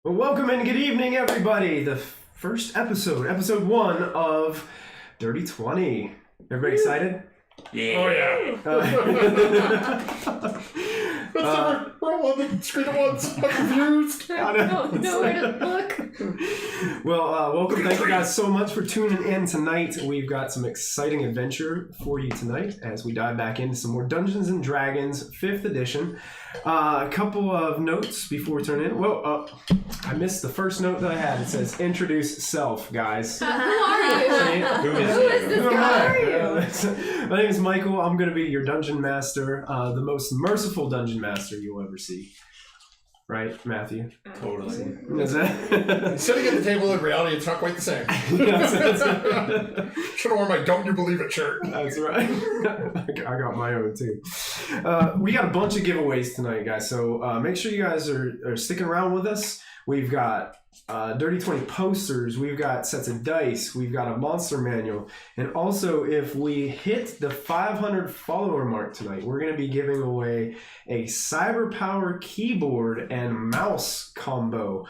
Well, welcome and good evening, everybody. The first episode 1 of Dirty 20. Everybody excited? Yeah. Oh, yeah. We're all on the screen at once. I'm confused. Nowhere to look. Well, welcome. Thank you guys so much for tuning in tonight. We've got some exciting adventure for you tonight as we dive back into some more Dungeons and Dragons 5th edition. A couple of notes before we turn in. Well, I missed the first note that I had. It says, introduce self, guys. Who are you? Who is this guy? My name is Michael. I'm going to be your dungeon master, the most merciful dungeon master you'll ever see. Right, Matthew? Totally. Is that? Sitting at the table in reality, it's not quite the same. Should have worn my "Don't You Believe It" shirt. That's right. I got my own too. We got a bunch of giveaways tonight, guys. So make sure you guys are sticking around with us. We've got Dirty 20 posters. We've got sets of dice. We've got a monster manual. And also, if we hit the 500 follower mark tonight, we're going to be giving away a cyber power keyboard and mouse combo.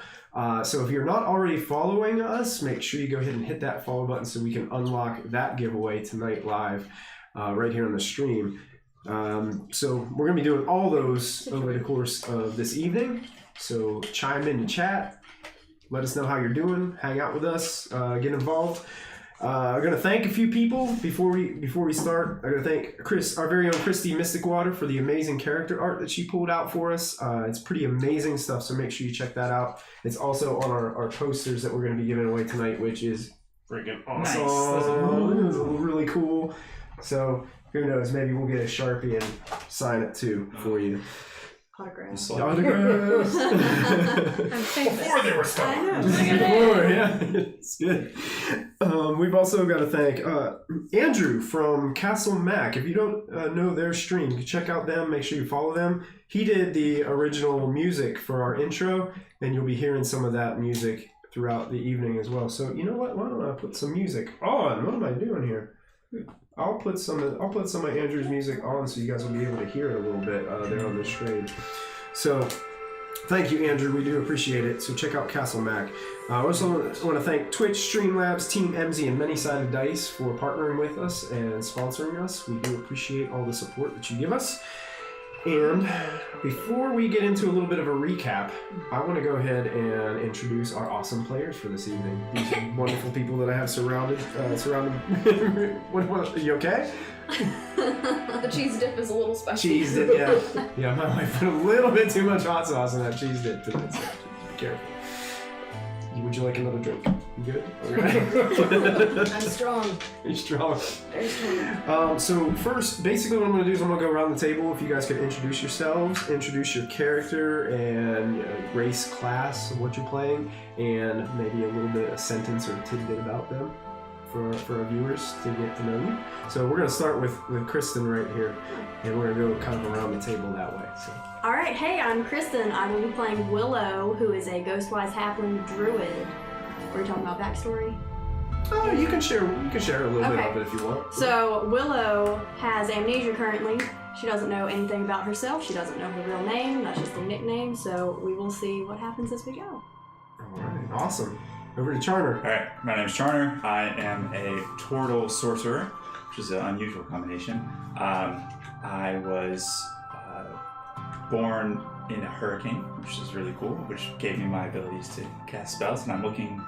So if you're not already following us, make sure you go ahead and hit that follow button so we can unlock that giveaway tonight live right here on the stream. So we're going to be doing all those over the course of this evening. So chime in the chat. Let us know how you're doing. Hang out with us. Get involved. I'm going to thank a few people before we start. I'm going to thank our very own Kristy Mysticwater for the amazing character art that she pulled out for us. It's pretty amazing stuff, so make sure you check that out. It's also on our posters that we're going to be giving away tonight, which is freaking awesome. Nice. It's really cool. So who knows? Maybe we'll get a Sharpie and sign it too for you. Autographs. Autographs. I'm famous. Before they were stopped. I know. Before, yeah. It's good. We've also got to thank Andrew from Castle Mac. If you don't know their stream, you can check out them. Make sure you follow them. He did the original music for our intro, and you'll be hearing some of that music throughout the evening as well. So you know what? Why don't I put some music on? What am I doing here? I'll put some of Andrew's music on so you guys will be able to hear it a little bit there on the stream. So, thank you, Andrew. We do appreciate it. So check out Castle Mac. I also want to thank Twitch, Streamlabs, Team MZ, and Many Sided Dice for partnering with us and sponsoring us. We do appreciate all the support that you give us. And before we get into a little bit of a recap, I want to go ahead and introduce our awesome players for this evening. These wonderful people that I have surrounded. What, are you okay? The cheese dip is a little special. Cheese dip, yeah. Yeah, my wife put a little bit too much hot sauce in that cheese dip today, so be careful. Would you like another drink? You good? Okay. I'm strong. You're strong. Very strong. So first, basically what I'm going to do is I'm going to go around the table. If you guys could introduce yourselves, introduce your character and race, class, what you're playing, and maybe a little bit, a sentence or a tidbit about them for our viewers to get to know you. So we're going to start with Kristen right here, and we're going to go kind of around the table that way. So. All right, hey, I'm Kristen. I will be playing Willow, who is a Ghostwise Halfling Druid. We're talking about backstory. Oh, you can share a little bit of it if you want. So Willow has amnesia currently. She doesn't know anything about herself. She doesn't know her real name. That's just a nickname. So we will see what happens as we go. All right, awesome. Over to Charner. Alright, my name is Charner. I am a Tortle Sorcerer, which is an unusual combination. I was born in a hurricane, which is really cool, which gave me my abilities to cast spells, and I'm looking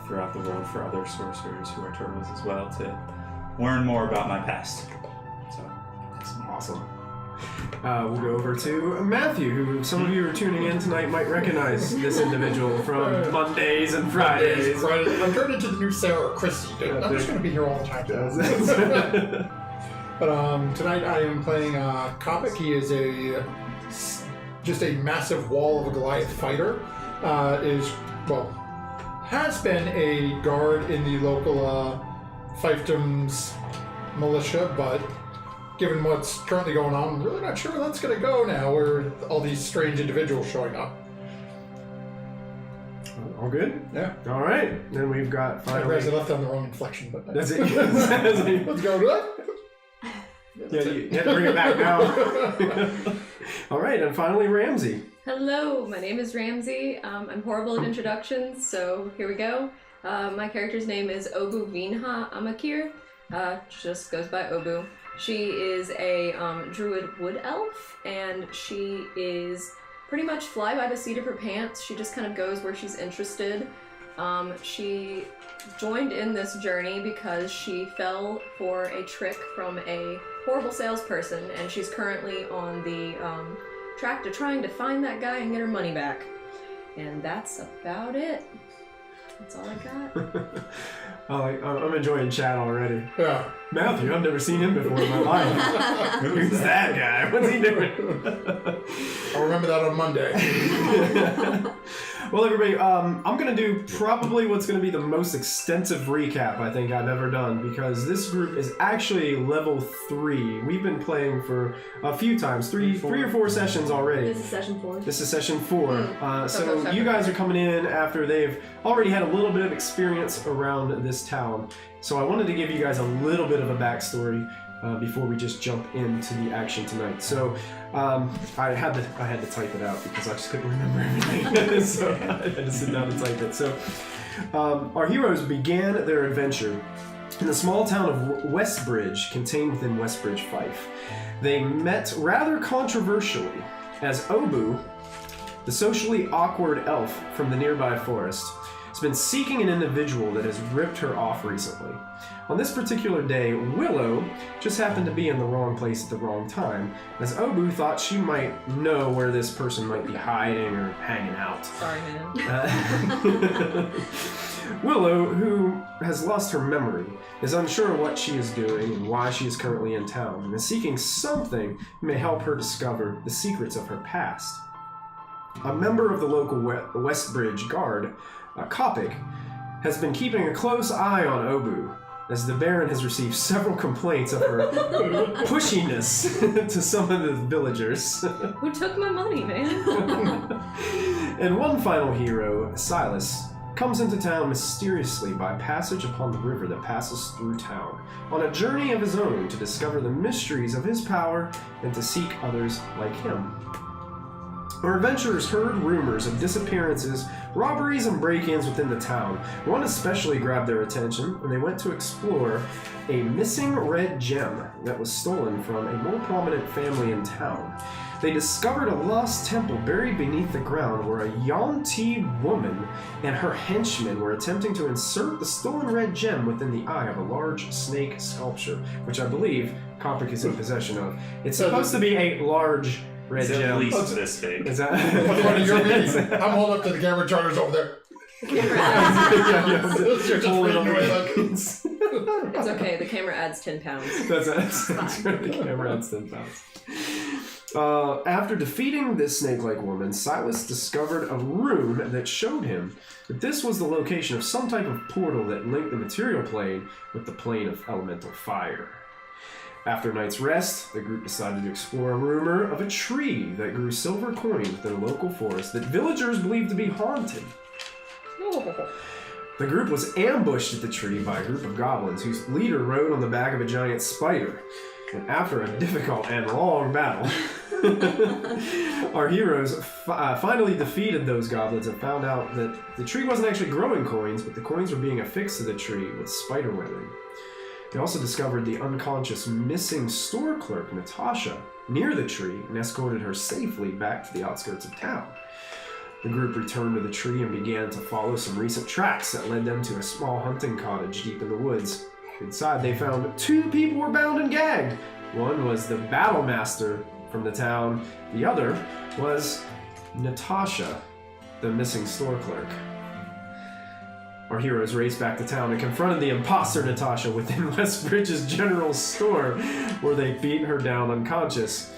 throughout the world for other sorcerers who are turtles as well to learn more about my past. So, that's me. Awesome. We'll go over to Matthew, who some of you are tuning in tonight might recognize this individual from Mondays and Fridays. I'm turned into the new Sarah or Kristy. Dude. I'm just going to be here all the time. But tonight I am playing Kapak. He is just a massive wall of a Goliath fighter. Has been a guard in the local fiefdoms militia, but given what's currently going on, I'm really not sure where that's going to go now, where all these strange individuals showing up. All good? Yeah. All right. Then we've got I realized I left on the wrong inflection, but That's it. let's go to it. Yeah, you had to bring it back now. All right, and finally Ramsey. Hello, my name is Ramsey. I'm horrible at introductions, so here we go. My character's name is Obu Vinha Amakir. Just goes by Obu. She is a druid wood elf, and she is pretty much fly by the seat of her pants. She just kind of goes where she's interested. She joined in this journey because she fell for a trick from a horrible salesperson, and she's currently on the track to trying to find that guy and get her money back. And that's about it. That's all I got. I'm enjoying chat already. Yeah. Matthew, I've never seen him before in my life. Who's that guy? What's he doing? I'll remember that on Monday. Well, everybody, I'm going to do probably what's going to be the most extensive recap I think I've ever done, because this group is actually level 3. We've been playing for a few times, three or four sessions already. This is session 4. This is session 4. So Okay. you guys are coming in after they've already had a little bit of experience around this town. So I wanted to give you guys a little bit of a backstory before we just jump into the action tonight. So I had to type it out because I just couldn't remember everything. So I had to sit down and type it. So our heroes began their adventure in the small town of Westbridge, contained within Westbridge Fife. They met rather controversially as Obu, the socially awkward elf from the nearby forest, has been seeking an individual that has ripped her off recently. On this particular day, Willow just happened to be in the wrong place at the wrong time, as Obu thought she might know where this person might be hiding or hanging out. Sorry, man. Willow, who has lost her memory, is unsure of what she is doing and why she is currently in town, and is seeking something that may help her discover the secrets of her past. A member of the local Westbridge Guard, Kapak, has been keeping a close eye on Obu, as the Baron has received several complaints of her pushiness to some of the villagers. Who took my money, man? And one final hero, Sylus, comes into town mysteriously by passage upon the river that passes through town, on a journey of his own to discover the mysteries of his power and to seek others like him. Our adventurers heard rumors of disappearances, robberies, and break-ins within the town. One especially grabbed their attention, and they went to explore a missing red gem that was stolen from a more prominent family in town. They discovered a lost temple buried beneath the ground where a Yuan-Ti woman and her henchmen were attempting to insert the stolen red gem within the eye of a large snake sculpture, which I believe Kapak is in possession of. It's supposed to be a large red It's at gem. least this big. Is that? What's one of your reading? I'm holding up to the camera charters over there. You're just reading away like- It's It's okay, the camera adds 10 pounds. That's right. The camera adds 10 pounds. After defeating this snake-like woman, Silas discovered a rune that showed him that this was the location of some type of portal that linked the material plane with the plane of elemental fire. After a night's rest, the group decided to explore a rumor of a tree that grew silver coins within a local forest that villagers believed to be haunted. The group was ambushed at the tree by a group of goblins whose leader rode on the back of a giant spider. And after a difficult and long battle, our heroes finally defeated those goblins and found out that the tree wasn't actually growing coins, but the coins were being affixed to the tree with spider webbing. They also discovered the unconscious missing store clerk, Natasha, near the tree and escorted her safely back to the outskirts of town. The group returned to the tree and began to follow some recent tracks that led them to a small hunting cottage deep in the woods. Inside, they found 2 people were bound and gagged. One was the battle master from the town. The other was Natasha, the missing store clerk. Our heroes raced back to town and confronted the imposter Natasha within Westbridge's general store, where they beat her down unconscious.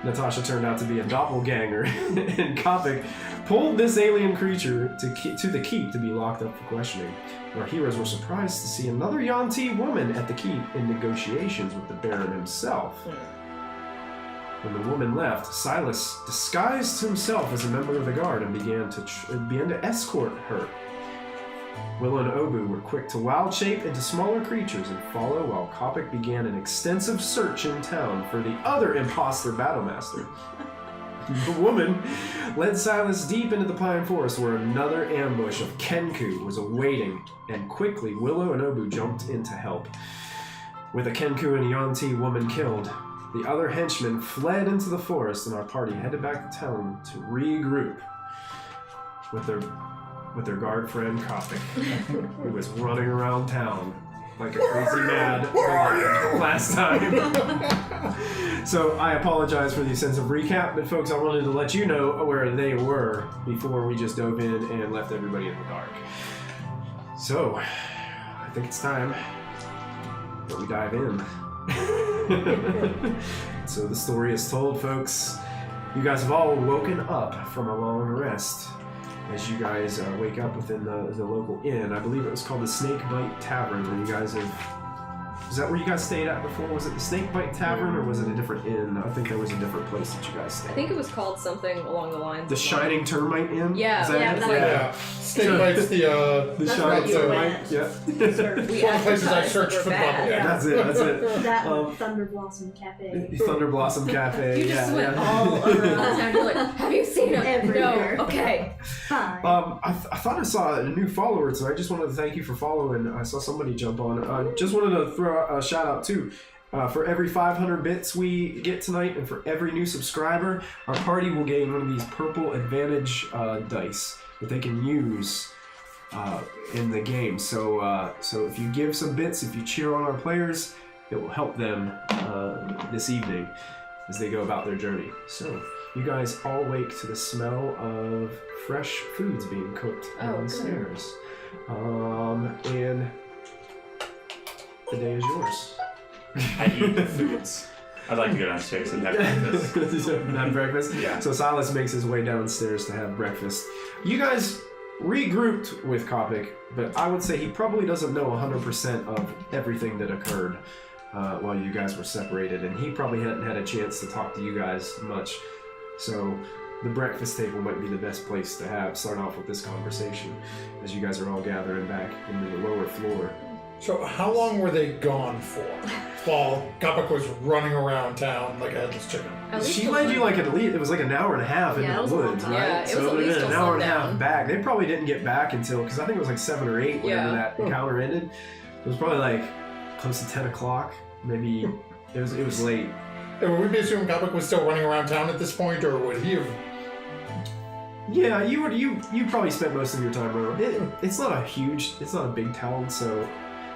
Natasha turned out to be a doppelganger, and Kapak pulled this alien creature to the keep to be locked up for questioning. Our heroes were surprised to see another Yuan-Ti woman at the keep in negotiations with the Baron himself. When the woman left, Silas disguised himself as a member of the guard and began to escort her. Willow and Obu were quick to wild shape into smaller creatures and follow while Kapak began an extensive search in town for the other imposter Battlemaster. The woman led Sylus deep into the pine forest where another ambush of Kenku was awaiting, and quickly Willow and Obu jumped in to help. With a Kenku and Yuan-Ti woman killed, the other henchmen fled into the forest and our party headed back to town to regroup with their guard friend Kapak, who was running around town like a crazy mad last time. So I apologize for the extensive recap, but folks, I wanted to let you know where they were before we just dove in and left everybody in the dark. So I think it's time that we dive in. So the story is told, folks. You guys have all woken up from a long rest. As you guys wake up within the local inn. I believe it was called the Snakebite Tavern, where you guys have... Is that where you guys stayed at before? Was it the Snakebite Tavern, or was it a different inn? I think there was a different place that you guys stayed. I think it was called something along the lines The of Shining Termite Inn? Yeah. Is that Yeah, it? that's Yeah. Snakebite's The That's Shining what you Termite? went. Yeah. We One of the places I advertised searched that for we're the bad. bubble. Yeah. That's it. that Um, Thunder Blossom Cafe. Thunder Blossom Cafe. You just yeah, went yeah. all around town. You're like, have you seen it? Everywhere. No. Okay. Fine. I thought I saw a new follower, so I just wanted to thank you for following. I saw somebody jump on. Just wanted to throw a shout out too. For every 500 bits we get tonight, and for every new subscriber, our party will gain one of these purple advantage dice that they can use in the game. So if you give some bits, if you cheer on our players, it will help them this evening as they go about their journey. So you guys all wake to the smell of fresh foods being cooked downstairs. And the day is yours. I eat the foods. I'd like to go downstairs and have breakfast. Have breakfast? Yeah. So Sylus makes his way downstairs to have breakfast. You guys regrouped with Kapak, but I would say he probably doesn't know 100% of everything that occurred while you guys were separated, and he probably hadn't had a chance to talk to you guys much. So the breakfast table might be the best place to start off with this conversation as you guys are all gathering back into the lower floor. So how long were they gone for? While Kapak was running around town like a headless chicken. At least She till led you sundown. like at least, it was like an hour and a half Yeah, it into was the a long woods, time. right? Yeah, it so was it at would have least been an till hour and a half sundown. back. They probably didn't get back until, because I think it was like 7 or 8 whenever Yeah. that encounter ended. It was probably like close to 10 o'clock, maybe. It was late. And would we be assuming Kapak was still running around town at this point, or would he have... Yeah, you probably spent most of your time around. It's not a big town, so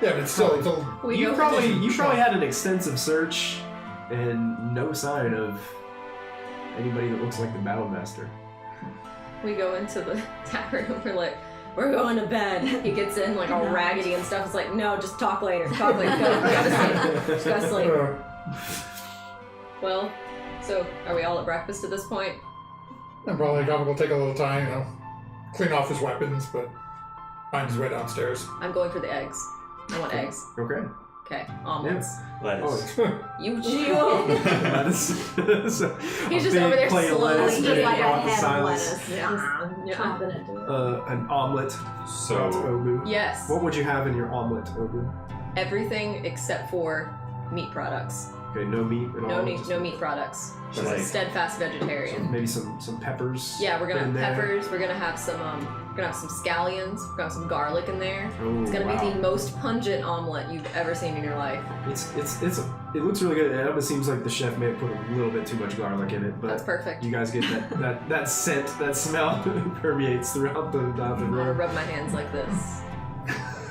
Yeah, but still, it's a... We you go probably for- had an extensive search and no sign of anybody that looks like the Battlemaster. We go into the tavern and we're like, we're going to bed. He gets in like all raggedy and stuff. It's like, no, just talk later. Talk later. Go to sleep. Just go to sleep. Well, so are we all at breakfast at this point? And probably Kapak will take a little time, clean off his weapons, but find his way downstairs. I'm going for the eggs. I want eggs. Okay. Okay, omelets. Lettuce. You Lettuce. So, He's a just over big there plate of slowly lettuce Just being like a brought to head of Sylus. lettuce. Yeah. Just chomping into it. An omelet. So, Obu. Yes. What would you have in your omelet, Obu? Everything except for meat products. Okay, no meat at all. just No meat products. She's like- a steadfast vegetarian. Maybe some peppers. Yeah, we're gonna put in have there. peppers. We're gonna have some scallions. We're gonna have some garlic in there. Oh, It's gonna wow. be the most pungent omelet you've ever seen in your life. It looks really good. It almost seems like the chef may have put a little bit too much garlic in it, but That's perfect. you guys get that scent, that smell permeates throughout the I'm gonna room. rub my hands like this.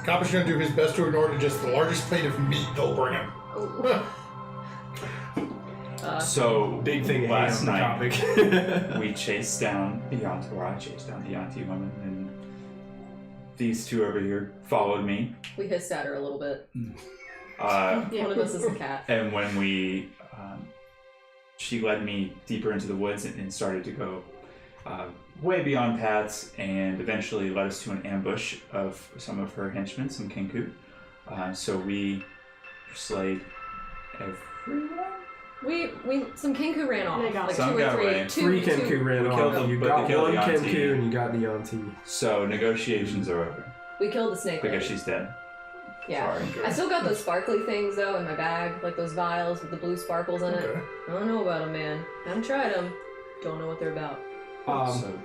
Kapak's gonna do his best to ignore just the largest plate of meat they'll bring him. so Big thing last night topic. we chased down the Yanti, or I chased down the Yanti woman, and these two over here followed me. We hissed at her a little bit. One of us is a cat. And when she led me deeper into the woods and started to go way beyond paths, and eventually led us to an ambush of some of her henchmen, some Kenku. So we slayed everyone. We some Kenku ran off. They got Like some 2 got or 3. away. Three Kenku ran We off. killed them, You but got they killed one the auntie. Kenku and you got the auntie. So negotiations are over. We killed the snake Because lady. she's dead. Yeah. Sorry. I still got those sparkly things, though, in my bag. Like those vials with the blue sparkles in it. Okay. I don't know about them, man. Haven't tried them. Don't know what they're about. So,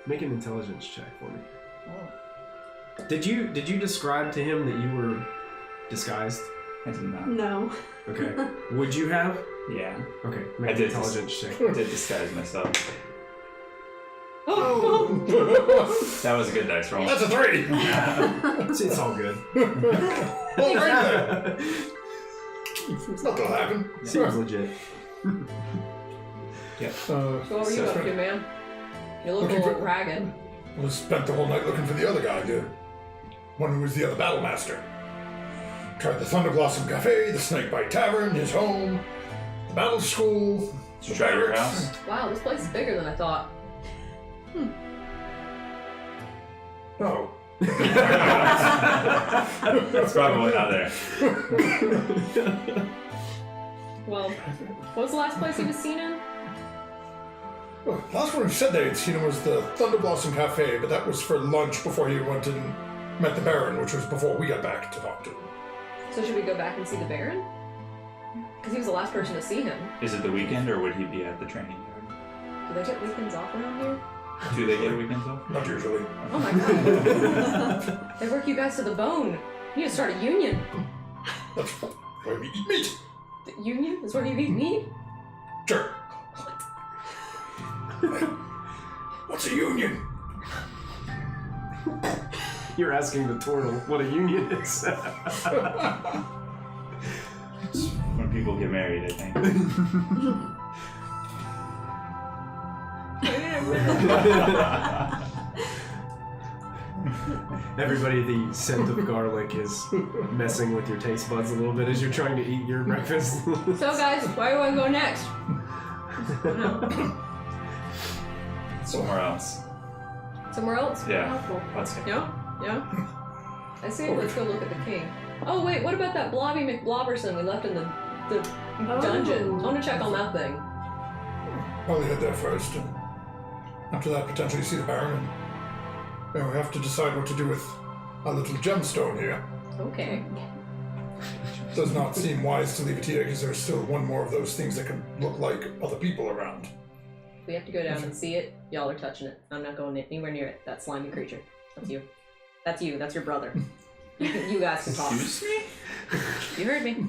Make an intelligence check for me. Oh. Did you describe to him that you were disguised? I did not. No. Okay. Would you have? Yeah. Okay. I Make an did intelligence check. I did disguise myself. That was a good dice roll. That's a 3! It's all good. All right then. Nothing'll happen. Seems legit. So what were you up to, man? You look a Looking little for- ragged. We spent the whole night looking for the other guy, the one who was the other battle master. Tried the Thunder Blossom Cafe, the Snakebite Tavern, his home, the battle school, Did you try your barracks. house? Wow, this place is bigger than I thought. Oh. It's probably not there. Well, what was the last place he was seen in? Well, last one who said they'd seen him was the Thunder Blossom Cafe, but that was for lunch before he went and met the Baron, which was before we got back to talk to him. So should we go back and see the Baron? Because he was the last person to see him. Is it the weekend or would he be at the training yard? Do they get weekends off around here? Do they get weekends off? Not usually. Oh my god. They work you guys to the bone. You need to start a union. That's why we eat meat. The union is where you eat meat? Sure. What's a union? You're asking the turtle what a union is. When people get married, I think. Everybody, the scent of garlic is messing with your taste buds a little bit as you're trying to eat your breakfast. So guys, where do I go next? No. Somewhere else. Somewhere else? Yeah. Let's go. Yeah? Yeah? I say let's go look at the king. Oh wait, what about that Blobby McBlobberson we left in the dungeon? I want to check on that thing. Probably head there first, and after that, potentially see the Baron. And we have to decide what to do with our little gemstone here. Okay. Does not seem wise to leave it here because there's still one more of those things that can look like other people around. We have to go down and see it. Y'all are touching it. I'm not going anywhere near it. That slimy creature. That's you. That's you. That's your brother. You guys can talk. Excuse me? You heard me.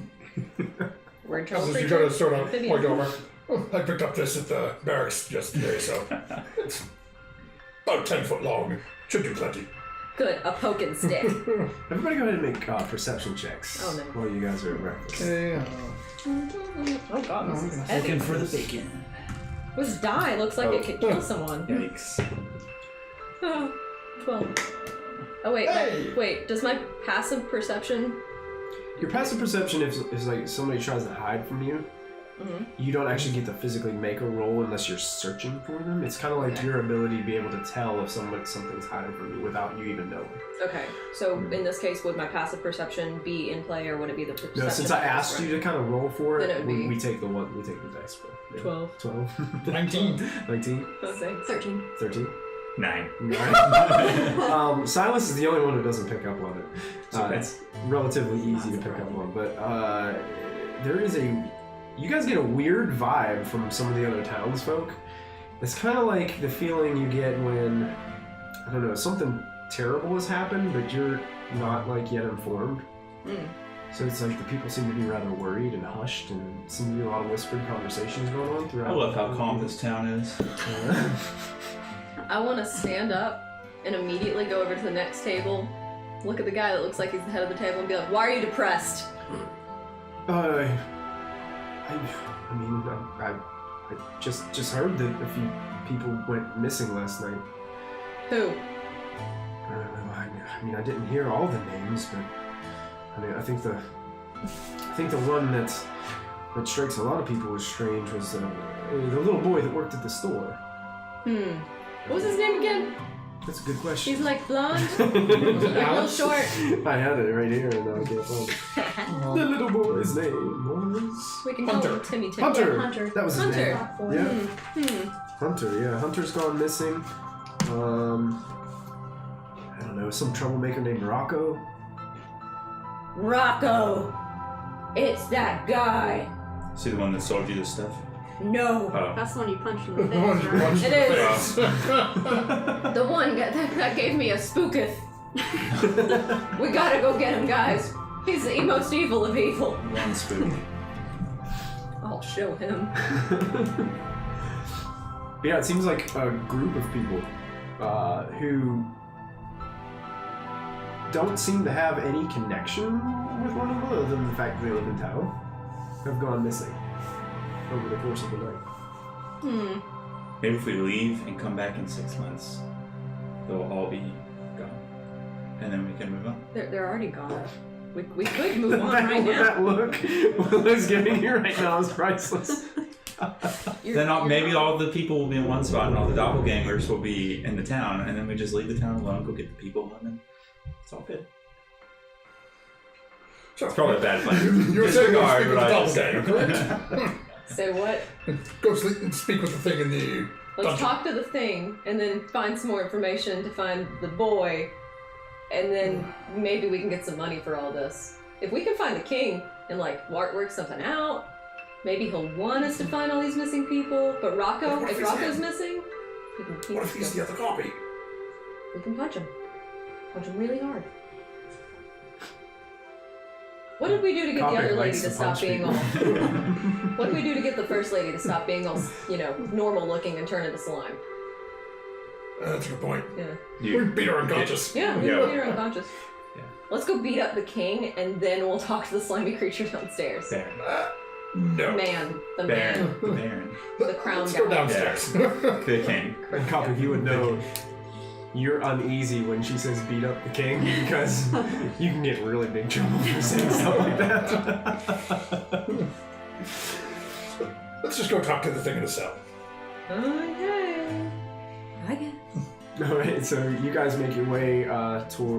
Word trouble As you creature. gotta sort of Amphibian. point over. Oh, I picked up this at the barracks yesterday, so it's about 10 foot long. Should do plenty. Good. A poke and stick. Everybody go ahead and make perception checks Oh, no. while you guys are at breakfast. Oh god, this is heavy. Looking for the bacon. This die looks like it could kill someone. Yikes. 12. Oh wait, Hey! wait. Does my passive perception? Your passive perception is like somebody tries to hide from you. Mhm. You don't actually get to physically make a roll unless you're searching for them. It's kind of like Okay. your ability to be able to tell if something's hiding from you without you even knowing. Okay, so in this case, would my passive perception be in play, or would it be the perception? No, since I asked you to kind of roll for Then it, it would we be- take the dice roll. Yeah. 12. 12. 19. 19. Okay. 13. 13. 9. 9. Silas is the only one who doesn't pick up on it. Okay. It's relatively easy to pick up on, but there is you guys get a weird vibe from some of the other townsfolk. It's kind of like the feeling you get when, I don't know, something terrible has happened, but you're not like yet informed. Mm. So it's like the people seem to be rather worried and hushed, and seem to be a lot of whispered conversations going on throughout. I love how calm this town is. I want to stand up and immediately go over to the next table, look at the guy that looks like he's the head of the table, and be like, "Why are you depressed?" I mean, I just heard that a few people went missing last night. Who? I mean, I didn't hear all the names, but I mean, I think the one that strikes a lot of people as strange was the little boy that worked at the store. What was his name again? That's a good question. He's like blonde, like real short. I had it right here, and I can't find it. The little boy's name was We can call Hunter. him Timmy Tim. Hunter. Hunter. That was his Hunter. name. Yeah. Hmm. Hunter, yeah. Hunter's gone missing. I don't know, some troublemaker named Rocco. Rocco! It's that guy! See the one that sold you this stuff? No! Oh. That's the one you punched in the The one face, you right? punched in It the is. face. The one that gave me a spooketh. We gotta go get him, guys. He's the most evil of evil. One spook. I'll show him. Yeah, it seems like a group of people who don't seem to have any connection with one another other than the fact that they live in town have gone missing over the course of the night. Maybe if we leave and come back in 6 months, they'll all be gone. And then we can move on. They're already gone. We could move on right now. That look Willow's giving you right now is priceless. Maybe all the people will be in one spot and all the doppelgangers will be in the town, and then we just leave the town alone, go get the people, and then it's all good. It's probably a bad plan. You were saying go Disregard speak with what the I just doppelganger, said. correct? Say what? Go sleep and speak with the thing in the Let's dungeon. talk to the thing and then find some more information to find the boy, and then maybe we can get some money for all this. If we can find the king and work something out, maybe he'll want us to find all these missing people. But Rocco, What if if he's Rocco's him? missing, What if he's the other copy? we can punch him. Punch him really hard. What did we do to get the Kapak other lady likes to to stop punch being all? people. What did we do to get the first lady to stop being all, normal looking and turn into slime? That's a good point. Yeah. We beat her unconscious. Yeah, we Yeah. made her unconscious. Yeah. Let's go beat up the king, and then we'll talk to the slimy creature downstairs. Baron. No. Man, the Baron. man, The Baron. the crown Let's guy. go downstairs. The king. And Kapak, you would know you're uneasy when she says beat up the king because you can get in really big trouble for saying stuff like that. Let's just go talk to the thing in the cell. Okay. I get. Alright, so you guys make your way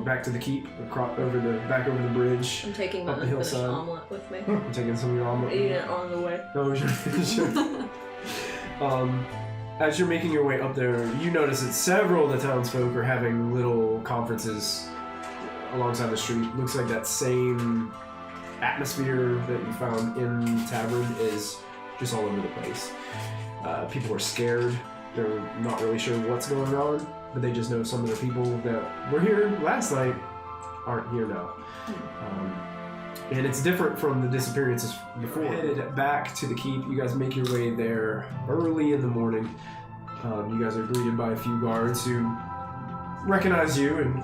back to the keep, back over the bridge. I'm taking my Up the unfinished hillside. omelet with me. I'm taking some of your omelet. Eating it on the way. Oh, sure. As you're making your way up there, you notice that several of the townsfolk are having little conferences alongside the street. Looks like that same atmosphere that you found in the tavern is just all over the place. People are scared. They're not really sure what's going on, but they just know some of the people that were here last night aren't here now. And it's different from the disappearances before. Headed back to the keep, you guys make your way there early in the morning. You guys are greeted by a few guards who recognize you and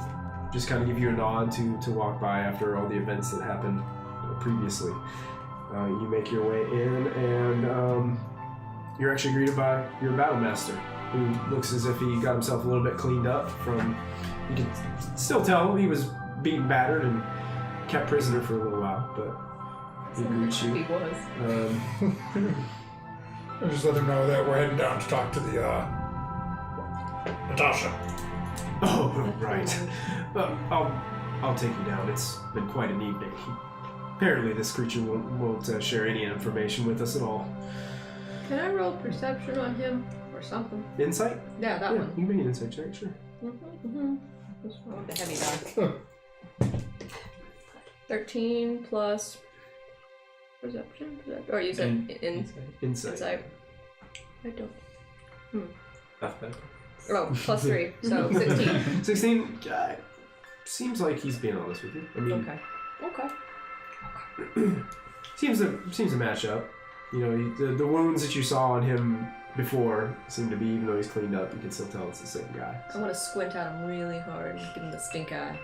just kind of give you a nod to walk by after all the events that happened previously. You make your way in, and you're actually greeted by your battle master, who looks as if he got himself a little bit cleaned up from. You can still tell he was beaten, battered, and kept prisoner for a little while, but he greets you. He was. And just let them know that we're heading down to talk to the, Natasha. Oh, right. I'll take you down. It's been quite an evening. Apparently, this creature won't share any information with us at all. Can I roll perception on him or something? Insight? Yeah, that Yeah, one. you can make an insight check, sure. Just roll the heavy die. 13 plus perception. Or you said Insight. insight. I don't. Alphabetical. Oh, plus 3, so 16. 16? Seems like he's being honest with you. I mean, Okay. seems to match up. You know, the wounds that you saw on him before seem to be, even though he's cleaned up, you can still tell it's the same guy. I want to squint at him really hard and give him the stink eye.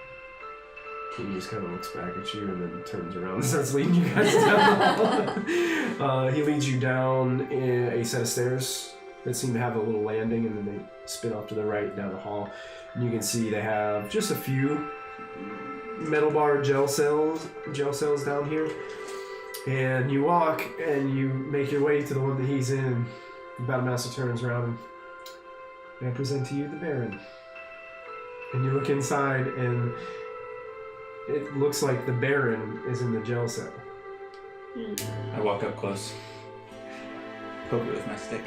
He just kind of looks back at you and then turns around and starts leading you guys down. He leads you down a set of stairs that seem to have a little landing, and then they spin off to the right down the hall. And you can see they have just a few metal bar gel cells down here. And you walk and you make your way to the one that he's in. And the Battlemaster turns around and I present to you the Baron. And you look inside and it looks like the Baron is in the jail cell. I walk up close. Poke it with my stick.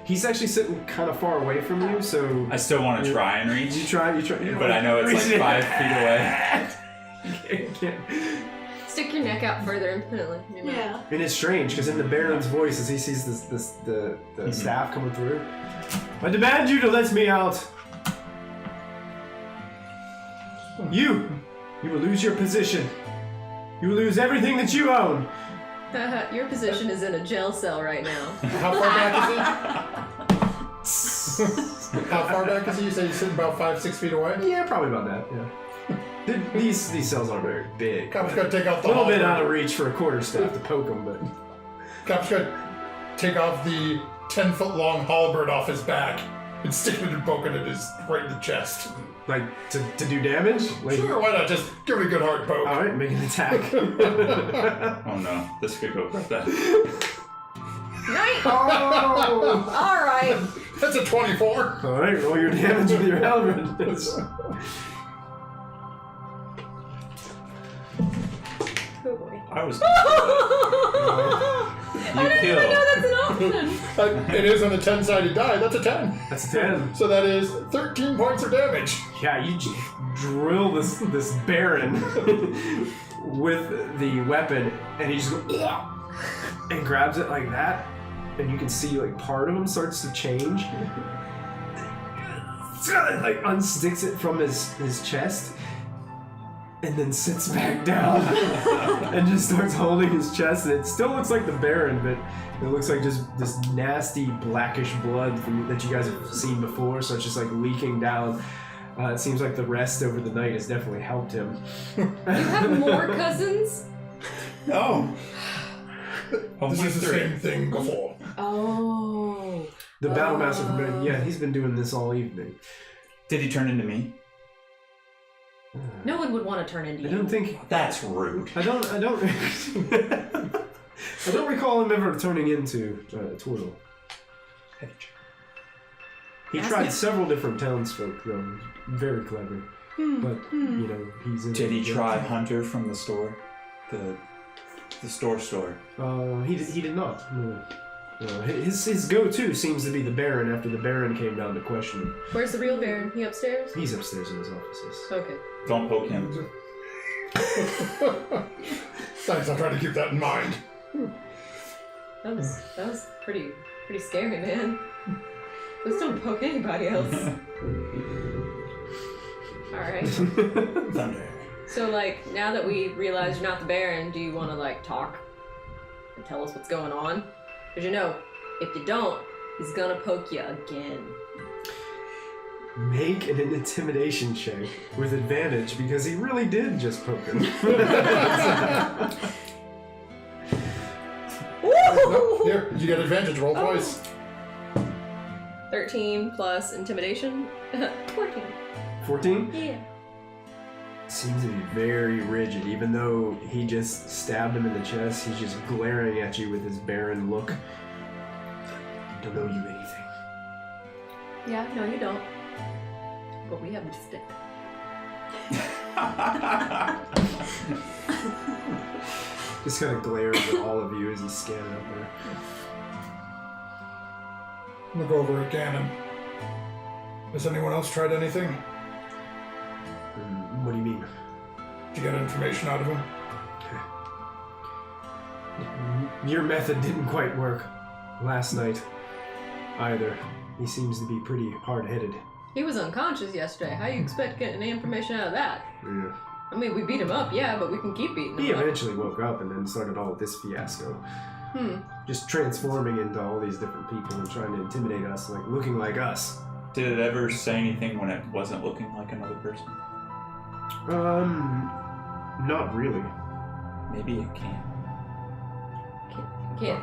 He's actually sitting kind of far away from you, so I still want to try and reach. you try. But I know it's like 5 feet away. You can't. Stick your neck out further infinitely. You know? Yeah. And it's strange because in the Baron's voice, as he sees the staff coming through, I demand you to let me out. You will lose your position. You will lose everything that you own. Your position is in a jail cell right now. How far back is he? How far back is he? You say he's sitting about 5-6 feet away? Yeah, probably about that. Yeah. These cells aren't very big. Cap's got to take off A the little bit halberd. out of reach for a quarterstaff to poke him, but Cap's got to take off the 10-foot-long halberd off his back and stick it and poke it right in the chest. like to do damage. Like, Sure, why not? Just give it a good hard poke. all right, make an attack. Oh no, this could go like that. Nice! Oh! Alright. That's a 24. All right, roll your damage with your halberd. Oh boy. I was. I didn't even know that's an option. It is on a 10-sided die. That's a 10. That's a 10. So that is 13 points of damage. Yeah, you just drill this Baron with the weapon, and he just goes and grabs it like that, and you can see like part of him starts to change. Like unsticks it from his chest, and then sits back down and just starts holding his chest, and it still looks like the Baron, but it looks like just this nasty blackish blood that you guys have seen before, so it's just like leaking down. It seems like the rest over the night has definitely helped him. You have more cousins? No. Oh, This my is the three. same thing before. Oh. The Battlemaster from Baron, yeah, he's been doing this all evening. Did he turn into me? No one would want to turn into I you. don't think. That's rude. I don't. I don't recall him ever turning into Twirtle. He Ask tried him. several different townsfolk, though. Very clever. But, you know, he's in. Did he try Hunter from the store? The store? He did not. No. No, his go-to seems to be the Baron after the Baron came down to question him. Where's the real Baron? He upstairs? He's upstairs in his offices. Okay. Don't poke him. Thanks, I'll try to keep that in mind. That was pretty scary, man. Let's don't poke anybody else. Alright. Thunder. So, like, now that we realize you're not the Baron, do you want to, like, talk and tell us what's going on? Because, you know, if you don't, he's gonna poke you again. Make an intimidation check with advantage because he really did just poke him. Nope, here, you get advantage. Roll twice. 13 plus intimidation. 14. 14? Yeah. Seems to be very rigid, even though he just stabbed him in the chest. He's just glaring at you with his barren look. I don't owe you anything. Yeah, no, you don't. But we have a stick. Just kind of glares at all of you as he's scanning up there. Look over at Ganon. Has anyone else tried anything? What do you mean? Did you get information out of him? Your method didn't quite work last night either. He seems to be pretty hard-headed. He was unconscious yesterday. How you expect to get any information out of that? Yeah. I mean, we beat him up, yeah, but we can keep beating He him up. eventually woke up and then started all this fiasco. Just transforming into all these different people and trying to intimidate us, like looking like us. Did it ever say anything when it wasn't looking like another person? Not really. Maybe it can.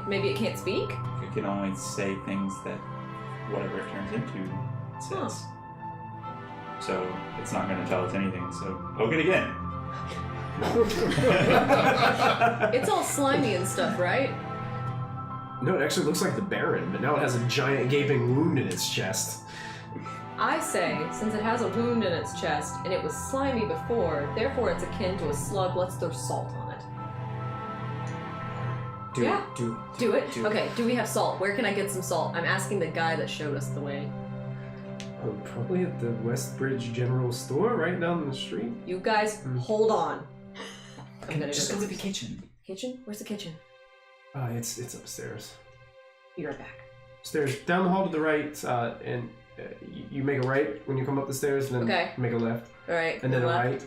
Maybe it can't speak? It can only say things that whatever it turns into says. So it's not going to tell us anything, so poke it again. It's all slimy and stuff, right? No, it actually looks like the Baron, but now it has a giant gaping wound in its chest. I say, since it has a wound in its chest and it was slimy before, therefore it's akin to a slug, let's throw salt on it. Do Yeah. it. Do it. Do it? Okay, do we have salt? Where can I get some salt? I'm asking the guy that showed us the way. Oh, probably at the Westbridge General Store right down the street. You guys, hold on. I'm gonna Just go go to get the kitchen. kitchen? Where's the kitchen? It's upstairs. Be right back. Stairs down the hall to the right, and you make a right when you come up the stairs, and then Okay. make a left, All right. and then a left.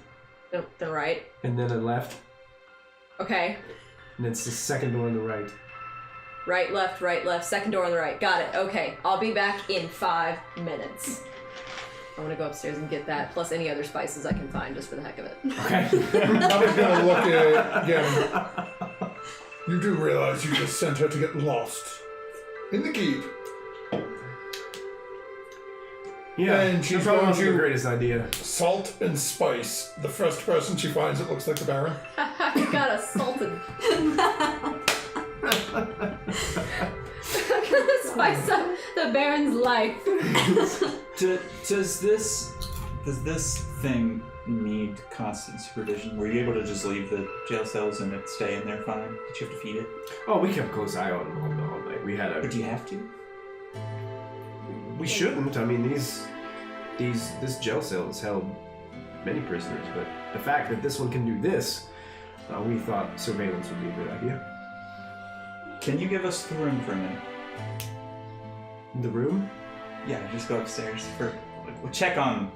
right, Then right. and then a left, Okay. and it's the second door on the right. Right, left, right, left. Second door on the right. Got it. Okay. I'll be back in 5 minutes. I want to go upstairs and get that, plus any other spices I can find just for the heck of it. Okay. I'm just gonna look at again. You do realize you just sent her to get lost in the keep. Yeah, And she's that probably going wasn't the to- greatest idea. Salt and spice. The first person she finds, it looks like the Baron. You got assaulted. Spice up the Baron's life. Does this thing need constant supervision? Were you able to just leave the jail cells and it stay in there fine? Did you have to feed it? Oh, we kept a close eye on him all night. We had Or a. do you have to? We shouldn't. I mean, this jail cell has held many prisoners, but the fact that this one can do this, we thought surveillance would be a good idea. Can you give us the room for a minute? The room? Yeah, just go upstairs for. We'll check on.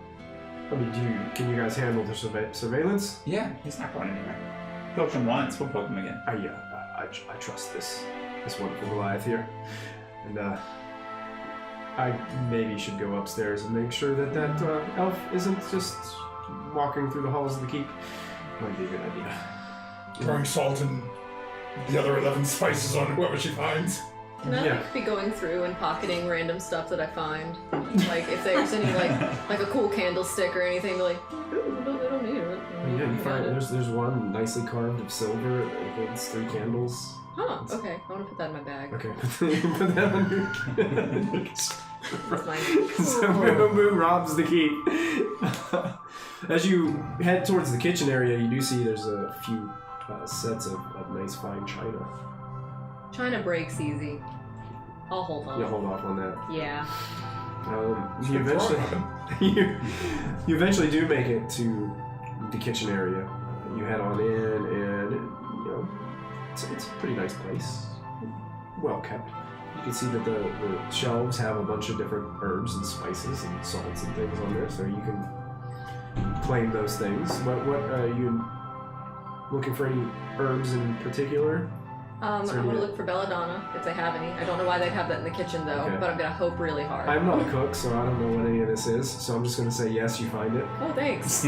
I mean, can you guys handle the surveillance? Yeah, he's not going anywhere. Poke him once, we'll poke him again. I trust this wonderful Goliath here, and I maybe should go upstairs and make sure that elf isn't just walking through the halls of the keep. Might be a good idea. Throwing salt and the other 11 spices on whoever she finds. Can I Yeah. be going through and pocketing random stuff that I find? Like if there's any like a cool candlestick or anything, like ooh, I don't need it. Yeah, you find there's one nicely carved of silver. It holds 3 candles. Huh. Okay, I want to put that in my bag. Okay, put that on your. That's mine. So Obu robs the keep. As you head towards the kitchen area, you do see there's a few sets of nice fine china. China breaks easy. I'll hold on. You hold off on that. Yeah. You eventually, you eventually do make it to the kitchen area. You head on in, and you know it's a pretty nice place, well kept. You can see that the shelves have a bunch of different herbs and spices and salts and things on there, so you can claim those things. What are you looking for? Any herbs in particular? I'm So gonna you- look for belladonna if they have any. I don't know why they'd have that in the kitchen though, Okay. but I'm gonna hope really hard. I'm not a cook, so I don't know what any of this is. So I'm just gonna say yes, you find it. Oh, thanks.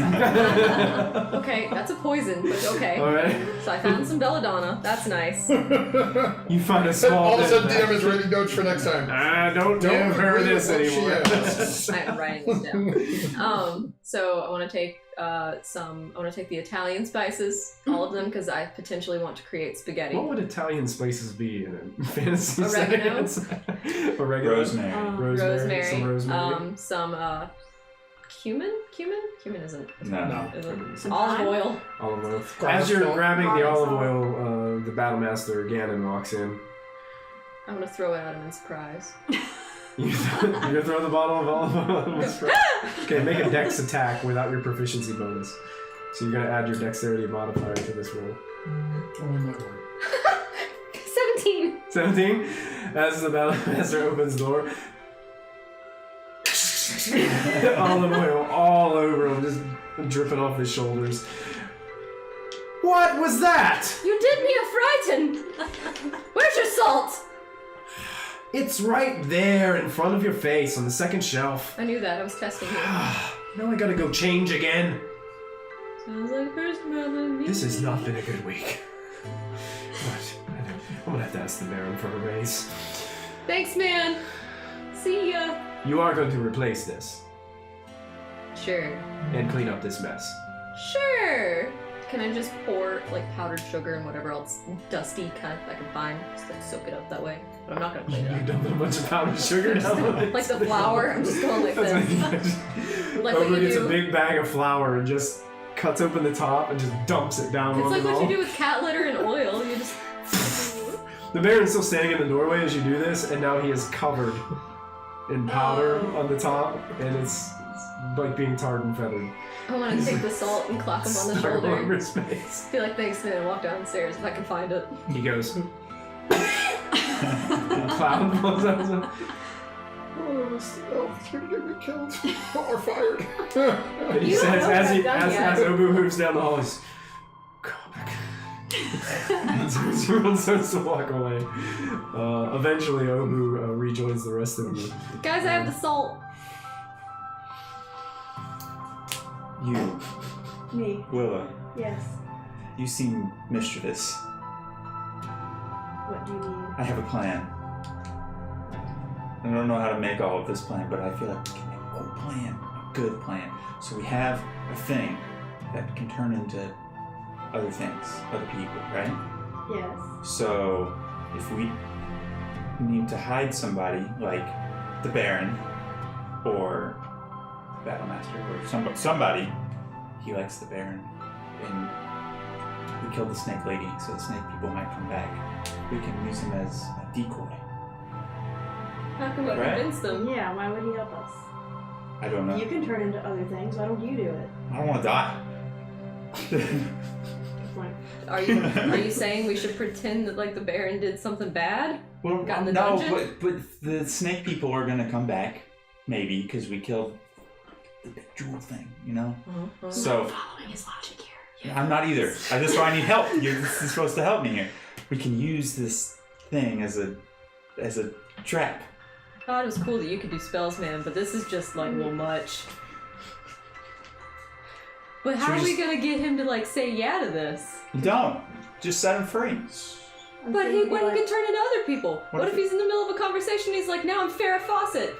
Okay, that's a poison, but okay. All right. So I found some belladonna. That's nice. You find a And small. all of a sudden, bit- DM is writing notes for next time. Don't give her agree this with what she anymore. asks. I am writing this down. So I want to take I want to take the Italian spices, all of them, because I potentially want to create spaghetti. What would Italian spices be in a fantasy Oregano? setting? Oregano. Rosemary. Rosemary. Some rosemary. Some cumin. Cumin isn't. No. Some olive oil. Olive oil. Garlic As you're salt. grabbing the Garlic olive salt. oil, the battlemaster Ganon walks in. I'm gonna throw it at him in surprise. You're gonna throw the bottle of olive oil. in his front? Okay, make a dex attack without your proficiency bonus. So you're gonna add your dexterity modifier to this roll. Oh my lord. 17. 17. As the battlemaster opens the door, olive oil all over him, just dripping off his shoulders. What was that? You did me a frighten. Where's your salt? It's right there in front of your face on the second shelf. I knew that. I was testing you. Now I gotta go change again. Sounds like first brother. This has not been a good week. But I'm gonna have to ask the Baron for a raise. Thanks, man. See ya. You are going to replace this Sure. and clean up this mess. Sure. Can I just pour like powdered sugar and whatever else dusty kind I can find, just like soak it up that way? But I'm not gonna clean it You up. dumped a bunch of powdered sugar down Like the flour, I'm just going like That's what this. he Like what Obu you gets do. a big bag of flour and just cuts open the top and just dumps it down It's on like the what roll. you do with cat litter and oil. You just The Baron's still standing in the doorway as you do this, and now he is covered in powder on the top, and it's like being tarred and feathered. I want to take the salt and clap him on the Stuck all over shoulder. his face. Be like, thanks, man. Walk downstairs if I can find it. He goes. Cloud falls out. Oh, it's gonna get me killed or fired. And he You don't says, know what I've done as yet. Obu moves down the hall, he's Kapak. So everyone starts to walk away. Eventually, Obu rejoins the rest of you. Guys, I have the salt. You, Me. Willow, Yes. you seem mischievous. What do you mean? I have a plan. I don't know how to make all of this plan, but I feel like we can make a plan, a good plan. So we have a thing that can turn into other things, other people, right? Yes. So if we need to hide somebody, like the Baron or the Battlemaster or somebody, he likes the Baron, and we killed the Snake Lady, so the Snake people might come back. We can use him as a decoy. How can we Right. convince them? Yeah, why would he help us? I don't know. You can turn into other things. Why don't you do it? I don't want to die. Like, Are you saying we should pretend that like the Baron did something bad? Well, Got in the no, dungeon? but the Snake people are gonna come back, maybe, because we killed the big jewel thing, you know? So following his logic here. I'm not either. That's why I need help. You're supposed to help me here. We can use this thing as a trap. I thought it was cool that you could do spells, man, but this is just like a little much. But how Should are we we gonna get him to like say yeah to this? You don't. Just set him free. But he could turn into other people. What if if- he's in the middle of a conversation? He's like, "Now I'm Farrah Fawcett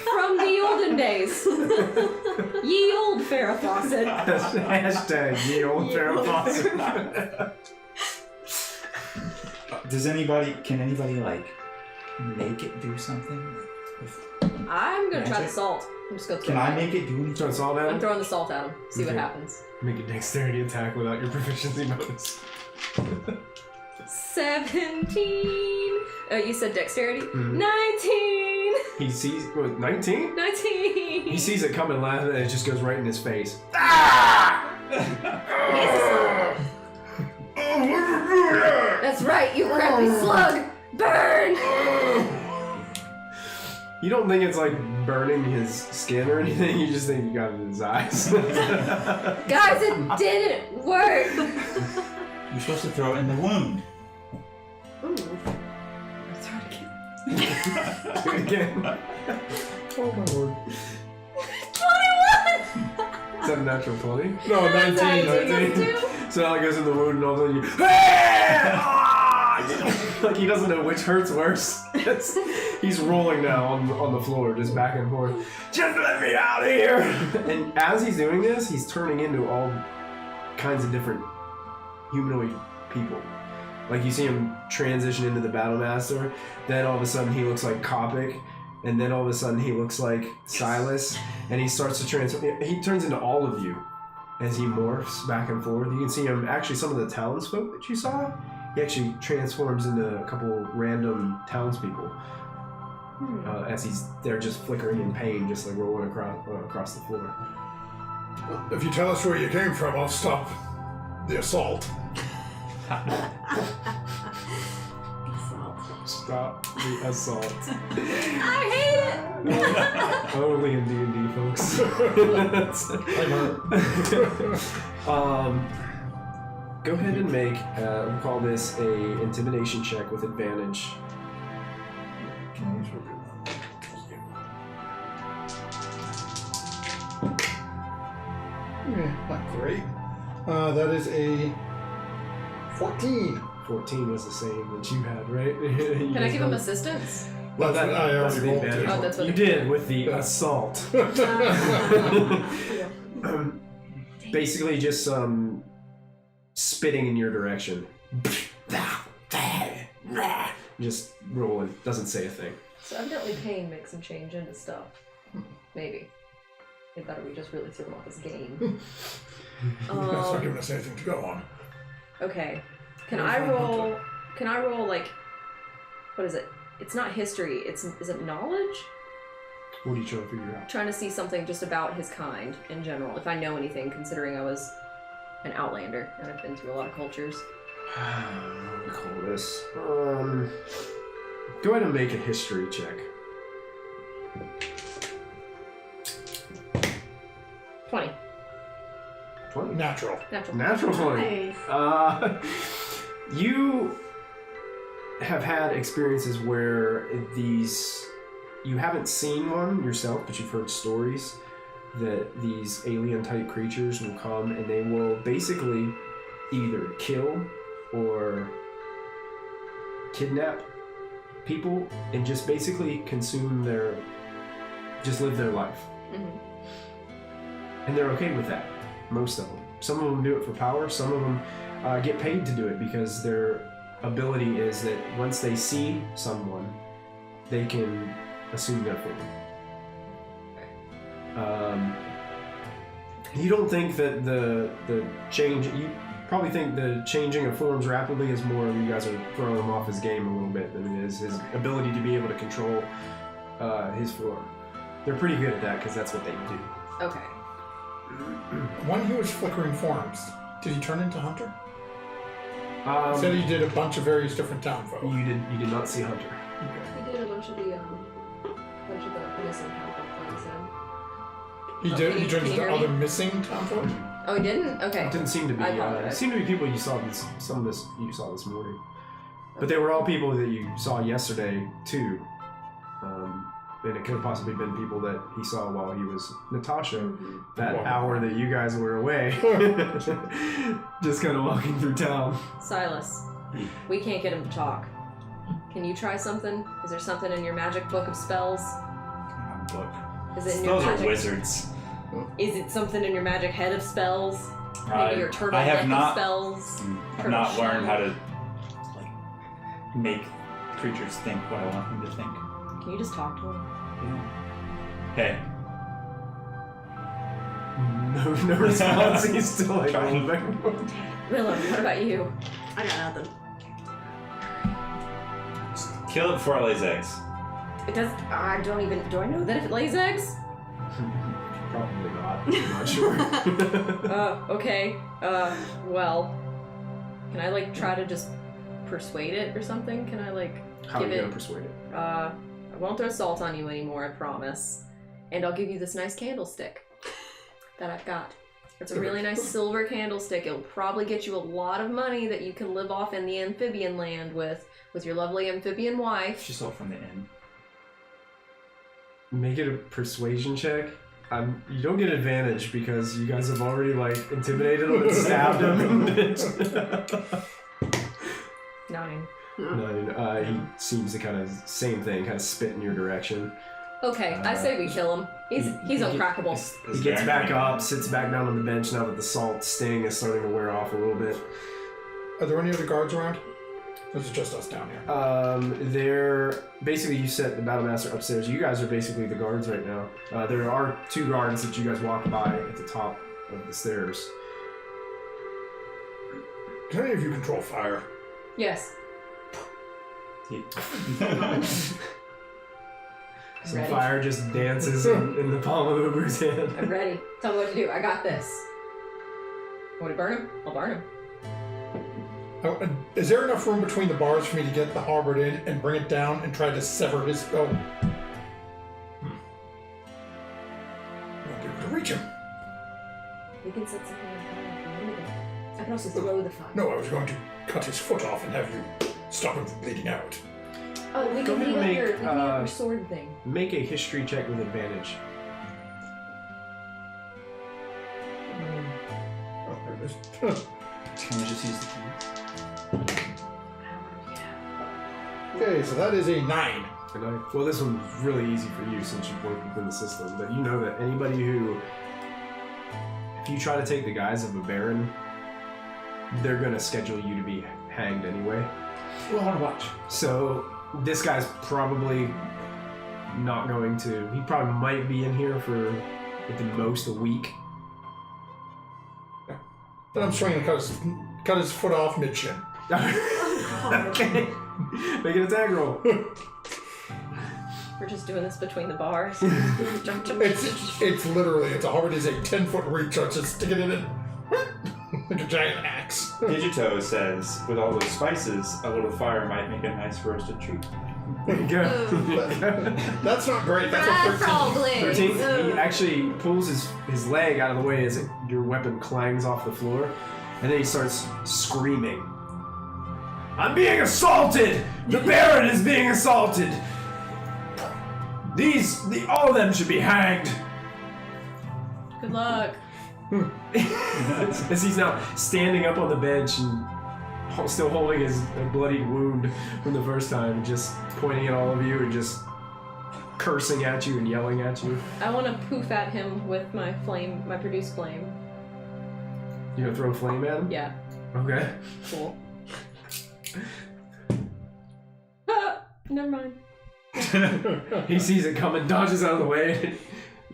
from the olden days. Ye old Farrah Fawcett." Hashtag ye old Ye Farrah old Fawcett. Can anybody like make it do something? I'm gonna try the Magic? salt. I'm just gonna throw Can I it. make it do anything? Throw salt at I'm him? throwing the salt at him. See what Okay. happens. Make a dexterity attack without your proficiency bonus. 17. You said dexterity? Mhm. 19. He sees, what, 19? 19. He sees it coming last and it just goes right in his face. That's right, you crappy slug. Burn. You don't think it's like burning his skin or anything, you just think you got it in his eyes. Guys, it didn't work. You're supposed to throw it in the wound. Ooh. Let's try it again. Again. Oh my lord. 21. Is that a natural 20? No, 19. 19. So now it goes in the wound and all of a sudden you... Like he doesn't know which hurts worse. He's rolling now on the floor, just back and forth. Just let me out of here! And as he's doing this, he's turning into all kinds of different humanoid people. Like you see him transition into the Battlemaster, then all of a sudden he looks like Kapak, and then all of a sudden he looks like Sylus, and he starts to transform. He turns into all of you as he morphs back and forth. You can see him, actually some of the townsfolk that you saw, he actually transforms into a couple random townspeople. As they're just flickering in pain, just like rolling across the floor. If you tell us where you came from, I'll stop the assault. Stop the assault. I hate it. Only in D&D, folks. Go ahead and make, we'll call this a intimidation check with advantage. Not great. That is a 14. 14 was the same that you had, right? Can I give him assistance? Well, That's what I that's already the rolled. advantage. Oh, that's what You did with the assault. Basically just spitting in your direction. Just rolling. Doesn't say a thing. So evidently pain makes him change into stuff. Maybe. It better we just really threw him off his game. That's not giving us anything to go on. Okay. Can I roll Can I roll, like, what is it? It's not history, is it knowledge? What are you trying to figure out? Trying to see something just about his kind in general, if I know anything, considering I was an outlander and I've been through a lot of cultures. What do we call this? Go ahead and make a history check. 20. 20. Natural. Natural 20. Nice. You have had experiences where you haven't seen one yourself, but you've heard stories that these alien-type creatures will come and they will basically either kill or kidnap people and just basically just live their life. Mm-hmm. And they're okay with that, most of them. Some of them do it for power, some of them get paid to do it because their ability is that once they see someone, they can assume their form. You don't think that the change, you probably think the changing of forms rapidly is more you guys are throwing him off his game a little bit than it is his ability to be able to control his form. They're pretty good at that because that's what they do. Okay. When he was flickering forms, did he turn into Hunter? Um, Said he did a bunch of various different town folk. you did not see Hunter. He did a bunch of the missing Kapak things then. He Oh, did. can He you- turned can you into hear me? other missing town folk. Oh, he didn't? Okay. It didn't seem to be. I It apologize. seemed to be people you saw you saw this morning, but they were all people that you saw yesterday too. And it could have possibly been people that he saw while he was Natasha. Mhm. That Wow. hour that you guys were away, just kind of walking through town. Silas, we can't get him to talk. Can you try something? Is there something in your magic book of spells? Look. Is it in your Those are magic? wizards. Is it something in your magic head of spells? Maybe your turtle I have neck not. of spells? I've not learned how to make creatures think what I want them to think. Can you just talk to him? Hey, No response. He's still like, Trying. Willow, what about you? I got nothing. kill it before it lays eggs. It does. I don't even. Do I know that if it lays eggs? Probably not. I'm not sure. Okay. Well. Can I, like, try to just persuade it or something? Can I, like, How are give you it. gonna persuade it? I won't throw salt on you anymore, I promise. And I'll give you this nice candlestick that I've got. It's a really nice silver candlestick. It'll probably get you a lot of money that you can live off in the amphibian land with your lovely amphibian wife. She's all from the inn. Make it a persuasion check. You don't get advantage because you guys have already intimidated him and stabbed him. 9. No, he seems to kind of same thing, kind of spit in your direction. Okay, I say we kill him. He's uncrackable. He gets back up, sits back down on the bench now that the salt sting is starting to wear off a little bit. Are there any other guards around? Or is it just us down here? They're basically, you set the battle master upstairs. You guys are basically the guards right now. There are 2 guards that you guys walk by at the top of the stairs. Can any of you control fire? Yes. Some Ready? fire just dances in the palm of Uber's hand. I'm ready. Tell me what to do. I got this. Want to burn him? I'll burn him. Oh, and is there enough room between the bars for me to get the halberd in and bring it down and try to sever his... Oh. I won't be able to reach him. We can set something on fire if we need it. I can also throw the fire. No, I was going to cut his foot off and have you stop him from bleeding out. Oh, we Go can ahead and heat up make, your sword thing. Make a history check with advantage. Oh, there it is. Can we just use the keys? Okay, so that is a 9. Well, this one's really easy for you since you've worked within the system, but you know that anybody who, if you try to take the guise of a baron, they're going to schedule you to be hanged anyway. Well, on watch. So this guy's probably not going to, he probably might be in here for at the most a week. Then I'm swinging to cut his foot off mid-chin. Okay. Make an attack roll. We're just doing this between the bars. Jump, jump. It's literally, it's hard as a 10-foot reach. I'm just sticking it in like a giant axe. Digito says, with all those spices, a little fire might make a nice roasted treat. There you go. That's not great. That's a 13. Probably. 13. He actually pulls his leg out of the way as your weapon clangs off the floor, and then he starts screaming. I'm being assaulted! The Baron is being assaulted! All of them should be hanged! Good luck. As he's now standing up on the bench and still holding his bloodied wound from the first time, just pointing at all of you and just cursing at you and yelling at you. I want to poof at him with my flame, my produced flame. You gonna throw flame at him? Yeah. Okay. Cool. Never mind. He sees it coming, dodges out of the way,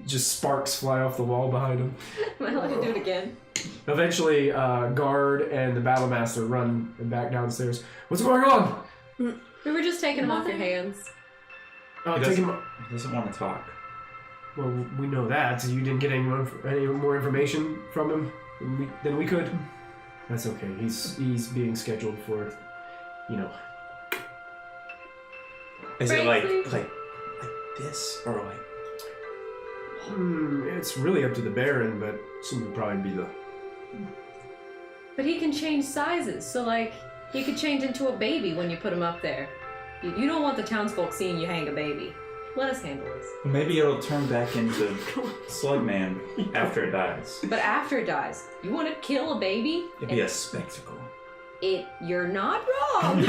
just sparks fly off the wall behind him. Am I allowed to do it again? Eventually, Guard and the Battlemaster run back downstairs. What's going on? We were just taking him off your hands. Take him. He doesn't want to talk. Well, we know that. You didn't get any more information from him than we could. That's okay. He's being scheduled for, Is it Frankly- like this or like? It's really up to the Baron, but soon would probably be the. But he can change sizes, so like, he could change into a baby when you put him up there. You don't want the townsfolk seeing you hang a baby. Let us handle this. Maybe it'll turn back into Slugman after it dies. But after it dies, you want to kill a baby? It'd be a spectacle. You're not wrong.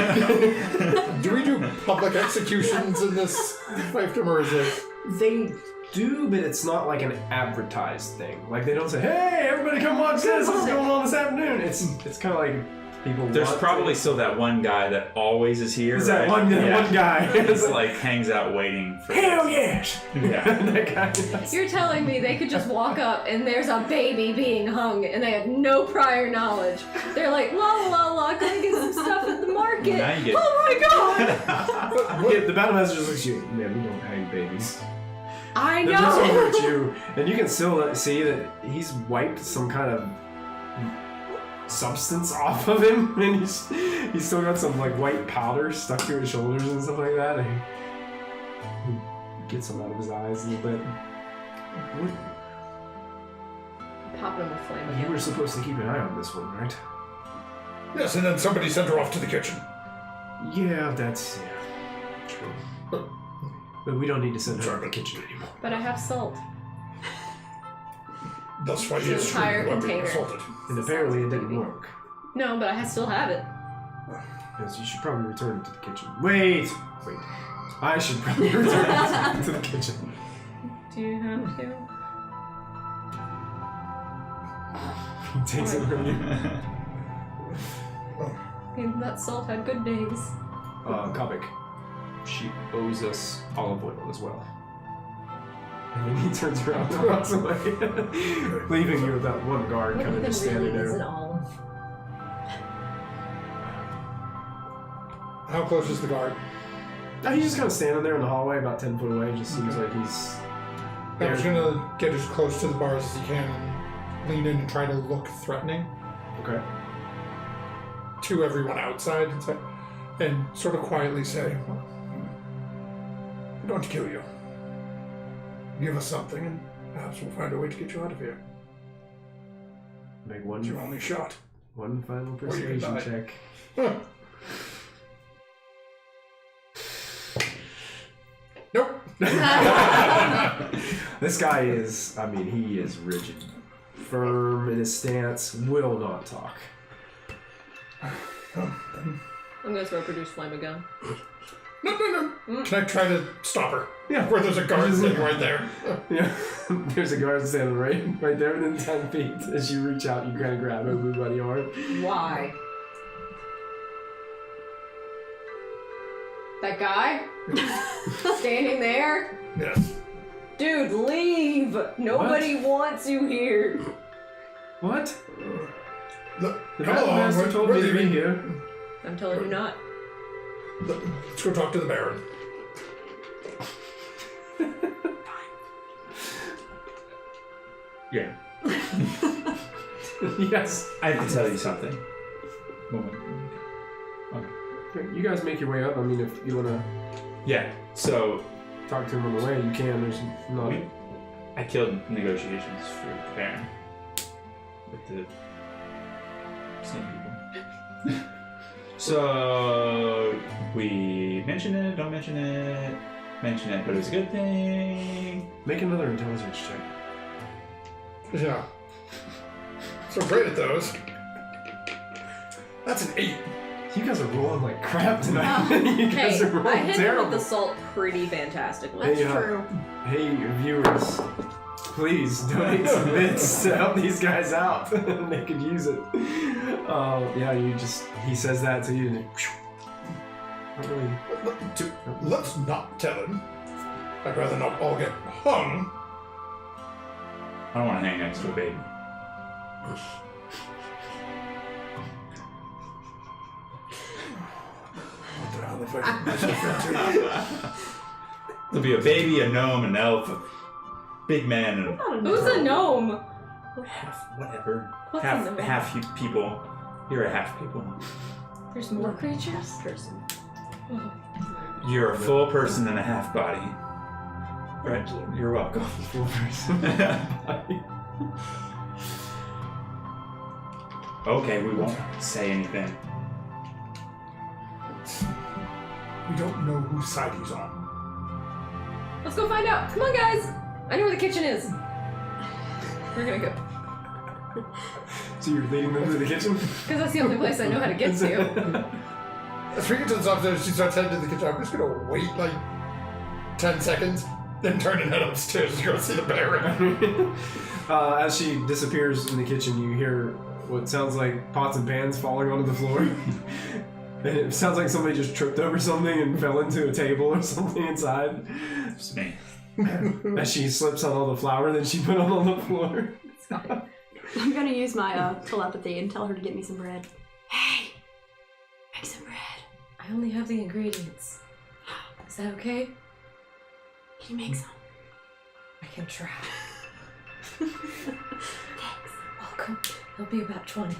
Do we do public executions in this fiefdom, or is it? They do, but it's not like an advertised thing. Like they don't say, "Hey, everybody, come watch this! What's going on this afternoon?" It's kind of like people. There's want probably still that one guy that always is here. Is that right? one guy? It's like hangs out waiting for. Hell this. yes! Yeah. That guy. You're telling me they could just walk up and there's a baby being hung and they have no prior knowledge. They're like, la, gonna get some stuff at the market. Now you get- Oh my god! Yeah, the Battlemaster just looks at you. Man, we don't hang babies. I This will know! hurt you, and you can still see that he's wiped some kind of substance off of him, and he's still got some like white powder stuck to his shoulders and stuff like that. And he gets some out of his eyes a little bit. Popping him with flame You again. were supposed to keep an eye on this one, right? Yes, and then somebody sent her off to the kitchen. Yeah, that's true. But we don't need to send her to the kitchen anymore. But I have salt. Thus why The he is entire being container. assaulted. And apparently it didn't work. No, but I still have it. Yes, you should probably return it to the kitchen. Wait. I should probably return it to the kitchen. Do you have to? He takes it from you. I mean, that salt had good days. Kapak. She owes us olive oil as well. And then he turns around and walks away, leaving you with that one guard What kind of even just standing really is an there. olive? How close is the guard? He's just kind of standing there in the hallway, about 10 foot away. Just seems like he's. I was gonna get as close to the bars as he can and lean in and try to look threatening Okay. to everyone outside and sort of quietly say, "We don't kill you. Give us something, and perhaps we'll find a way to get you out of here. Make It's your only shot." one final Or you can persuasion die. check. Nope. This guy is, he is rigid. Firm in his stance, will not talk. I'm gonna throw produce flame again. No. Can I try to stop her? Yeah. Where there's a guard sitting right there. Yeah, there's a guard standing right there within 10 feet. As you reach out, you kind of grab Obu by the arm. Why? That guy? Standing there? Yes. Dude, leave! Nobody wants you here. What? Look, The come along. Battlemaster We're, told we're me to be leaving. here. I'm telling you not. Let's go talk to the Baron. Yeah. Yes. I have to tell you something. You guys make your way up. I mean, if you want to Yeah. So talk to him on the way, you can. There's not. I killed negotiations for the Baron with the same people. So we mention it, don't mention it, but it was a good thing. Make another intelligence check. Yeah. So great at those. That's an 8. You guys are rolling like crap tonight. You guys Hey, are rolling I hit him terrible. with the salt pretty fantastically. That's Hey, true. Hey, viewers, please donate some bits to help these guys out. They could use it. Yeah, he says that to you. And not really. Let's not tell him. I'd rather not all get hung. I don't want to hang next to a baby. There'll be a baby, a gnome, an elf, a big man, and Who's a gnome? half whatever. What's a half gnome? half people. You're a half people. There's more creatures? Person. You're a full person and a half body. Right? You're welcome. Full person. Okay, we won't say anything. We don't know whose side he's on. Let's go find out. Come on, guys. I know where the kitchen is. We're gonna go. So you're leading them to the kitchen? Because that's the only place I know how to get to. As we get to the top stairs, she starts heading to the kitchen. I'm just gonna wait like 10 seconds, then turn and head upstairs to go see the Baron. As she disappears in the kitchen, you hear what sounds like pots and pans falling onto the floor. And it sounds like somebody just tripped over something and fell into a table or something inside. It's me. As she slips on all the flour that she put on the floor. I'm gonna use my telepathy and tell her to get me some bread. Hey, make some bread. I only have the ingredients. Is that okay? Can you make some? I can try. Thanks. Welcome. There'll be about 20.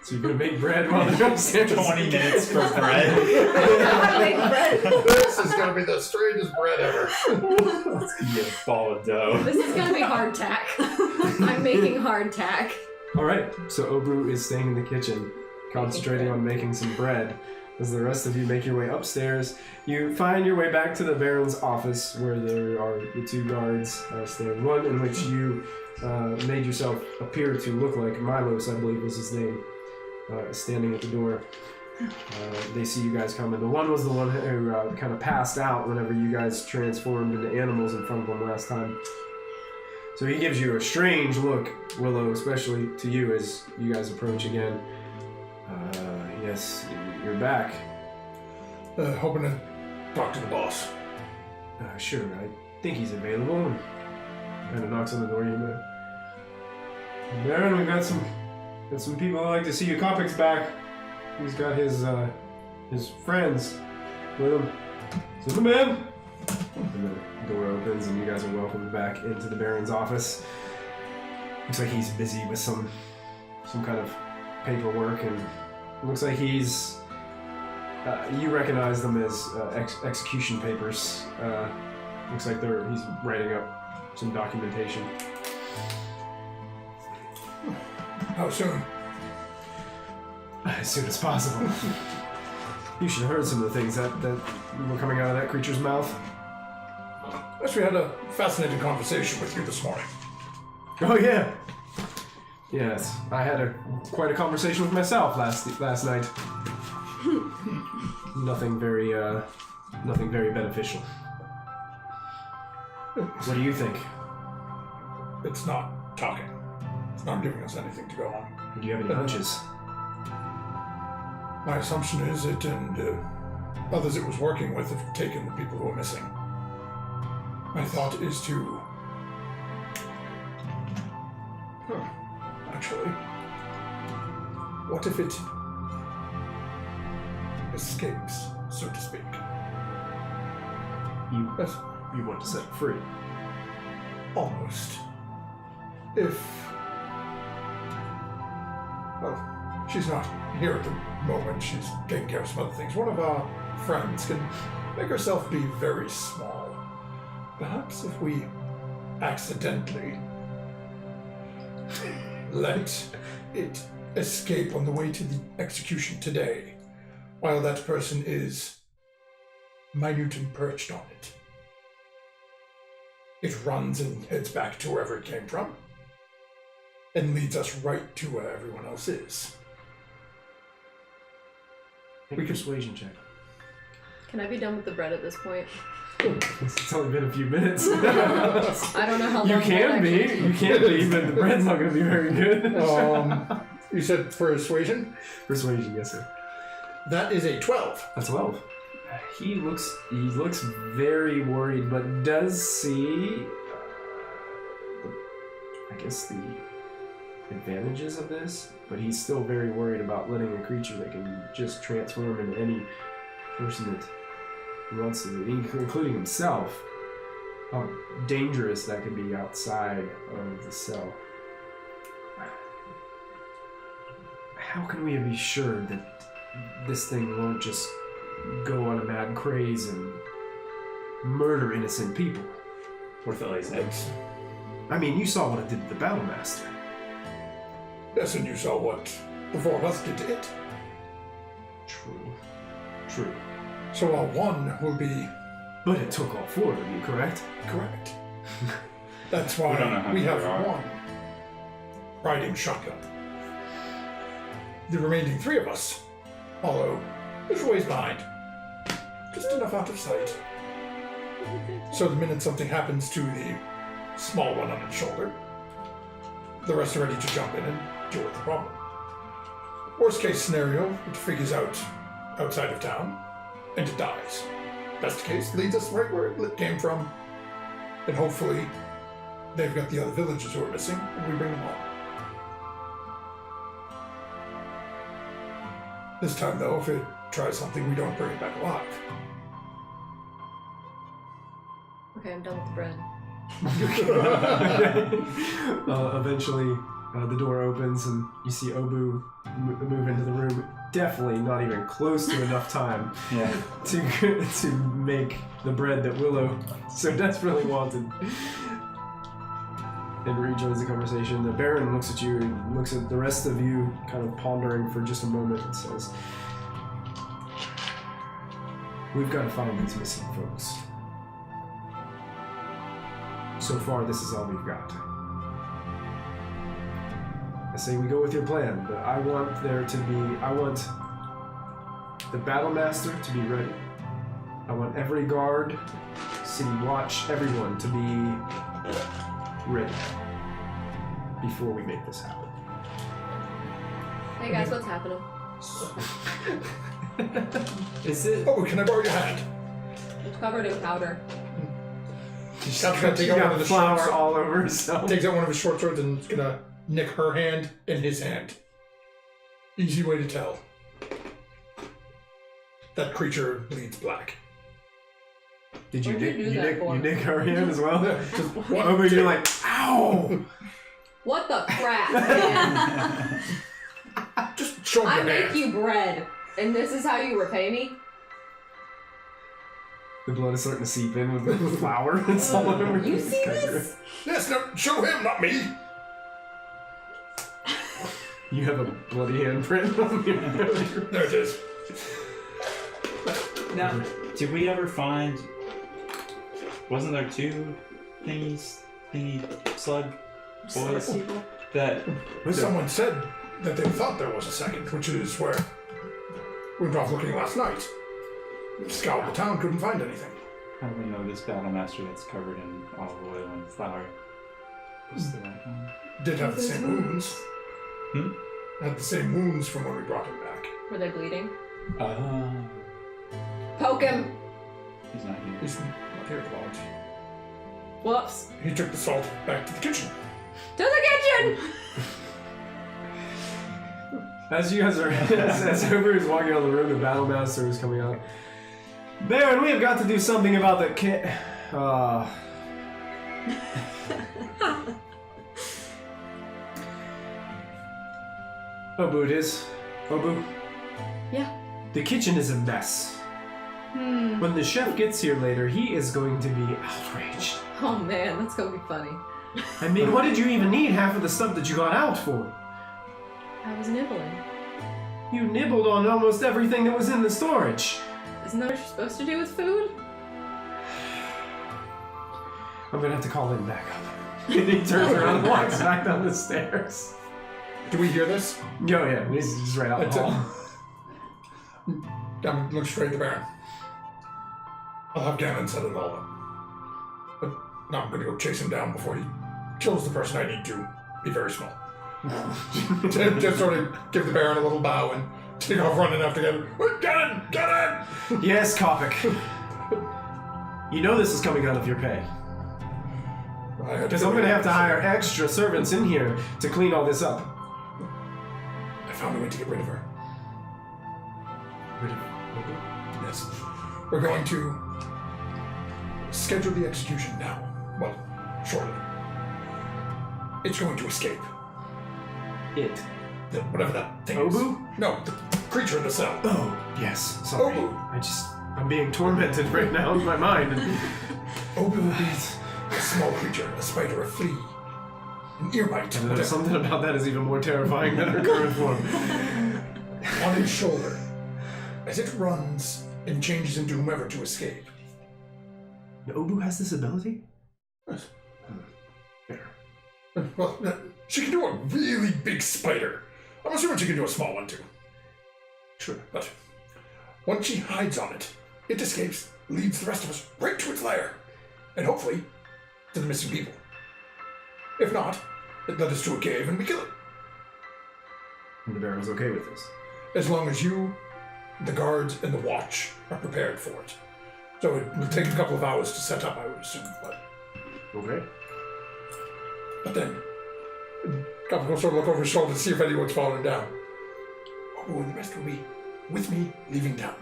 So you're gonna make bread while they're upstairs? 20 minutes for bread. This is gonna be the strangest bread ever. It's gonna be a ball of dough. This is gonna be hardtack. I'm making hardtack. Alright, so Obu is staying in the kitchen, concentrating on making some bread. As the rest of you make your way upstairs, you find your way back to the Baron's office, where there are the two guards standing. One in which you made yourself appear to look like Milos, I believe was his name, standing at the door. They see you guys coming. The one was the one who kind of passed out whenever you guys transformed into animals in front of him last time. So he gives you a strange look, Willow, especially to you as you guys approach again. Yes, you're back. Hoping to talk to the boss. Sure, I think he's available. And kind of knocks on the door. You know, Baron, we've got some people who like to see you. Kapak's back. He's got his friends with him. So come in. And the door opens, and you guys are welcomed back into the Baron's office. Looks like he's busy with some kind of paperwork, and it looks like he's. You recognize them as execution papers. Looks like he's writing up some documentation. How soon? As soon as possible. You should have heard some of the things that were coming out of that creature's mouth. Yes, we had a fascinating conversation with you this morning. Oh yeah. Yes, I had quite a conversation with myself last night. Nothing very beneficial. What do you think? It's not talking. It's not giving us anything to go on. Do you have any hunches? My assumption is it and others it was working with have taken the people who are missing. My thought is to... Actually, what if it escapes? so to speak. You Yes, you want to set it free? almost. If... Well, she's not here at the moment. She's taking care of some other things. One of our friends can make herself be very small. Perhaps if we accidentally let it escape on the way to the execution today, while that person is minute and perched on it. It runs and heads back to wherever it came from, and leads us right to where everyone else is. Make a persuasion check. Can I be done with the bread at this point? It's only been a few minutes. I don't know how long. You that can be. actually- You can be, but the bread's not going to be very good. You said persuasion? Persuasion, yes, sir. That is a 12. That's 12. He looks very worried, but does see, I guess, the advantages of this. But he's still very worried about letting a creature that can just transform into any person that he wants to, including himself. How dangerous that could be outside of the cell. How can we be sure that this thing won't just go on a mad craze and murder innocent people? What if it lays eggs? I mean, you saw what it did to the Battle Master. Yes, and you saw what the four of us did to it. True. So our one will be But it took all four of you, correct? correct. That's We don't know why how we many have there are. one riding shotgun. The remaining three of us, although there's a ways behind, just enough out of sight. So the minute something happens to the small one on its shoulder, the rest are ready to jump in and deal with the problem. Worst case scenario, it figures out outside of town, and it dies. Best case, leads us right where it came from, and hopefully they've got the other villagers who are missing, and we bring them home. This time, though, if it tries something, we don't bring it back alive. Okay, I'm done with the bread. Eventually, the door opens and you see Obu move into the room. Definitely not even close to enough time Yeah. to make the bread that Willow so desperately wanted. And rejoins the conversation. The Baron looks at you and looks at the rest of you, kind of pondering for just a moment, and says, "We've got to find these missing folks. So far, this is all we've got. I say we go with your plan, but I want the Battle Master to be ready. I want every guard, city watch, everyone to be ready before we make this happen." Hey guys, what's happening? Is it? Oh, can I borrow your hand? It's covered in powder. She's Cap's gonna take she out got one of the flour shorts. all over herself. Takes out one of his short swords and is gonna nick her hand and his hand. Easy way to tell. That creature bleeds black. Did you What'd you nick do that for? you nick her hand as well? Yeah, just one. Oh, but you're like, ow! What the crap, man? Just show me I your make hand. you bread, and this is how you repay me? The blood is starting to seep in with the flour. It's all over. You It's see kinda this? Yes, no, show him, not me. gross. You have a bloody handprint on your There it is. Now, did we ever find? Wasn't there two thingy slug boys that? But someone said that they thought there was a second, which is where we went off looking last night. Scoured the town, couldn't find anything. How do we know this battle master that's covered in olive oil and flour is the right one? Did have the same wounds. Hmm? Had the same wounds from when we brought him back. Were they bleeding? Oh, Poke him! he's not here. He's not here at the moment. Whoops. He took the salt back to the kitchen. To the kitchen! As you guys are, as Ober is walking out of the room, the Battle Master is coming out. Baron, we have got to do something about the kid. Obu, it is. Obu, Yeah. the kitchen is a mess. When the chef gets here later, he is going to be outraged. Oh man, that's gonna be funny. I mean, what did you even need half of the stuff that you got out for? I was nibbling. You nibbled on almost everything that was in the storage. Isn't that what you're supposed to do with food? I'm gonna have to call him back up. And he turns around and walks back down the stairs. Do we hear this? Oh yeah, he's just right out the hall. I'm looking straight at the Baron. I'll have Ganon set it all up. But now I'm gonna go chase him down before he kills the person I need to. Be very small. Just sort of give the Baron a little bow and take off running after Ganon. Ganon! Ganon! Yes, Kapak. You know this is coming out of your pay. Because I'm gonna have to hire extra servants in here to clean all this up. I found a way to get rid of her. Rid of Obu? Yes. We're going to schedule the execution now. Well, shortly. It's going to escape. It. Whatever that thing is. Obu? No, the creature in the cell. Oh, yes. Sorry. Obu. I'm being tormented right now in my mind. Obu will be a small creature, a spider, a flea, an earbite. And whatever. something about that is even more terrifying than her current form. On his shoulder, as it runs and changes into whomever to escape. Obu has this ability? Yes. Fair. Well, she can do a really big spider. I'm assuming she can do a small one too. Sure. But once she hides on it, it escapes, leads the rest of us right to its lair, and hopefully to the missing people. If not, it led us to a cave and we kill it. And the Baron's okay with this. As long as you, the guards, and the watch are prepared for it. So it will take a couple of hours to set up, I would assume, but Okay. then Kapak will sort of look over his shoulder to see if anyone's falling down. Oh, and the rest will be with me leaving town.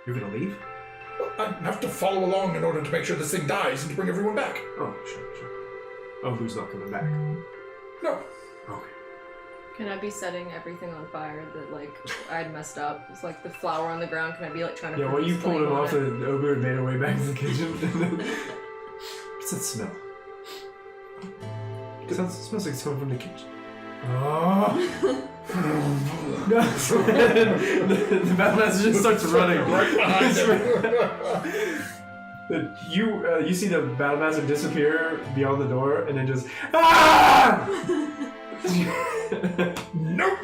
You're gonna leave? Well, I have to follow along in order to make sure this thing dies and to bring everyone back. Oh, sure. Obu's not coming back. No. Okay. Can I be setting everything on fire that like I'd messed up? It's like the flour on the ground. Can I be like trying to? Yeah, put while you this pulled flame him on off, it? and Obu had made her way back to the kitchen. What's that smell? It smells like it's coming from the kitchen. Oh. The Battlemaster just starts running. Right behind him. You see the Battlemaster disappear beyond the door, and then just ah! Nope.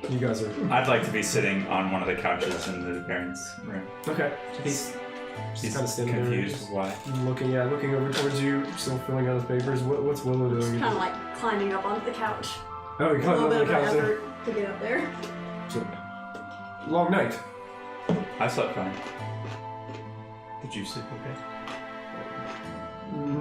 You guys are I'd like to be sitting on one of the couches in the Baron's room. okay. He's kind of standing confused there, why. looking over towards you, still filling out his papers. What's Willow doing? Kind of like climbing up onto the couch. Oh, you A climbed little on bit the of an couch there. effort to get up there. So, long night. I slept fine. Did you sleep okay?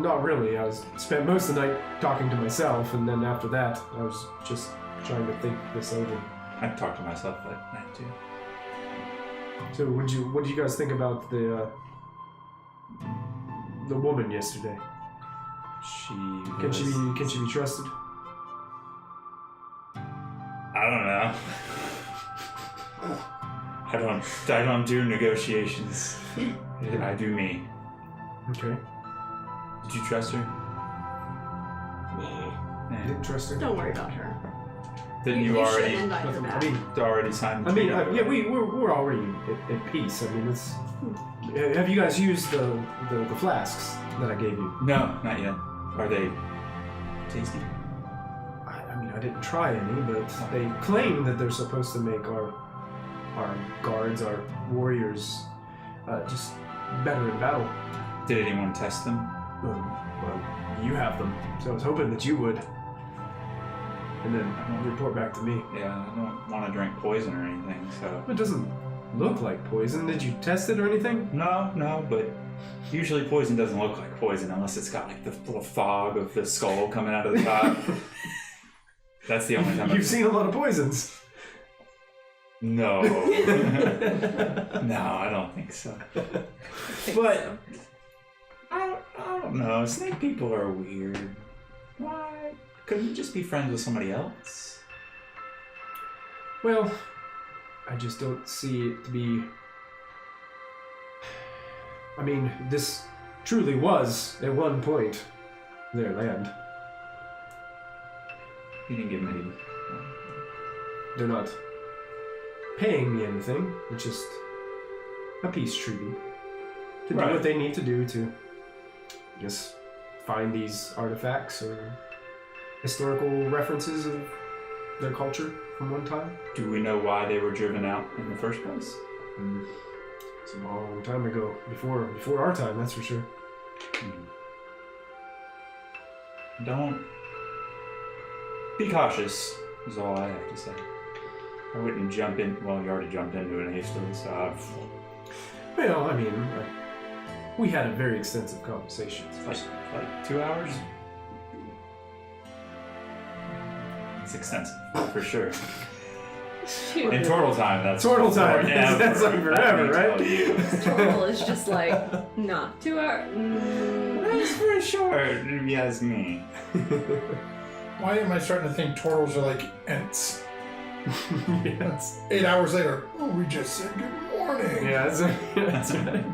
Not really. I spent most of the night talking to myself, and then after that, I was just trying to think this over. I talked to myself that night too. So, what do you guys think about the woman yesterday? Can she be trusted? I don't know. I don't do negotiations. I do me. Okay. Did you trust her? I didn't trust her. Don't worry about her. Didn't you shouldn't already invite her Nothing. back. already signed the I mean, treaty? yeah, we're already at peace. I mean, it's. Have you guys used the flasks that I gave you? No, not yet. Are they tasty? I mean, I didn't try any, but they claim that they're supposed to make our guards, our warriors, just better in battle. Did anyone test them? Well, you have them, so I was hoping that you would. And then report back to me. Yeah, I don't want to drink poison or anything, so... It doesn't look like poison. Did you test it or anything? No, but usually poison doesn't look like poison unless it's got like the little fog of the skull coming out of the top. That's the only time You've seen a lot of poisons. No. No, I don't think so. But I don't know. Snake people are weird. Why? Couldn't you just be friends with somebody else? Well, I just don't see it to be... I mean, this truly was, at one point, their land. You didn't give me... They're not paying me anything. It's just a peace treaty. To do Right. what they need to do to, I guess, find these artifacts or historical references of their culture from one time. Do we know why they were driven out in the first place? It's a long time ago. Before our time, that's for sure. Don't... Be cautious, is all I have to say. I wouldn't jump in... Well, you already jumped into it hastily, so Well, I mean, we had a very extensive conversation. like 2 hours? It's extensive, for sure. Shoot. In turtle time, that's... Turtle time, forever. that's like forever, Let me right? tell you. Turtle is just like, nah, 2 hours. That's for sure, if you ask me. Why am I starting to think turtles are like ants? Yes. 8 hours later, oh, we just said good morning. Yeah, that's right.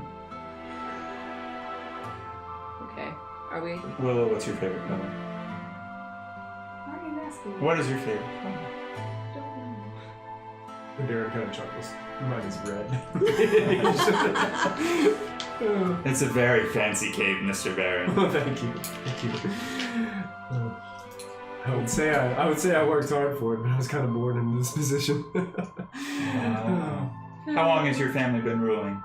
Okay, are we? Willow, what's your favorite color? Why are you asking? What is your favorite color? Darren kind of chuckles. Mine is red. It's a very fancy cape, Mr. Baron. Well, thank you. I would say I worked hard for it, but I was kind of bored in this position. How long has your family been ruling?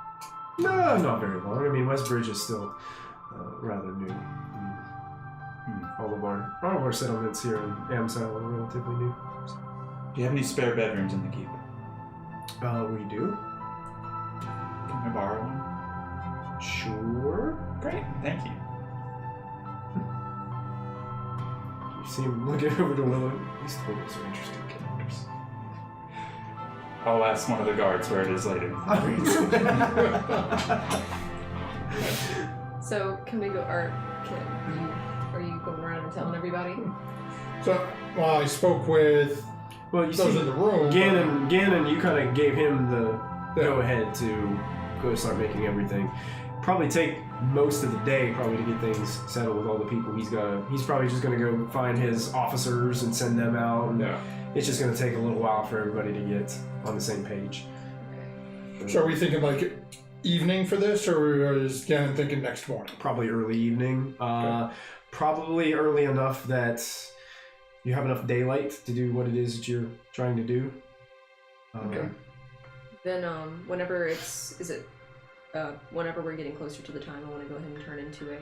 No, not very long. I mean, Westbridge is still rather new. All of our settlements here in Amsal are relatively new. Do you have any spare bedrooms in the keep? We do. Can I borrow one? Sure. Great, thank you. You see him looking over to Willow. These twins are interesting characters. I'll ask one of the guards where it is later. So can we go? Or are you going around and telling everybody? So, well, I spoke with Well, you those see, in the room. Gannon, you kind of gave him the go-ahead to go start making everything. Probably take most of the day probably to get things settled with all the people he's got. He's probably just going to go find his officers and send them out. And it's just going to take a little while for everybody to get on the same page. So are we thinking like evening for this, or is Gannon thinking next morning? Probably early evening. Probably early enough that you have enough daylight to do what it is that you're trying to do. Okay. Then whenever whenever we're getting closer to the time, I want to go ahead and turn into a.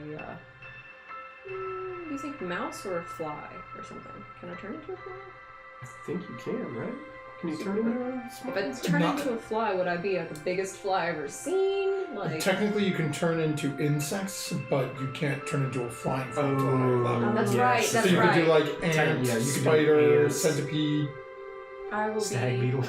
Do you think mouse or a fly or something? Can I turn into a fly? I think you can, right? Can you turn into a small? If I turn Not- into a fly, would I be the biggest fly I've ever seen? Like, Technically, you can turn into insects, but you can't turn into a flying fly until a higher level. Oh, that's yes. right. So That's you right. could do like ants, Yeah, you could do spider, ants. centipede. I will Stag be. beetle.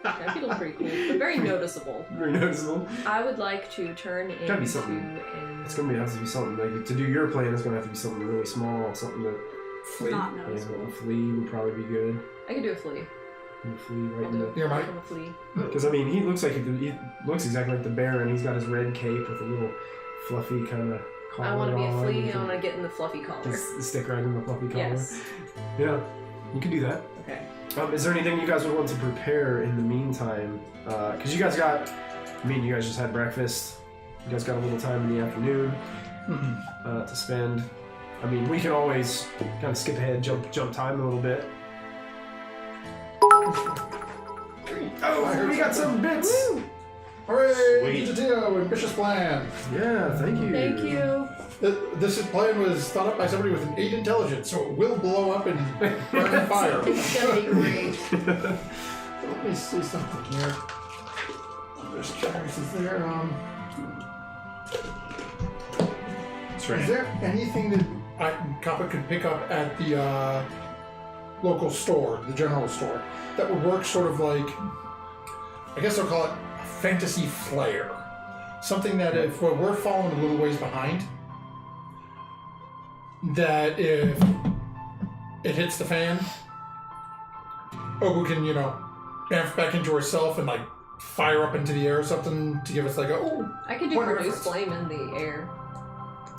Stag beetle's pretty cool, but very noticeable. Very noticeable. I would like to turn into Gotta be something. It's gonna have to be something like to do your plan. It's gonna have to be something really small, something that Flea. Not a noticeable. flea would probably be good. I can do a flea. A flea right I'll in do the. Here, Mike. a flea. Because I mean, he looks exactly like the Baron. He's got his red cape with a little fluffy kind of collar. I want to be a on. flea You and I can want to get in the fluffy collar. just stick right in the fluffy collar. Yes. Yeah, you can do that. Okay. Is there anything you guys would want to prepare in the meantime? Because you guys got, you guys just had breakfast. You guys got a little time in the afternoon to spend. I mean, we can always kind of skip ahead, jump time a little bit. Oh, we got some bits. Hooray! Sweet. Digitio, ambitious plan. Yeah, thank you. Thank you. This plan was thought up by somebody with an 8 intelligence, so it will blow up and burn in fire. It's gonna be great. Let me see something here. There's characters there. That's Is right. there anything that Kapak could pick up at the local store, the general store, that would work sort of like, I guess I'll call it a fantasy flair. Something that if we're falling a little ways behind, that if it hits the fan, Obu can, bamf back into herself and like fire up into the air or something to give us like I could do Point of produce reference. flame in the air.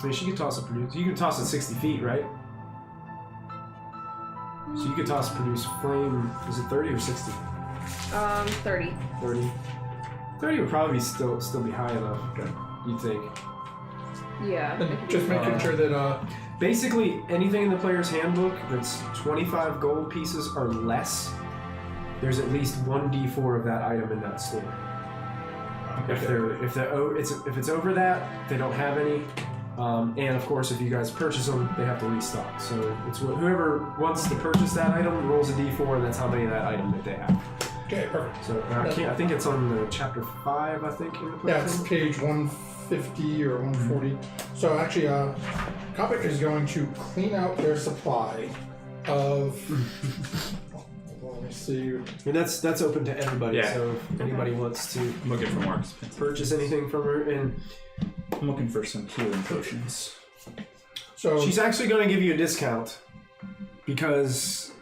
I mean, she can toss a produce. You can toss it 60 feet, right? So you could toss produce flame. Is it 30 or 60? 30. 30. 30 would probably still be high enough. You'd think. Yeah. I and could just do making sure that Basically, anything in the player's handbook that's 25 gold pieces or less, there's at least 1d4 of that item in that store. If it's over that, they don't have any. And of course, if you guys purchase them, they have to restock. So it's whoever wants to purchase that item rolls a d4, and that's how many of that item that they have. okay, perfect. So I think it's on the chapter 5. I think in the Yeah, it's page 150 or 140. So actually, Kapak is going to clean out their supply of. Let me see. And that's open to everybody. Yeah. So if anybody wants to I'm looking for more expensive. purchase anything from her, and I'm looking for some healing potions. So she's actually going to give you a discount because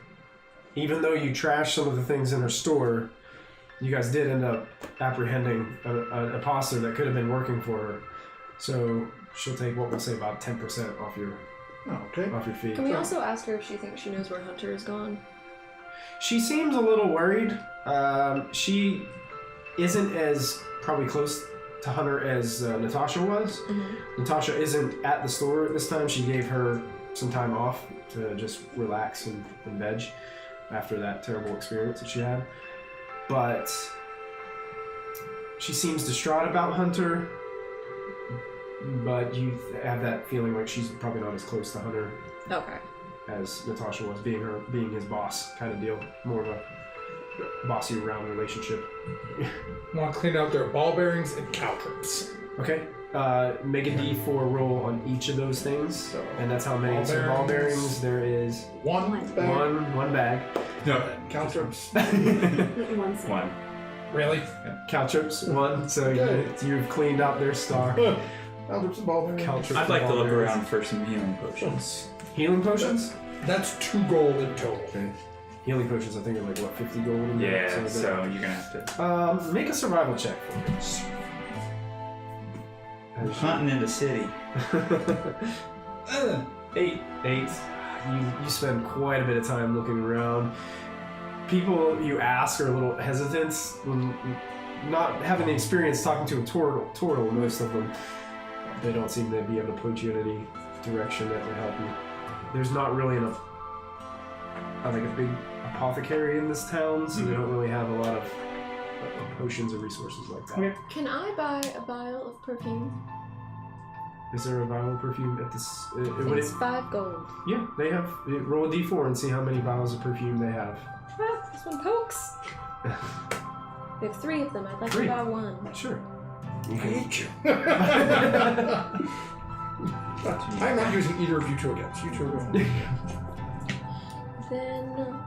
even though you trashed some of the things in her store, you guys did end up apprehending an imposter that could have been working for her. So she'll take what we'll say about 10% off your okay. fee. Can we also ask her if she thinks she knows where Hunter is gone? She seems a little worried. She isn't as probably close to Hunter as Natasha was. Mm-hmm. Natasha isn't at the store at this time. She gave her some time off to just relax and veg after that terrible experience that she had. But she seems distraught about Hunter, but you have that feeling like she's probably not as close to Hunter Okay. as Natasha was, being his boss kind of deal. More of a bossy around relationship. Want to clean out their ball bearings and caltrops. Okay. Make a d4 roll on each of those things. So, And that's how many ball ball bearings. bearings there is. One bag. One bag. No. Caltrops. One second. One. Really? Caltrops, one. So Okay. you've cleaned out their stock. Caltrops and ball bearings. Caltrops I'd like and to ball look bearings. around for some healing potions. Healing potions? That's 2 gold in total. Okay. Healing potions, I think, are like, what, 50 gold? in there? Yeah, that- so you're gonna have to. make a survival check for me. Hunting in the city. 8. You spend quite a bit of time looking around. People you ask are a little hesitant, not having the experience talking to a turtle. Most of them, they don't seem to be able to point you in any direction that would help you. There's not really a big apothecary in this town, so they don't really have a lot of potions or resources like that. Okay. Can I buy a vial of perfume? Is there a vial of perfume at this? It's 5 gold. Yeah, they have. Roll a d4 and see how many vials of perfume they have. Ah, this one pokes. We have 3 of them. I'd like 3? to buy 1. Sure. I hate you. I'm not using either of you two against. You two are going. Then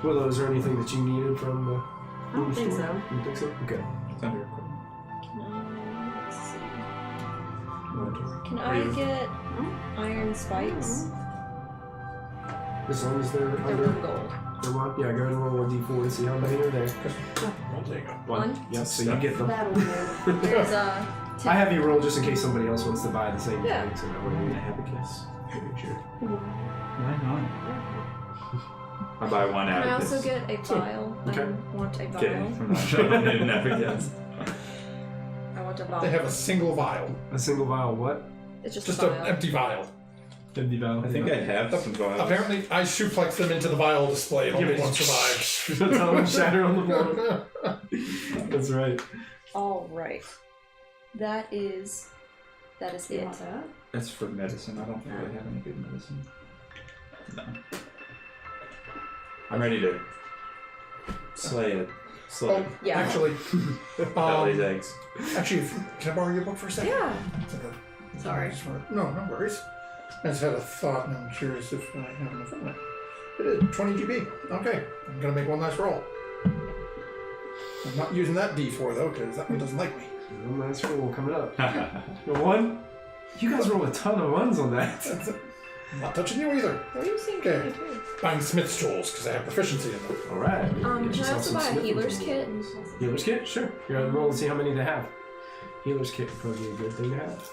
Willow, is there anything that you needed from the I don't think store? so. You think so? Okay. It's under equipment. let's see. Can I get iron spikes? As long as they're They're under 1 gold. the one, yeah, go ahead and roll a d4 and see how many are there. There you go. 1. Yep, so you get them. That'll do. There's I have you roll just in case somebody else wants to buy the same Yeah. thing, so that I'm gonna way have a kiss. make sure. Why not? I buy one out Can I of also this. get a vial? Okay. I want a Okay, vial. from that shop, I didn't have a guess. I want a vial. They have a single vial. A single vial, what? It's just Just a an vial. empty vial. Empty vial. I think I have some vials. Apparently, I suplex them into the vial display and only one survived. Tell them shatter on the floor. That's right. All right. That is You it. want that? That's for medicine. I don't think I have any good medicine. No. I'm ready to slay it. Slay Oh, Yeah. actually, all these eggs. can I borrow your book for a second? Yeah. Sorry. No worries. I just had a thought, and I'm curious if I have enough of it. 20 GB. Okay, I'm gonna make one nice roll. I'm not using that D4 though, because that one doesn't like me. One nice roll coming up. A 1? You guys roll a ton of 1s on that. I'm not touching you either. What are you saying? Okay. Buying Smith's tools because I have proficiency in them. All right. Can I also buy a healer's kit? Healer's kit? Sure. You gotta roll and see how many they have. Healer's kit would probably be a good thing to have.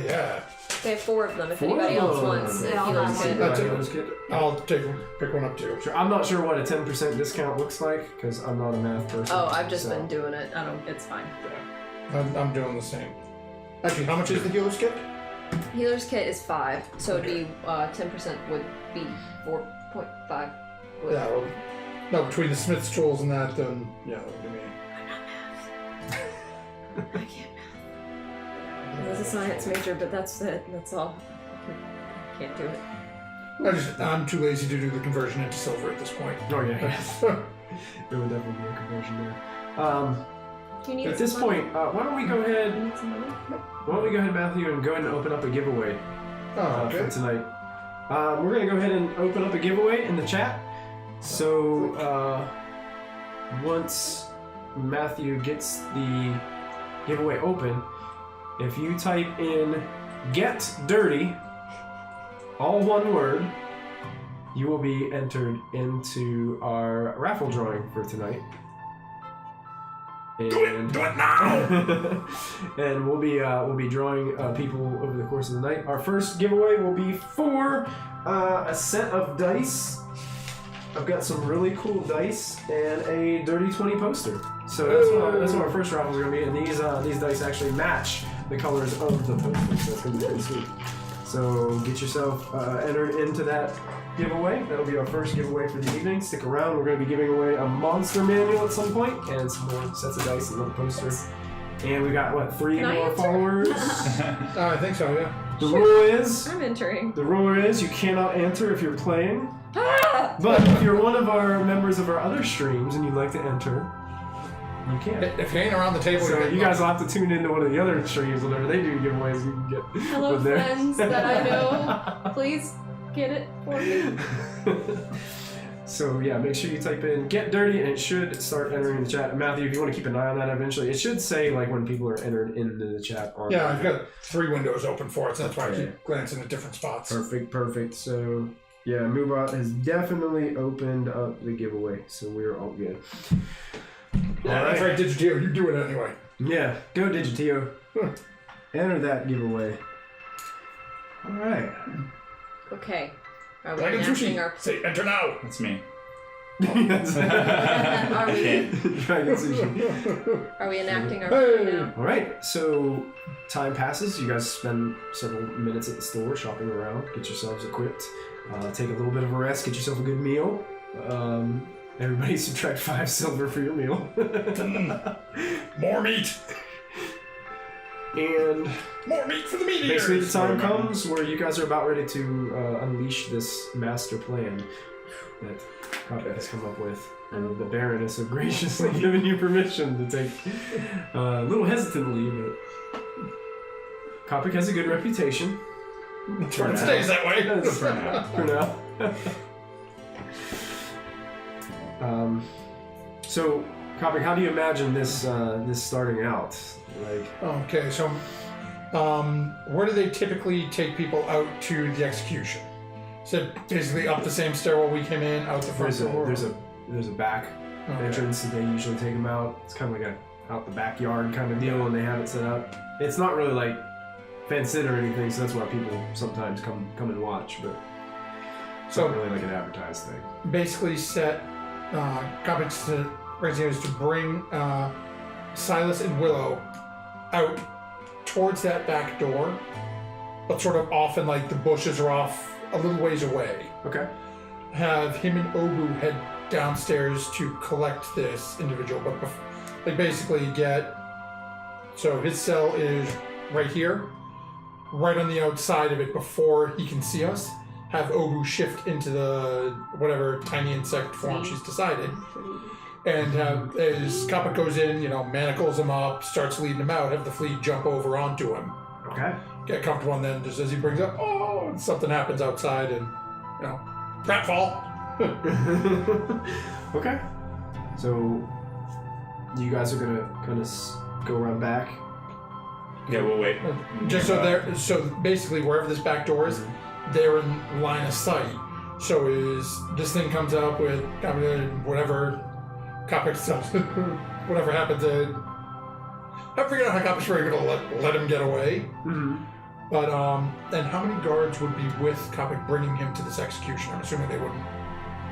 Yeah. They have 4 of them if 4 anybody of else them. wants a Yeah, I'll healer's buy kit. That's it. Healer's kit. I'll pick one up too. Sure. I'm not sure what a 10% discount looks like because I'm not a math person. Oh, I've just so- been doing it. It's fine. I'm doing the same. Actually, how much is the healer's kit? Healer's kit is 5, so it'd be 10% would be 4.5. Yeah, well, no, between the Smith's tools and that, then, yeah, that would be me. I can't. I was a science major, but that's it. That's all. I can't do it. I'm too lazy to do the conversion into silver at this point. Oh, yeah. There would definitely be a conversion there. Do you need At this some money? point, why don't we go ahead, You need some money? Matthew, and go ahead and open up a giveaway Oh, for okay. tonight. We're going to go ahead and open up a giveaway in the chat. So, once Matthew gets the giveaway open, if you type in "Get Dirty," all one word, you will be entered into our raffle drawing for tonight. And, Do it now! and we'll be drawing people over the course of the night. Our first giveaway will be for a set of dice. I've got some really cool dice and a Dirty 20 poster. So that's what our first raffle is going to be. And these dice actually match the colors of the poster. So it's going to be pretty sweet. So get yourself entered into that giveaway. That'll be our first giveaway for the evening. Stick around. We're going to be giving away a monster manual at some point and some more sets of dice and another poster. And we got 3 Can I more enter? followers. I think so, yeah. The rule is you cannot enter if you're playing. Ah! But if you're one of our members of our other streams and you'd like to enter, you can. If you ain't around the table, So get you guys will have to tune into one of the other streams whenever they do giveaways. You can get Hello, one there. friends that I know. Please get it for me. So yeah, make sure you type in "Get Dirty" and it should start entering the chat. Matthew, if you want to keep an eye on that eventually, it should say when people are entered into the chat. On Yeah, I've got 3 windows open for it, so that's why I Okay. keep glancing at different spots. Perfect. So yeah, Moobot has definitely opened up the giveaway, so we're all good. Yeah, that's right, Digitio, you do it anyway. Yeah, go Digitio. Enter that giveaway. All right. Okay. Are we Dragon enacting Sushi, our... say enter now. That's me. Are we, Dragon Sushi. are we enacting our Hey! plan now? All right, so time passes. You guys spend several minutes at the store shopping around, get yourselves equipped, take a little bit of a rest, get yourself a good meal. Everybody subtract 5 silver for your meal. More meat! And More meat for the meat eaters! basically the time comes where you guys are about ready to unleash this master plan that Kapak has come up with. And the Baron has so graciously given you permission to take a little hesitantly, but Kapak has a good reputation. It stays that way. For now. So, Kapak, how do you imagine this starting out? Okay, so where do they typically take people out to the execution? So basically up the same stairwell we came in, out the front door? There's a back entrance that they usually take them out. It's kind of like a out the backyard kind of deal, and they have it set up. It's not really like fenced in or anything, so that's why people sometimes come and watch, but it's not really like an advertised thing. Basically set Kapak's is to bring Sylus and Willow out towards that back door, but sort of off in the bushes are off a little ways away. Okay. Have him and Obu head downstairs to collect this individual, but basically so his cell is right here, right on the outside of it before he can see us. Have Obu shift into the whatever tiny insect form she's decided. And as Kapak goes in, manacles him up, starts leading him out, have the flea jump over onto him. Okay. Get comfortable, and then just as he brings up, and something happens outside, and, pratfall. Okay. So you guys are gonna kind of go around back. Yeah, we'll wait. Just so they're so basically wherever this back door is, they're in line of sight. So is this thing comes up with whatever Kapak stuff, whatever happens. I figured out how Kapak's really gonna let him get away. Mm-hmm. But and how many guards would be with Kapak bringing him to this execution? I'm assuming they wouldn't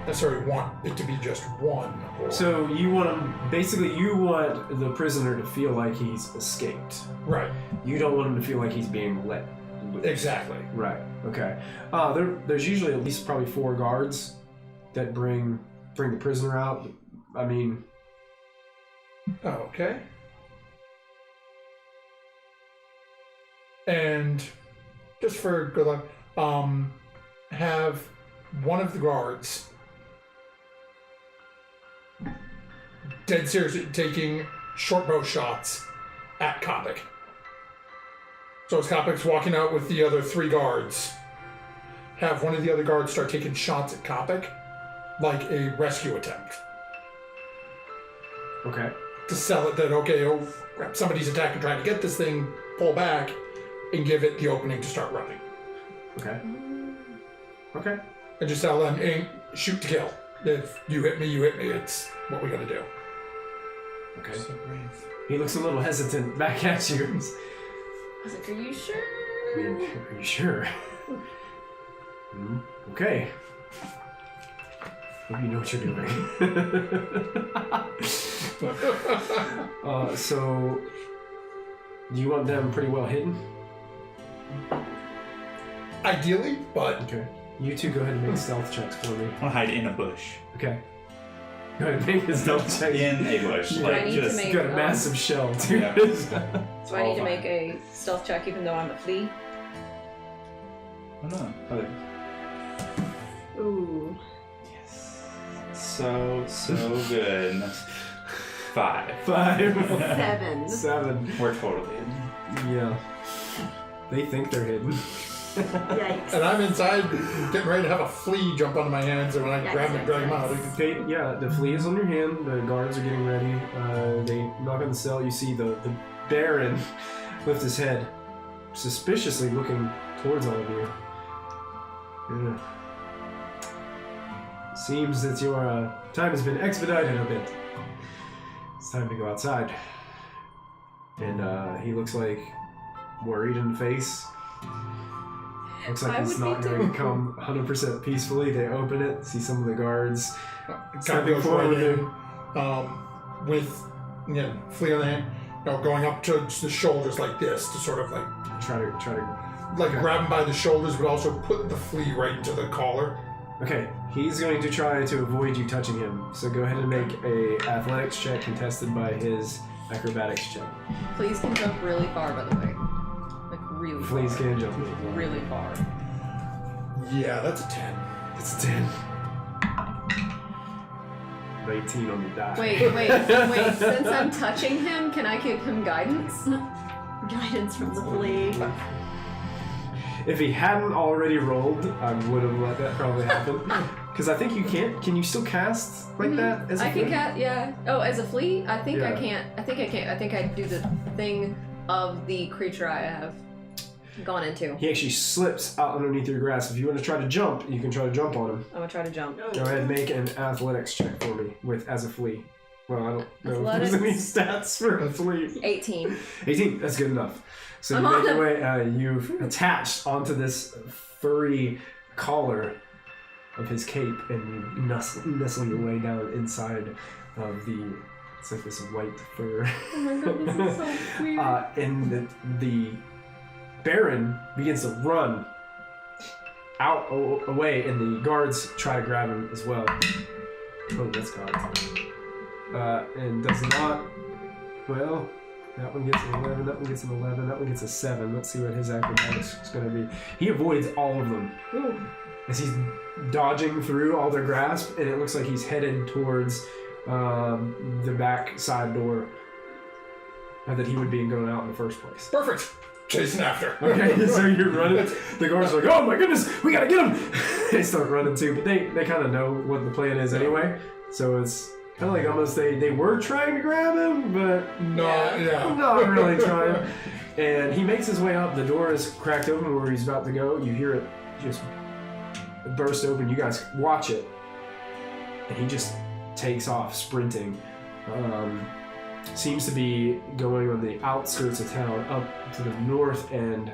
necessarily want it to be just one. Or... So you want the prisoner to feel like he's escaped. Right. You don't want him to feel like he's being let loose. Exactly. Right. Okay. There's usually at least probably 4 guards that bring the prisoner out. I mean. Okay. And just for good luck, have one of the guards dead seriously taking short bow shots at Kapak. So as Kapak's walking out with the other 3 guards, have one of the other guards start taking shots at Kapak like a rescue attempt. Okay. To sell it that, okay, somebody's attacking, trying to get this thing, pull back, and give it the opening to start running. Okay. Okay. And just tell them, ain't shoot to kill. If you hit me, it's what we gotta do. Okay. So brave. He looks a little hesitant back at you. I was like, are you sure? I mean, are you sure? Okay. Hope you know what you're doing. So, do you want them pretty well hidden? Ideally, but Okay. You two go ahead and make stealth checks for me. I'll hide in a bush. Okay. Go ahead and make a stealth check. In a bush. Do I Like, need to just. make- You got a massive shell, too. Yeah. So I need to make a stealth check even though I'm a flea. Oh, no. Other. Ooh. So good. 5. 5. 7. 7. We're totally in. Yeah. They think they're hidden. Yikes. and I'm inside getting ready to have a flea jump onto my hands, and when I grab him and drag him out, Okay, yeah, the flea is on your hand. The guards are getting ready. They knock on the cell. You see the Baron lift his head, suspiciously looking towards all of you. Yeah. Seems that your time has been expedited a bit. It's time to go outside. And he looks like worried in the face. Looks like I it's would not be going too. to come 100% peacefully. They open it, see some of the guards kind of stepping goes forward. right in, with flea on the hand, going up to the shoulders like this to sort of like Try to. like Okay. grab him by the shoulders, but also put the flea right into the collar. Okay, he's going to try to avoid you touching him. So go ahead and make a athletics check contested by his acrobatics check. Fleas can jump really far, by the way. Like really Fleas far. can jump. Really far. Yeah, that's a 10. It's a 10. 19 on the die. Wait. Since I'm touching him, can I give him guidance? Guidance from the flea. If he hadn't already rolled, I would have let that probably happen. Because I think you can't. Can you still cast like that? As a I can flea? cast, yeah. Oh, as a flea? I think I Yeah. can't. I think I do the thing of the creature I have gone into. He actually slips out underneath your grasp. If you want to try to jump, you can try to jump on him. I'm gonna try to jump. Go ahead and make an athletics check for me as a flea. Well, I don't know if there's any stats for a flea. 18. 18, that's good enough. So I'm you on make your it. way, you've attached onto this furry collar of his cape, and you nestle your way down inside of it's like this white fur. Oh my god, this is so weird. And the Baron begins to run out away, and the guards try to grab him as well. Oh, that's guards. And does not. Well, that one gets an 11, that one gets an 11, that one gets a 7. Let's see what his acrobatics is going to be. He avoids all of them as he's dodging through all their grasp, and it looks like he's headed towards the back side door that he would be going out in the first place. Perfect. chasing after. Okay, so you're running. The guards are like, oh my goodness, we gotta get him! They start running too, but they kind of know what the plan is anyway. So it's kind of like almost they were trying to grab him, but not really trying. And he makes his way up. The door is cracked open where he's about to go. You hear it just burst open. You guys watch it. And he just takes off sprinting. Seems to be going on the outskirts of town up to the north end.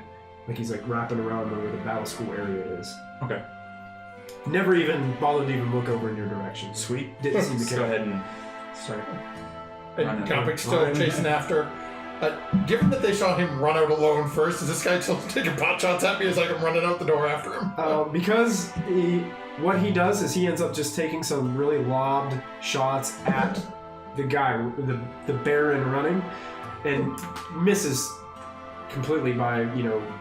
Like he's like wrapping around where the battle school area is. Okay. Never even bothered to even look over in your direction. Sweet. Didn't seem to Let's care. go ahead and start. And Kapak's still chasing after. Given that they saw him run out alone first, is this guy still taking pot shots at me as I'm running out the door after him? Because what he does is he ends up just taking some really lobbed shots at the guy, the Baron running, and misses completely by,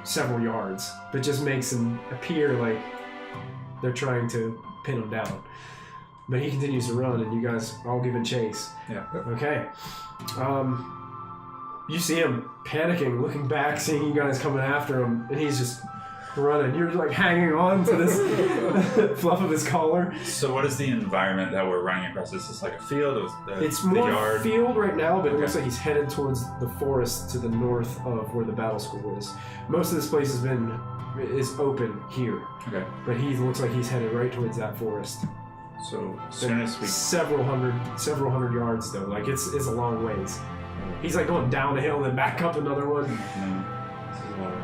several yards, but just makes him appear like they're trying to pin him down. But he continues to run, and you guys are all giving chase. Yeah. Okay. You see him panicking, looking back, seeing you guys coming after him, and he's just running. You're like hanging on to this fluff of his collar. So what is the environment that we're running across? Is this like a field? It's the more yard? field right now, but it Okay. looks like he's headed towards the forest to the north of where the battle school is. Most of this place is open here, Okay. but he looks like he's headed right towards that forest. So as soon as we... several hundred yards though. Like it's a long ways. He's like going down a hill and back up another one. No, this is a lot of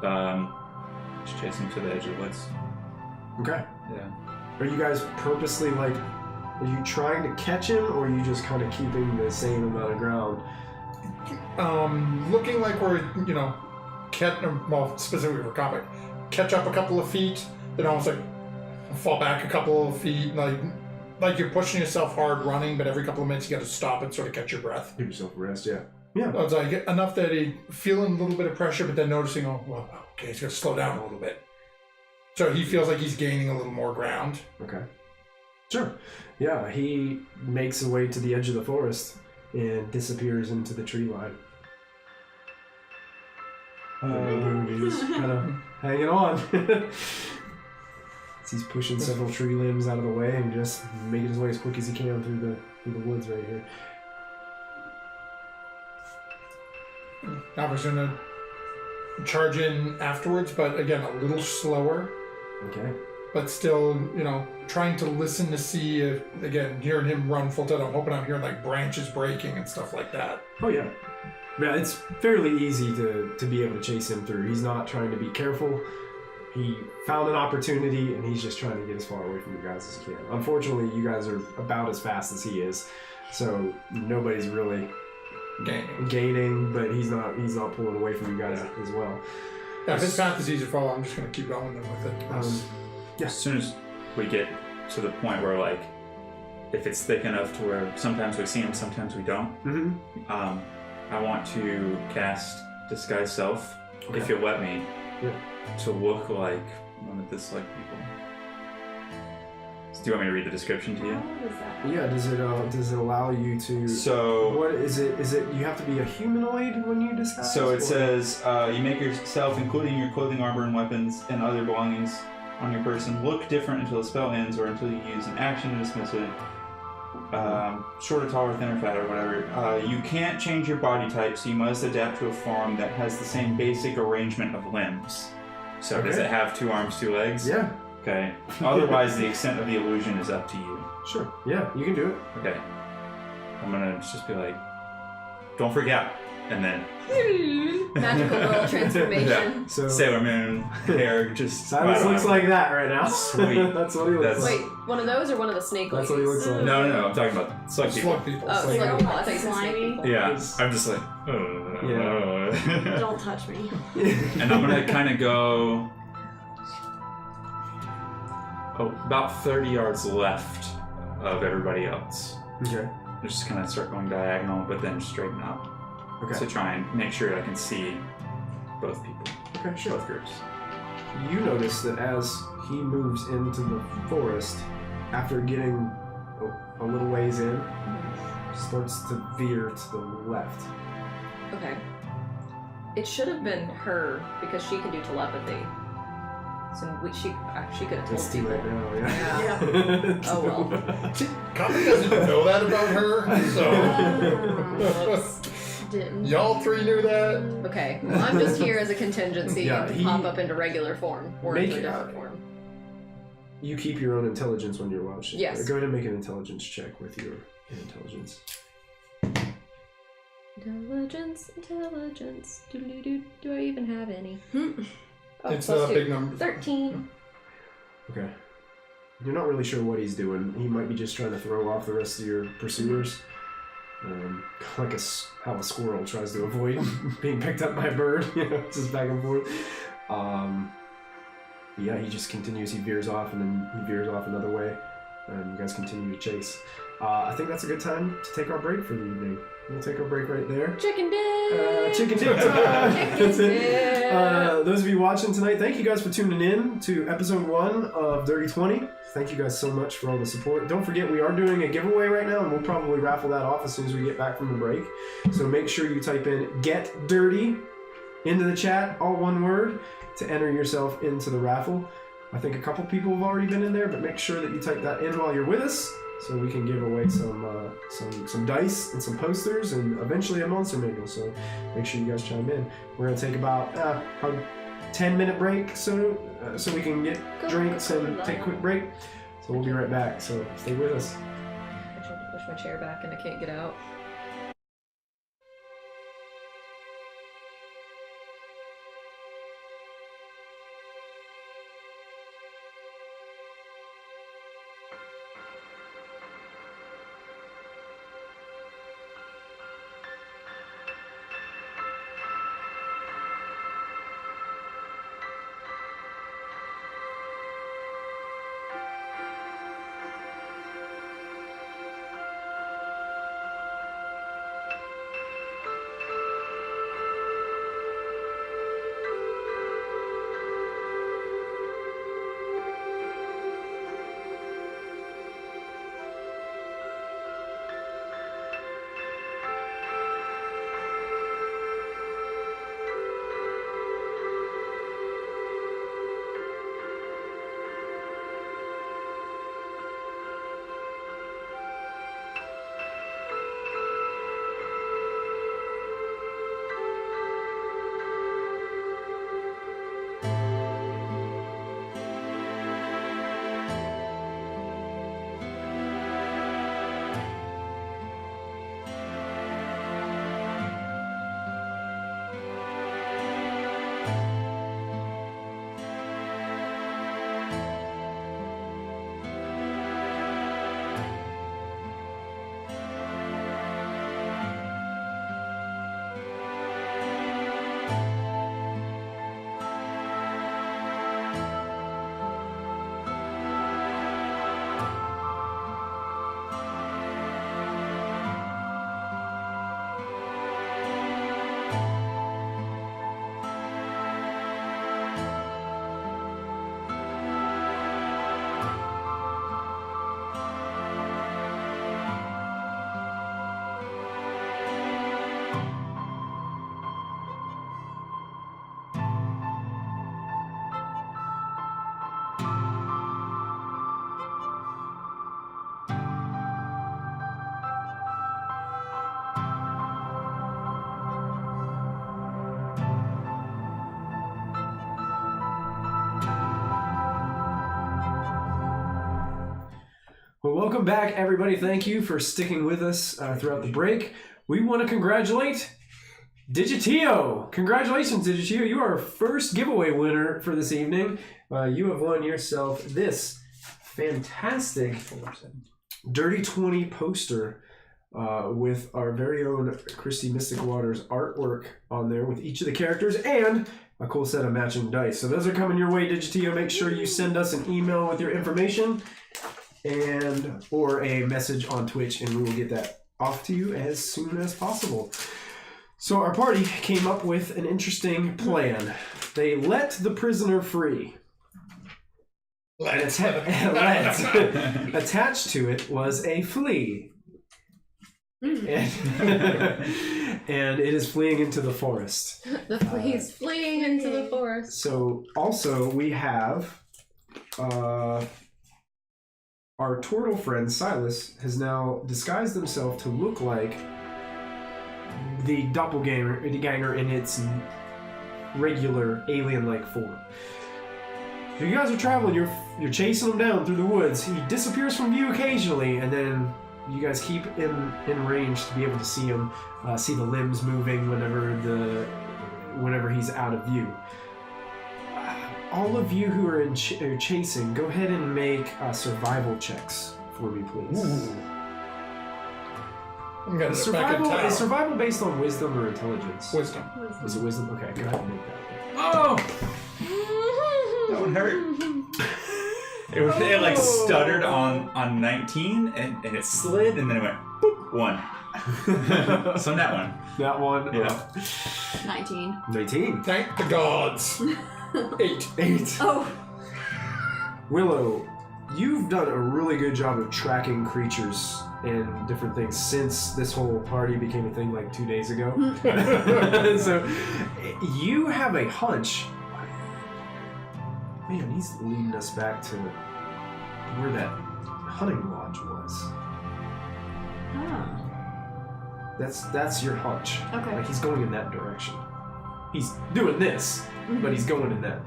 running. Just chasing to the edge of the woods. Okay. Yeah. Are you guys purposely like? Are you trying to catch him, or are you just kind of keeping the same amount of ground? Looking like we're, specifically for Kapak, catch up a couple of feet, then almost like fall back a couple of feet, like you're pushing yourself hard running, but every couple of minutes you got to stop and sort of catch your breath. Give yourself a rest, yeah. Yeah. So it's like enough that he feeling a little bit of pressure, but then noticing, okay, he's got to slow down a little bit. So he feels like he's gaining a little more ground. Okay. Sure. Yeah, he makes his way to the edge of the forest and disappears into the tree line. He's kind of hanging on. He's pushing several tree limbs out of the way and just making his way as quick as he can through the woods right here. I was gonna charge in afterwards, but again, a little slower. Okay. But still, trying to listen to see if, again, hearing him run full tilt, I'm hoping I'm hearing like branches breaking and stuff like that. Oh yeah. Yeah, it's fairly easy to be able to chase him through. He's not trying to be careful. He found an opportunity, and he's just trying to get as far away from you guys as he can. Unfortunately, you guys are about as fast as he is, so nobody's really gaining, but he's not pulling away from you guys as well. Yeah, if his path is easy to follow, I'm just going to keep going with it. As soon as we get to the point where, like, if it's thick enough to where sometimes we see him, sometimes we don't, I want to cast Disguise Self, if you'll let me, to look like one of the Slug people. So do you want me to read the description to you? What is that? Yeah, does it allow you to... So... What is it? Is it you have to be a humanoid when you disguise? So it says, you make yourself, including your clothing, armor, and weapons, and other belongings on your person, look different until the spell ends or until you use an action to dismiss it. Shorter, taller, thinner, fatter, whatever. You can't change your body type, so you must adapt to a form that has the same basic arrangement of limbs. So does it have 2 arms, 2 legs? Yeah. Okay. Otherwise, the extent of the illusion is up to you. Sure. Yeah, you can do it. Okay. I'm gonna just be like, don't forget, and then Magical girl transformation. So Sailor Moon hair just. Silas looks like that right now. Sweet. That's what he looks like. Wait, one of those or one of the snake That's ladies? what he looks like. No, I'm talking about slug people. Slug people. Oh, Slug slug people. people. I thought you said snake Slimy. people. Yeah, I'm just like, Don't touch me. and I'm gonna kind of go about 30 yards left of everybody else. Okay. Just kind of start going diagonal, but then straighten up. Okay. To try and make sure I can see both people, Okay, sure. both groups. You notice that as he moves into the forest, after getting a little ways in, starts to veer to the left. Okay. It should have been her because she can do telepathy. So she could have told It's too people. late now, yeah. Yeah. Oh well. Kapak doesn't know that about her, so Didn't. y'all three knew that. Okay. Well, I'm just here as a contingency Yeah, and he- pop up into regular form or Make into a it different out. form. You keep your own intelligence when you're watching. Yes. Go ahead and make an intelligence check with your intelligence. Intelligence. Do I even have any? Oh, It's plus a two. big number. 13. Okay. You're not really sure what he's doing. He might be just trying to throw off the rest of your pursuers. Like how a squirrel tries to avoid being picked up by a bird, just back and forth. Yeah, he just continues. He veers off, and then he veers off another way, and you guys continue to chase. I think that's a good time to take our break for the evening. We'll take our break right there. Chicken dip! Chicken dip time! Chicken That's it. dip. Those of you watching tonight, thank you guys for tuning in to episode 1 of Dirty 20. Thank you guys so much for all the support. Don't forget, we are doing a giveaway right now, and we'll probably raffle that off as soon as we get back from the break. So make sure you type in "Get Dirty" into the chat, all one word, to enter yourself into the raffle. I think a couple people have already been in there, but make sure that you type that in while you're with us, so we can give away some dice and some posters and eventually a monster manual. So make sure you guys chime in. We're gonna take about a 10-minute break so we can get drinks and take a quick break. So we'll be right back. So stay with us. I tried to push my chair back and I can't get out. Well, welcome back, everybody. Thank you for sticking with us throughout the break. We want to congratulate Digitio. Congratulations, Digitio. You are our first giveaway winner for this evening. You have won yourself this fantastic Dirty 20 poster with our very own Kristy Mysticwater's artwork on there with each of the characters and a cool set of matching dice. So those are coming your way, Digitio. Make sure you send us an email with your information or a message on Twitch, and we will get that off to you as soon as possible. So our party came up with an interesting plan. They let the prisoner free. And attached to it was a flea. and it is fleeing into the forest. The flea's fleeing into the forest. So also we have our turtle friend Sylus has now disguised himself to look like the doppelganger in its regular alien-like form. So you guys are traveling, you're chasing him down through the woods. He disappears from view occasionally, and then you guys keep in range to be able to see him, see the limbs moving whenever he's out of view. All of you who are chasing, go ahead and make survival checks for me, please. Ooh. I'm gonna Is back in town. survival based on wisdom or intelligence? Wisdom. Is it wisdom? Okay, go ahead and make that. Oh! That one hurt. It like stuttered on 19 and it slid and then it went boop, 1. So that one. That one? Yeah. 19. 19. Thank the gods. 8. 8. Oh. Willow, you've done a really good job of tracking creatures and different things since this whole party became a thing like 2 days ago. So you have a hunch. Man, he's leading us back to where that hunting lodge was. Ah. That's your hunch. Okay. Like he's going in that direction. He's doing this, but he's going in that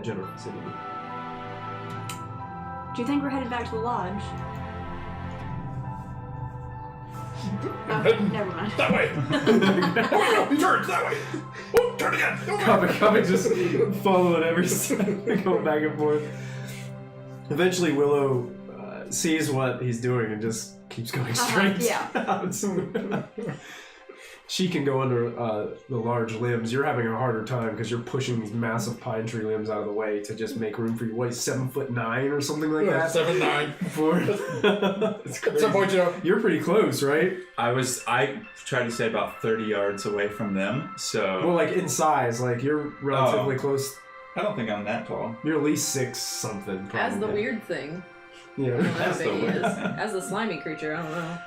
general vicinity. Do you think we're headed back to the lodge? Okay, never mind. That way. Oh, he turns that way. Oh, turn again. Kapak just following every step, going back and forth. Eventually, Willow sees what he's doing and just keeps going straight. Yeah. She can go under the large limbs. You're having a harder time because you're pushing these massive pine tree limbs out of the way to just make room for you. What, 7'9" or something like that? 7'9". It's At some point, You're pretty close, right? I tried to stay about 30 yards away from them, so... Well, like in size, like you're relatively close. I don't think I'm that tall. You're at least 6 something. Probably. As the weird thing. Yeah. I don't know how That's the big he weird is. thing. As the slimy creature, I don't know.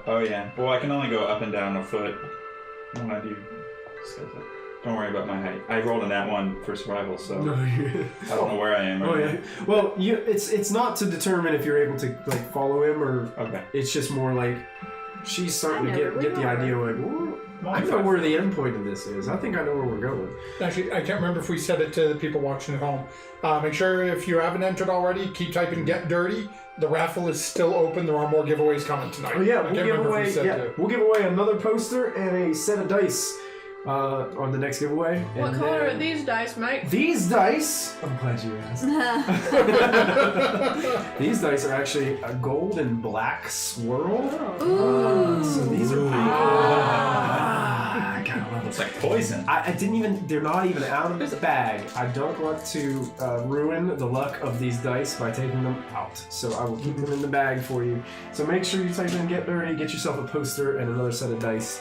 Oh yeah. Well, I can only go up and down a foot when I do skills. Don't worry about my height. I rolled a nat 1 for survival, so I don't know where I am. Oh yeah. Well, it's not to determine if you're able to like follow him or. Okay. It's just more like she's starting I to know get the where we idea like, "Ooh, I know where the end point of this is. I think I know where we're going. Actually, I can't remember if we said it to the people watching at home. Make sure if you haven't entered already, keep typing "Get Dirty." The raffle is still open. There are more giveaways coming tonight. Oh yeah, I can't remember if we said we'll give away another poster and a set of dice on the next giveaway. What And color then- are these dice, Mike? These dice. I'm glad you asked. These dice are actually a gold and black swirl. So these are pretty cool. I gotta love It's them. like poison. I didn't even. They're not even out of the bag. I don't want to ruin the luck of these dice by taking them out. So I will keep them in the bag for you. So make sure you type in "Get Dirty," get yourself a poster and another set of dice.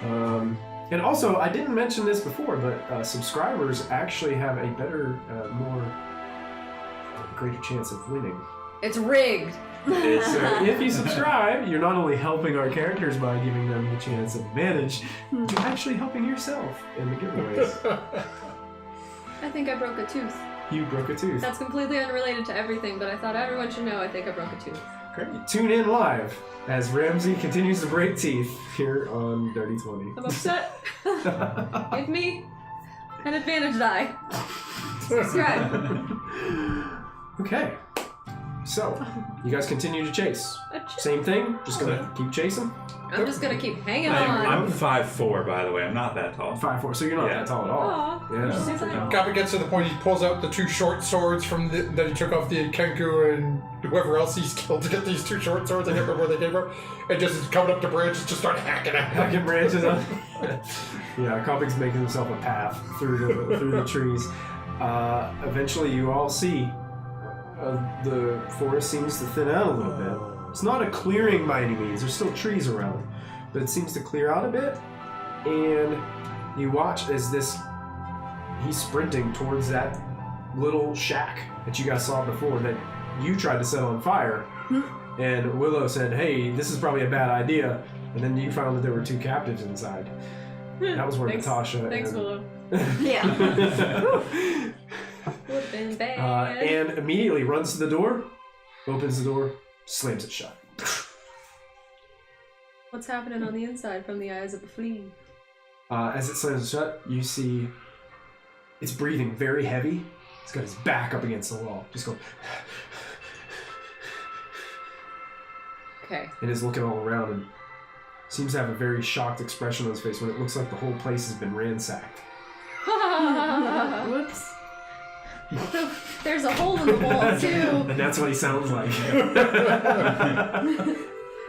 And also, I didn't mention this before, but subscribers actually have a better, greater chance of winning. It's rigged. So if you subscribe, you're not only helping our characters by giving them the chance of advantage, you're actually helping yourself in the giveaways. I think I broke a tooth. You broke a tooth. That's completely unrelated to everything, but I thought everyone should know I think I broke a tooth. Great. Tune in live as Ramsey continues to break teeth here on Dirty 20. I'm upset. Give me an advantage die. Subscribe. Okay. So, you guys continue to chase. Same thing, just gonna keep chasing. I'm just gonna keep hanging on. I'm 5'4", by the way. I'm not that tall. 5'4", so you're not Yeah. that tall at all. Aw. Yeah. Super tall. Kapak gets to the point he pulls out the 2 short swords that he took off the Kenku and whoever else he's killed to get these 2 short swords. I can't remember where they came from. And just is coming up the bridge and just start hacking at him. Hacking branches up. Yeah, Kapak's making himself a path through the trees. Eventually, you all see the forest seems to thin out a little bit. It's not a clearing by any means. There's still trees around, but it seems to clear out a bit. And you watch as he's sprinting towards that little shack that you guys saw before that you tried to set on fire. And Willow said, "Hey, this is probably a bad idea." And then you found that there were 2 captives inside. That was where Thanks. Natasha. Thanks, and... Willow. Yeah. Would've been bad. And immediately runs to the door, opens the door, slams it shut. What's happening on the inside from the eyes of the flea? As it slams it shut, you see it's breathing very heavy. He's got his back up against the wall, just going. Okay. And is looking all around and seems to have a very shocked expression on his face when it looks like the whole place has been ransacked. Whoops. There's a hole in the wall too. And that's what he sounds like.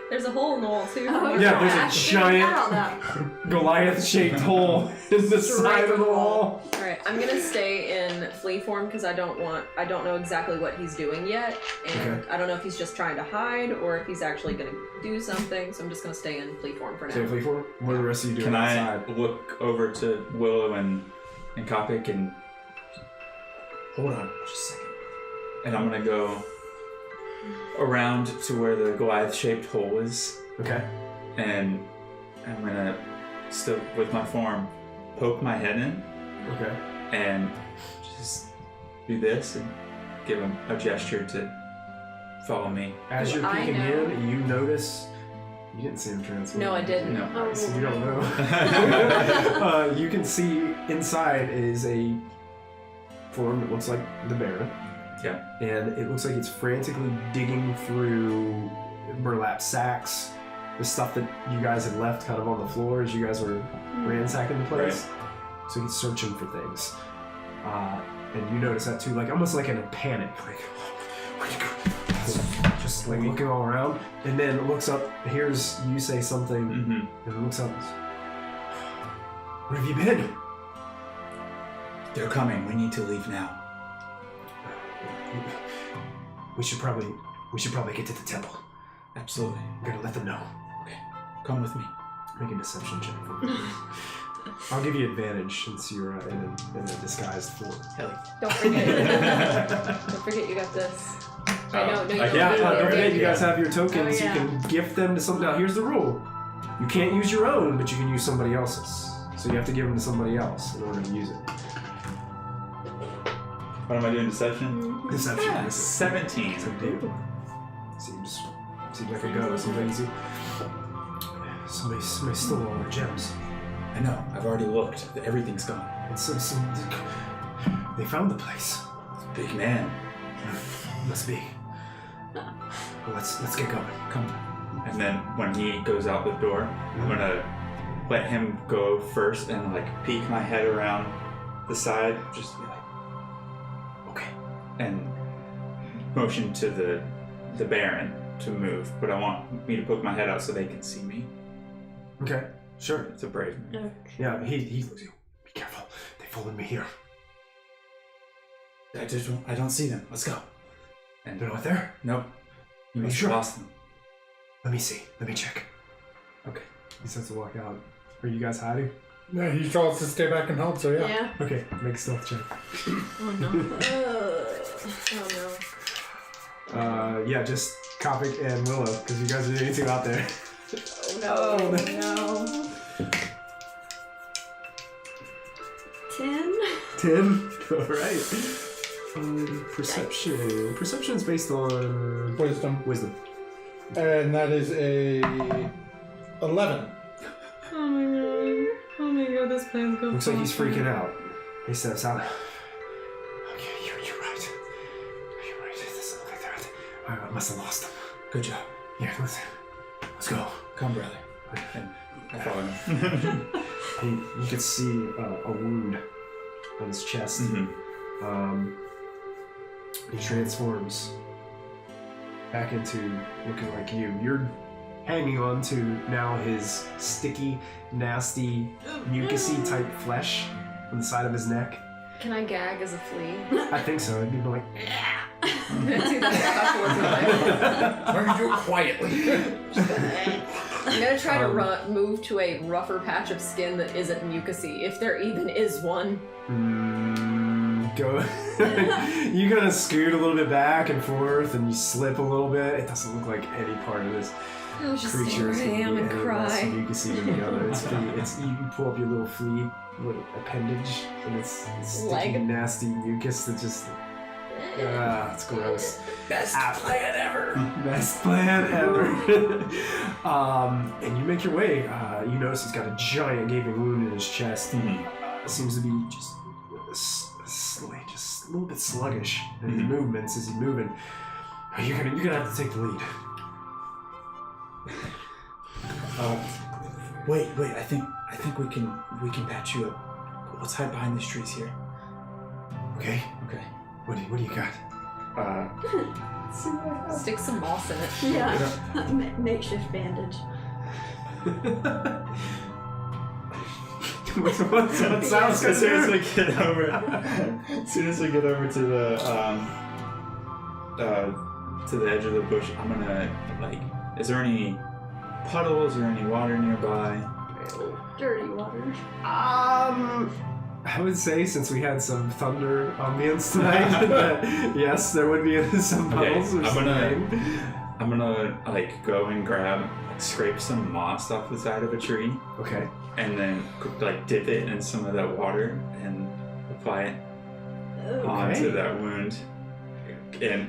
There's a hole in the wall too. Oh, Yeah, there's a I figured giant- that out Goliath-shaped hole in the side of the wall. All right, I'm gonna stay in flea form because I don't know exactly what he's doing yet, and Okay. I don't know if he's just trying to hide or if he's actually gonna do something. So I'm just gonna stay in flea form for now. Safely for what are the rest of you doing Can I outside? look over to Willow and Kapak and hold on just a second? And I'm gonna go around to where the Goliath-shaped hole is, Okay. and I'm gonna still with my form poke my head in Okay. and just do this and give him a gesture to follow me. As Do you're I peeking know- in, you notice. You didn't see him transform. No, I didn't. No. Oh, So you don't know. You can see inside is a form that looks like the Baron. Yeah. And it looks like it's frantically digging through burlap sacks, the stuff that you guys had left kind of on the floor as you guys were ransacking the place. So he's searching for things. And you notice that too, like almost like in a panic. Like, where'd you go? Just like looking all around. And then looks up, hears you say something, Mm-hmm. and looks up. Where have you been? They're coming. We need to leave now. We should probably get to the temple. Absolutely. I'm gonna let them know. Come with me. Make a deception check for me. I'll give you advantage since you're in a disguised form. Don't forget. Don't forget you got this. I know. No, you don't Yeah, need don't it. forget you guys have your tokens. Oh, yeah. You can gift them to somebody. Now here's the rule: you can't use your own, but you can use somebody else's. So you have to give them to somebody else in order to use it. What am I doing? Deception? Deception. Yeah, is 17. So dude, seems like a go. Seems like easy. Somebody stole all our gems. I know. I've already looked. Everything's gone. And they found the place. Big man. Must be. Well, let's get going. Come. And then when he goes out the door, I'm gonna let him go first and like peek my head around the side, just be like, Okay. and motion to the Baron to move. But I want me to poke my head out so they can see me. Okay. Sure. It's a brave move. Yeah. He looks. Be careful. They followed me here. I don't see them. Let's go. And They're not there. nope. You Are you must sure? have lost them. Let me see. Let me check. Okay. He starts to walk out. Are you guys hiding? Yeah, he told us to stay back and help, so yeah. Yeah. Okay. Make a stealth check. Oh no. Oh no. Yeah. Just Kapak and Willow, because you guys are the only two out there. Oh no. 10. 10. All right. Perception. Perception is based on Wisdom. wisdom. And that is a 11. Oh my god. Oh my god, this plan's going. Looks like he's freaking out. He steps out. Okay, you're right. You're right. It doesn't look like that. I must have lost him. Good job. Yeah, let's go. Come, brother. And I follow him. You can see a wound on his chest. Mhm. He transforms back into looking like you. You're hanging on to now his sticky, nasty, mucusy type flesh on the side of his neck. Can I gag as a flea? I think so. It'd be like. I'm gonna do that Why don't you do it quietly? I'm gonna try to move to a rougher patch of skin that isn't mucusy, if there even is one. go. You kind of scoot a little bit back and forth, and you slip a little bit. It doesn't look like any part of this I'll just stay creature where is I gonna am be and any cry. less mucusy than the other. You pull up your little flea, little appendage, and it's sticky, Leg. nasty mucus that just. It's gross. Best plan ever. Best plan ever. And you make your way. You notice he's got a giant gaping wound in his chest. Seems to be just a little bit sluggish in his movements as he's moving. You're gonna have to take the lead. Wait. I think we can patch you up. Let's hide behind these trees here. Okay. What do you got? Stick some moss in it. Yeah. Makeshift bandage. what sounds good? As soon as we get over to the edge of the bush, I'm gonna is there any puddles or any water nearby? Dirty water. I would say since we had some thunder ambience tonight, that yes, there would be some puddles or something. I'm gonna go and grab scrape some moss off the side of a tree. Okay. And then dip it in some of that water and apply it onto that wound. And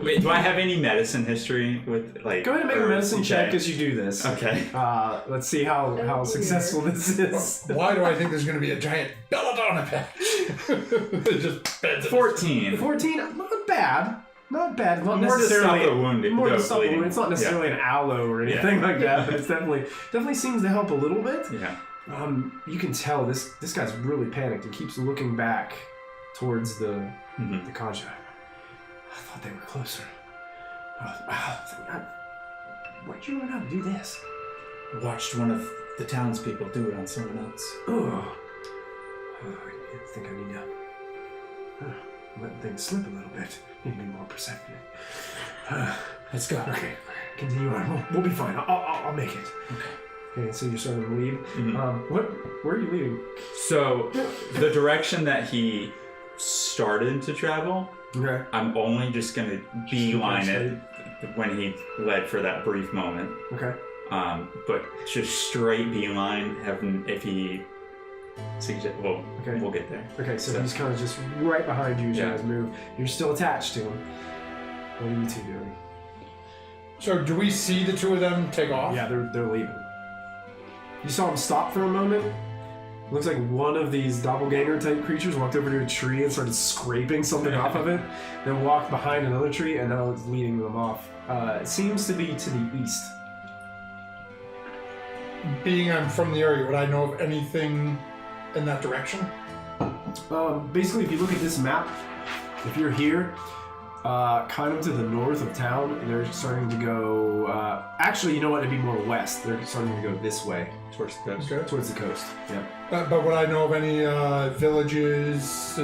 wait, do I have any medicine history with Go ahead and make a medicine check as you do this. Okay. Let's see how successful this is. Why do I think there's going to be a giant belladonna patch? It just bends 14. 14, not bad. Not bad. Not More to stop necessarily the wound. more to stop the bleeding. wound. It's not necessarily an aloe or anything like that, but it's definitely seems to help a little bit. Yeah. You can tell this guy's really panicked and keeps looking back towards the conch. I thought they were closer. Where'd you learn how to do this? Watched one of the townspeople do it on someone else. I think I need to let things slip a little bit. Need to be more perceptive. Let's go. Okay, continue on. We'll be fine. I'll make it. Okay, so you're starting to lead. Where are you leading? So, the direction that he started to travel, Okay. I'm only just gonna beeline it when he led for that brief moment. Okay. But just straight beeline. If he suggest, we'll get there. Okay, so he's kind of just right behind you as you guys move. You're still attached to him. What are you two doing? So do we see the two of them take off? Yeah, they're leaving. You saw him stop for a moment. Looks like one of these doppelganger type creatures walked over to a tree and started scraping something off of it, then walked behind another tree and now it's leading them off. It seems to be to the east. Being I'm from the area, would I know of anything in that direction? Basically, if you look at this map, if you're here, kind of to the north of town, they're starting to go... actually, you know what? It'd be more west. They're starting to go this way. Towards the coast. Okay. Towards the coast, yeah. But would I know of any villages,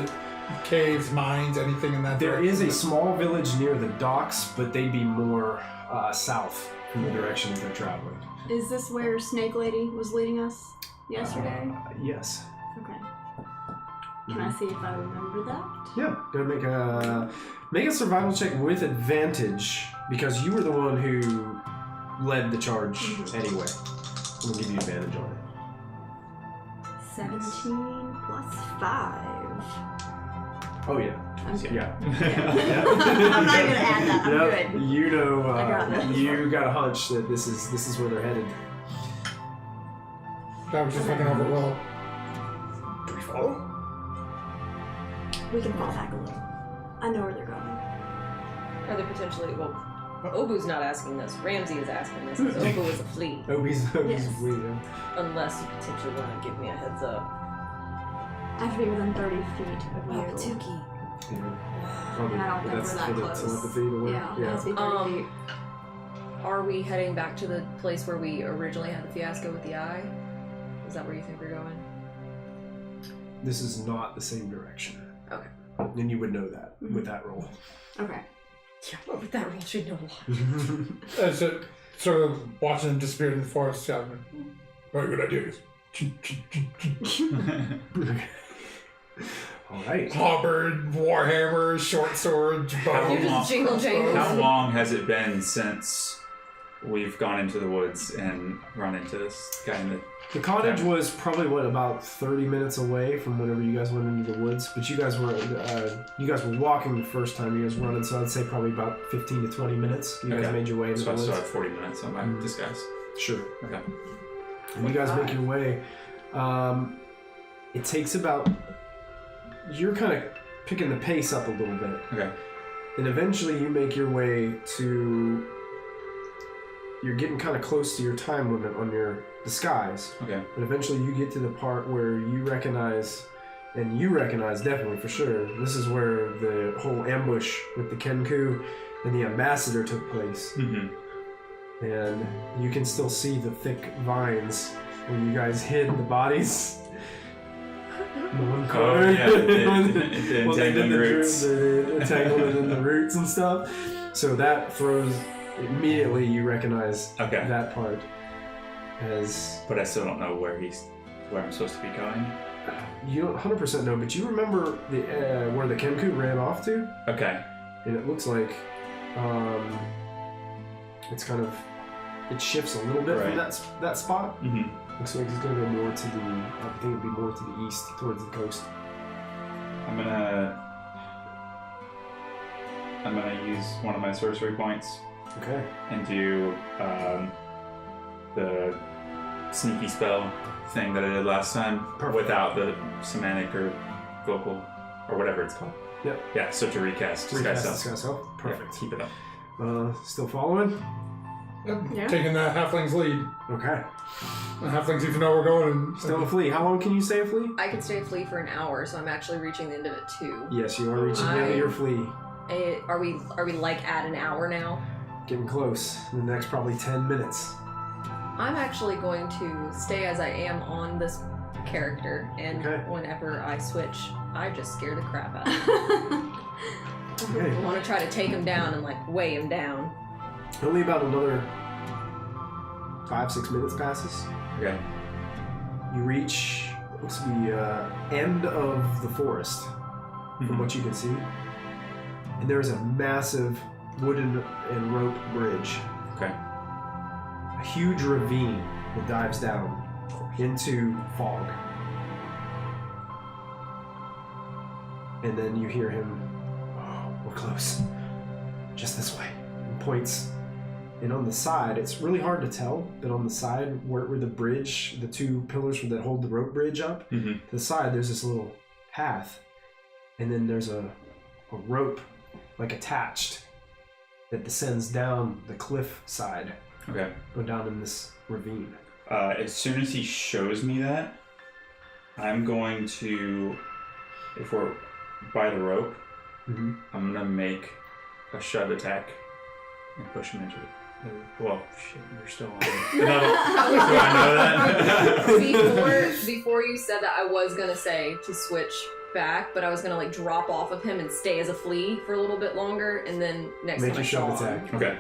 caves, mines, anything in that There direction? is a small village near the docks, but they'd be more south from the direction that they're traveling. Is this where Snake Lady was leading us yesterday? Yes. Okay. Can I see if I remember that? Yeah, go ahead, make a survival check with advantage, because you were the one who led the charge anyway. I'm gonna give you advantage on it. 17 plus 5. Oh yeah. I'm good. Yeah. I'm not even gonna add that. I'm Yep, good. you know, I got this. you got a hunch that this is where they're headed. I was just looking over Willow. Do we follow? We can fall back a little. I know where they're going. Are they potentially... Well, Obu's not asking this. Ramsey is asking this because Obu is a flea. Obi's Yes. bleeding. Unless you potentially want to give me a heads up. I have to be within 30 feet of you. Tuki. Yeah. And I don't think That's we're that for the close. telepathy to work. Yeah, it has to be 30 feet. Are we heading back to the place where we originally had the fiasco with the eye? Is that where you think we're going? This is not the same direction. Okay. And you would know that with that roll. Okay. Yeah, but with that roll, should know a lot. So, sort of watching them disappear in the forest, shouting, "Very good ideas." All right. Halberd, warhammers, short swords, bows. You just jingle jangle. How long has it been since we've gone into the woods and run into this guy in the... The cottage was probably about 30 minutes away from whenever you guys went into the woods, but you guys were walking the first time you guys were running, so I'd say probably about 15 to 20 minutes. You guys made your way into the So I woods. still have 40 minutes on my disguise. Sure. Okay. And you guys make your way. It takes about... You're kind of picking the pace up a little bit. Okay. And eventually you make your way to... You're getting kind of close to your time limit on your disguise. Okay. But eventually you get to the part where you recognize, and you recognize definitely for sure, this is where the whole ambush with the Kenku and the ambassador took place. Mm-hmm. And you can still see the thick vines where you guys hid the bodies. In the one corner. Oh, yeah. The Well, they did entangling roots. the entanglement in the roots and stuff. So that throws... Immediately you recognize Okay. that part as... But I still don't know where I'm supposed to be going. You don't 100% know, but you remember the where the Kenku ran off to? Okay. And it looks like it's kind of... It shifts a little bit from that spot. Mm-hmm. Looks like it's going to go more to the... I think it'd be more to the east, towards the coast. I'm gonna use one of my sorcery points Okay. and do the sneaky spell thing that I did last time. Perfect. Without the semantic or vocal or whatever it's called. Yep. Yeah, so to recast Recast Disguise disguise Self. self. Perfect. Yeah, keep it up. Still following? Yep. Yeah. Taking the halfling's lead. Okay. The halflings even know we're going. And Still a flea. How long can you stay a flea? I could stay a flea for an hour, so I'm actually reaching the end of it too. Yes, you are reaching the end of your flea. Are we like at an hour now? Getting close. The next probably 10 minutes. I'm actually going to stay as I am on this character, and Okay. whenever I switch, I just scare the crap out of him. Okay. I want to try to take him down and like weigh him down. Only about another 5-6 minutes passes. Okay. You reach looks to be end of the forest from what you can see. And there's a massive wooden and rope bridge. Okay. A huge ravine that dives down into fog. And then you hear him, "Oh, we're close. Just this way." And points. And on the side, it's really hard to tell, but on the side where the bridge, the two pillars that hold the rope bridge up, Mm-hmm. to the side there's this little path. And then there's a rope like attached that descends down the cliff side, Okay. go down in this ravine. As soon as he shows me that, I'm going to, if we're by the rope, Mm-hmm. I'm gonna make a shove attack and push him into it. Well, shit, you're still on. Do I know that? Before you said that, I was gonna say to switch back, but I was gonna like drop off of him and stay as a flea for a little bit longer, and then next Make time I your shove saw him, attack. Okay.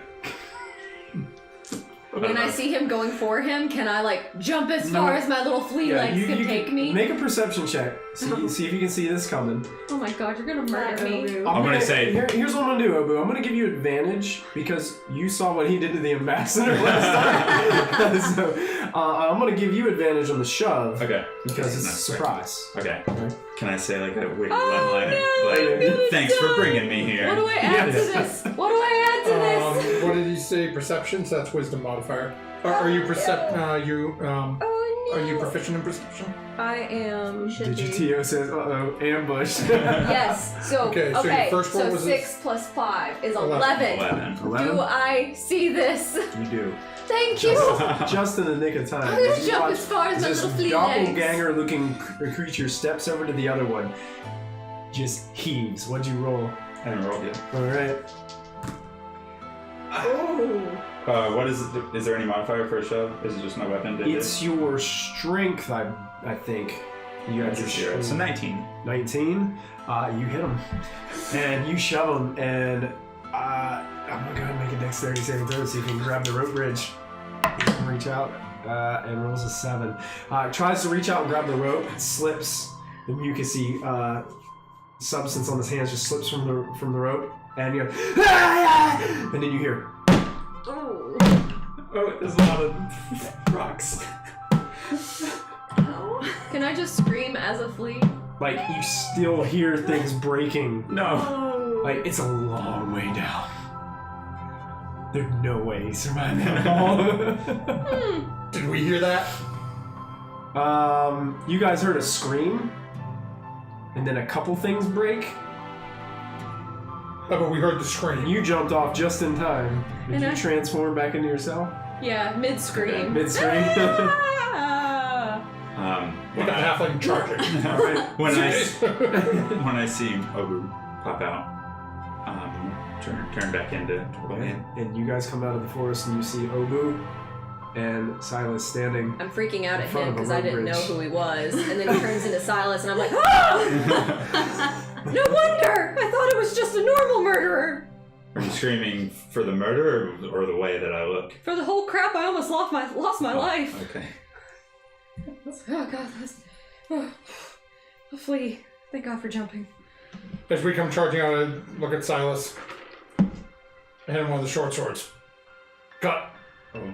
when I see him going for him, can I like jump as far as my little flea legs can take me? Make a perception check. See if you can see this coming. Oh my god, you're gonna murder me. I'm gonna say- here's what I'm gonna do, Obu. I'm gonna give you advantage because you saw what he did to the ambassador last time. So I'm gonna give you advantage on the shove Okay. because it's a Nice. surprise. Okay. Okay. Can I say like a witty Oh, one-liner? no, Like, I'm gonna thanks for die. bringing me here. What do I add to Yes. this? What do I add to this? What did he say? Perception? So that's wisdom modifier. Are you are you proficient in perception? I am. Digitio says, "Uh-oh, ambush." Yes. So Okay, so your first roll so was 6 plus 5 is 11. 11. 11. Do I see this? You do. Thank you. Just in the nick of time. I'm gonna As you jump watch as far as my this little flea legs. doppelganger-looking creature steps over to the other one, just heaves. What'd you roll? I haven't rolled yet. All right. What is it? Is there any modifier for a shove? Is it just my weapon? It's your strength, I think. You got your zero. So 19. 19. You hit him, and you shove him, and I'm gonna go ahead and make a dexterity saving throw so you can grab the rope bridge. You can reach out and rolls a 7. Tries to reach out and grab the rope, slips. The mucusy substance on his hands just slips from the rope, and you go, "Ah!" And then you hear, Oh. Oh, there's a lot of rocks. Can I just scream as a flea? like, you still hear things breaking. No. Like, it's a long way down. There's no way he survived that all. Did we hear that? You guys heard a scream, and then a couple things break. Oh, but we heard the scream. You jumped off just in time. Did And you I- transform back into yourself? Yeah, mid-scream. Mid-scream? Ah! We got halfling charging. Alright. when I see Obu pop out, turn back into Turtle Man. And you guys come out of the forest and you see Obu and Silas standing. I'm freaking out In at front him of a because I didn't road know bridge. who he was. And then he turns into Silas and I'm like, ah! No wonder! I thought it was just a normal murderer! Are you screaming for the murder or the way that I look? For the whole crap, I almost lost my life. Okay. Oh god, that's... Oh, a flea. Thank God for jumping. As we come charging out, I look at Silas. I hit him one of the short swords. Cut. Oh.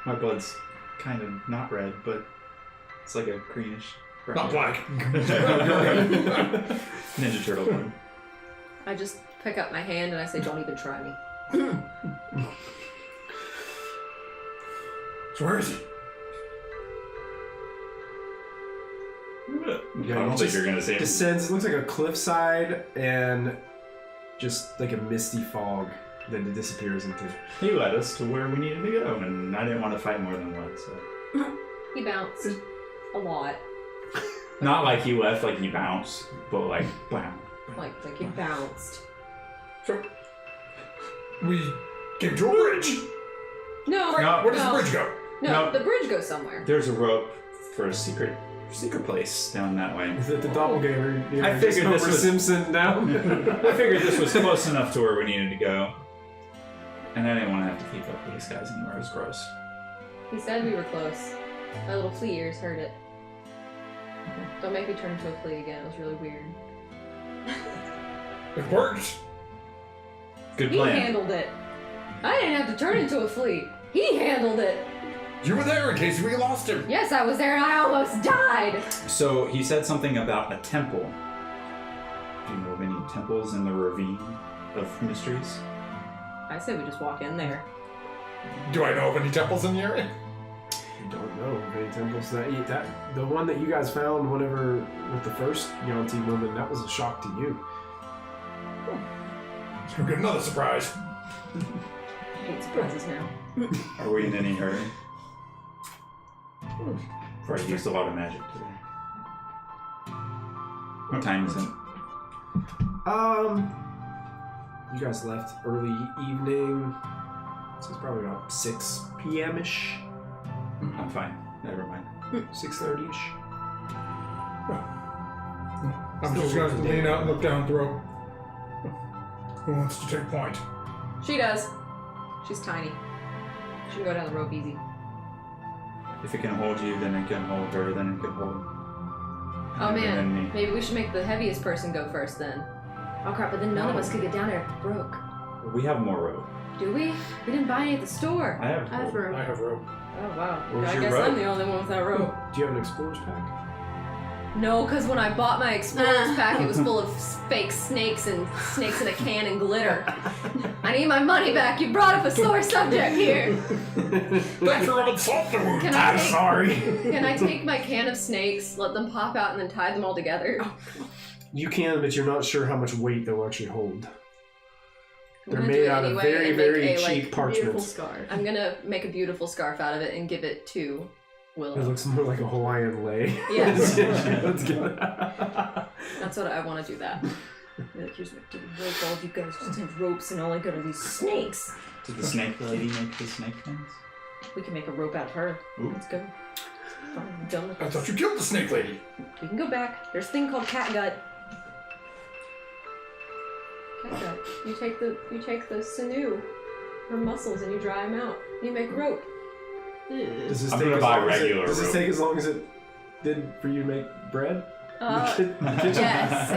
My blood's kind of not red, but it's like a greenish brown. Not black. Ninja Turtle blood. I just pick up my hand and I say, don't even try me. So where is he? I don't think you're gonna say it. Descends, it looks like a cliffside and just like a misty fog that it disappears into. He led us to where we needed to go, and I didn't want to fight more than once. So. He bounced a lot. Not like he left, like he bounced, but like, bam. Like he bounced. So we came to a bridge. No, No, Where does no. the bridge go? No, No. the bridge goes somewhere. There's a rope for a secret place down that way. Is it the doppelganger? You I know, figured just this Homer was- Simpson down. I figured this was close enough to where we needed to go, and I didn't want to have to keep up with these guys anymore. It was gross. He said we were close. My little flea ears heard it. Don't make me turn into a flea again. It was really weird. It worked. Good He plan. handled it. I didn't have to turn into a flea. He handled it. You were there in case we lost him. Yes, I was there and I almost died. So he said something about a temple. Do you know of any temples in the ravine of mysteries? I said we just walk in there. Do I know of any temples in the area? I don't know of any temples that the one that you guys found whenever with the first Yonti woman, that was a shock to you. Let's go get another surprise. I hate surprises now. Are we in any hurry? For I used a lot of magic today. What time is it? You guys left early evening, so it's probably about 6 p.m.-ish, I'm fine. Never mind. 6:30-ish. I'm just going to lean out and look down at the rope. Who wants to take point? She does. She's tiny. She can go down the rope easy. If it can hold you, then it can hold her, then it can hold. Oh and then man, me. maybe we should make the heaviest person go first then. Oh crap, but then none of us could get down there if it broke. We have more rope. Do we? We didn't buy any at the store. I have I have rope. rope. I have rope. Oh wow. Where's I your guess rope? I'm the only one without rope. Do you have an explorer's pack? No, because when I bought my explorer's pack, it was full of fake snakes and snakes in a can and glitter. I need my money back. You brought up a sore subject here. Thanks for rubbing salt in the wound. Can I I'm take- sorry. Can I take my can of snakes, let them pop out, and then tie them all together? You can, but you're not sure how much weight they'll actually hold. I'm They're gonna do made it out of anyway very, and make very a, cheap like, Beautiful parchment. scar. I'm gonna make a beautiful scarf out of it and give it to Willow. It looks more like a Hawaiian lei. Yes. Let's go. That's what I want to do that. Like, here's my rope. All of you guys just have ropes, and all I got are these snakes. Did the snake lady make the snake things? We can make a rope out of her. Ooh. Let's go. Fine, I'm done with I this. thought you killed the snake lady. We can go back. There's a thing called catgut. Catgut. You take the sinew, her muscles, and you dry them out. You make rope. Does this I'm take gonna as buy long as regular Does this rope. take as long as it did for you to make bread? Yes,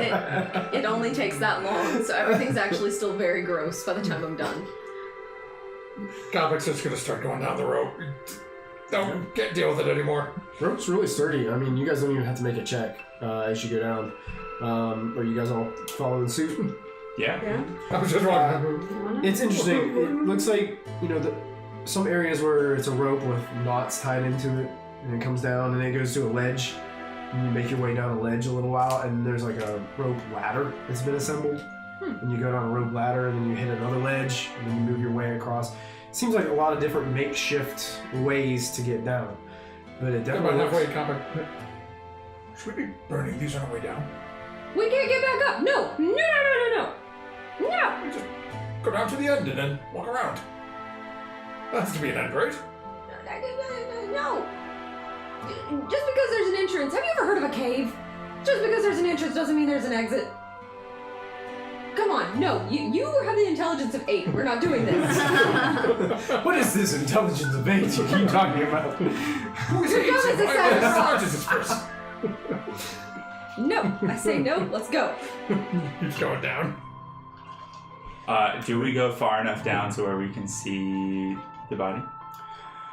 it only takes that long, so everything's actually still very gross by the time I'm done. Kapak's just gonna start going down the rope. Don't deal with it anymore. Rope's really sturdy. I mean, you guys don't even have to make a check as you go down. Are you guys all following suit? Yeah. I was just wondering. It's interesting. It looks like, some areas where it's a rope with knots tied into it, and it comes down, and it goes to a ledge, and you make your way down a ledge a little while, and there's like a rope ladder that's been assembled, and you go down a rope ladder, and then you hit another ledge, and then you move your way across. It seems like a lot of different makeshift ways to get down, but it About definitely halfway, looks... Kapak. Should we be burning these on our way down? We can't get back up! No! No! No! We just go down to the end and then walk around. That has to be an end, right? No! Just because there's an entrance, have you ever heard of a cave? Just because there's an entrance doesn't mean there's an exit. Come on, no, you have the intelligence of 8. We're not doing this. What is this intelligence of 8 you keep talking about? Who is Your it? job is to Why sound am I wrong. smart as this person? No, I say no, let's go. He's going down. Do we go far enough down to where we can see the body?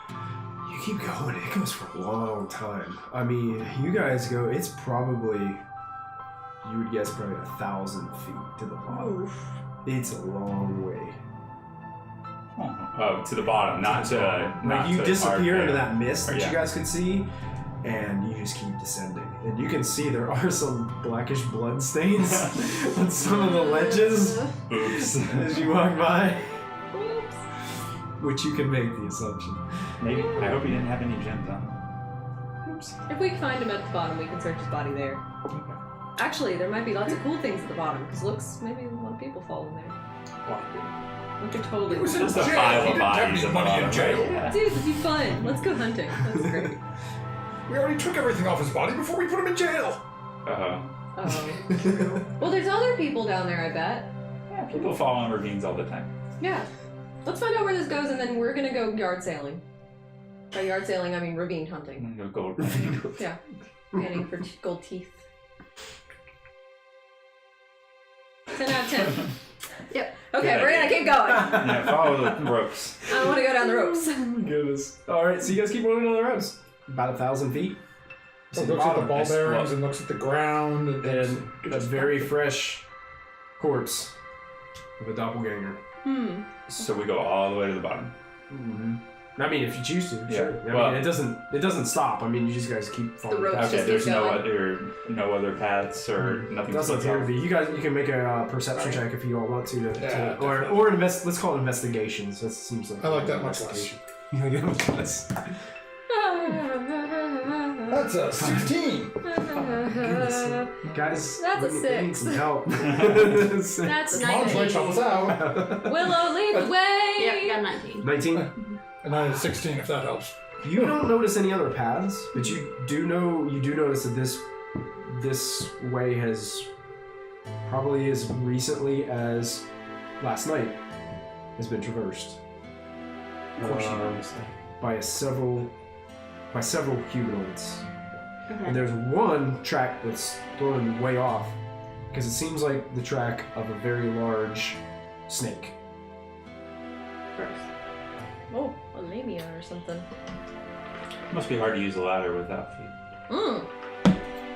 You keep going, it goes for a long time. I mean, you guys go, it's probably, you would guess probably 1,000 feet to the bottom. It's a long way. Oh, to the bottom, not to... Like, not you to disappear our- into that mist that Yeah. you guys could see, and you just keep descending. And you can see there are some blackish blood stains on some of the ledges Oops. as you walk by, Oops. which you can make the assumption. Maybe. I hope he didn't have any gems on. Oops. If we find him at the bottom, we can search his body there. Actually, there might be lots of cool things at the bottom, because looks, maybe a lot of people fall in there. We could totally... It was in Just a jail. pile He of didn't have bodies any at the money in bottom. jail. Yeah. Dude, it'd be fun. Let's go hunting. That's great. We already took everything off his body before we put him in jail. True. Well, there's other people down there, I bet. Yeah, people fall in ravines all the time. Yeah. Let's find out where this goes, and then we're gonna go yard sailing. By yard sailing, I mean ravine hunting. I'm gonna go gold. Yeah. Panning for gold teeth. 10 out of 10. Yep. Okay, Good we're gonna idea. keep going. Yeah, follow the ropes. I want to go down the ropes. Oh my goodness. Alright, so you guys keep running down the roads. About 1,000 feet. So looks at the ball Nice. bearings and looks at the ground And a very fresh corpse of a doppelganger. So we go all the way to the bottom. Mm-hmm. I mean, if you choose to, Yeah, sure. I well- mean, it doesn't stop. I mean, you just guys keep following. ropes path. Okay, just there's keep no other paths or nothing. That's to not here to be. You guys, you can make a perception check if you all want to, Yeah, or invest. Let's call it investigations. That seems like I like that much less. You like that much less. That's a 16. Goodness. Guys, That's a we need 6. some help. That's Mom's might help us 19. out. Willow, lead the way. Yep, got 19. 19. And I had a 16 if that helps. You don't notice any other paths, but you do notice that this way has probably as recently as last night has been traversed. Of course you noticed that. By several humanoids. Okay. And there's one track that's thrown way off because it seems like the track of a very large snake. Oh, a lamia or something. Must be hard to use a ladder without feet.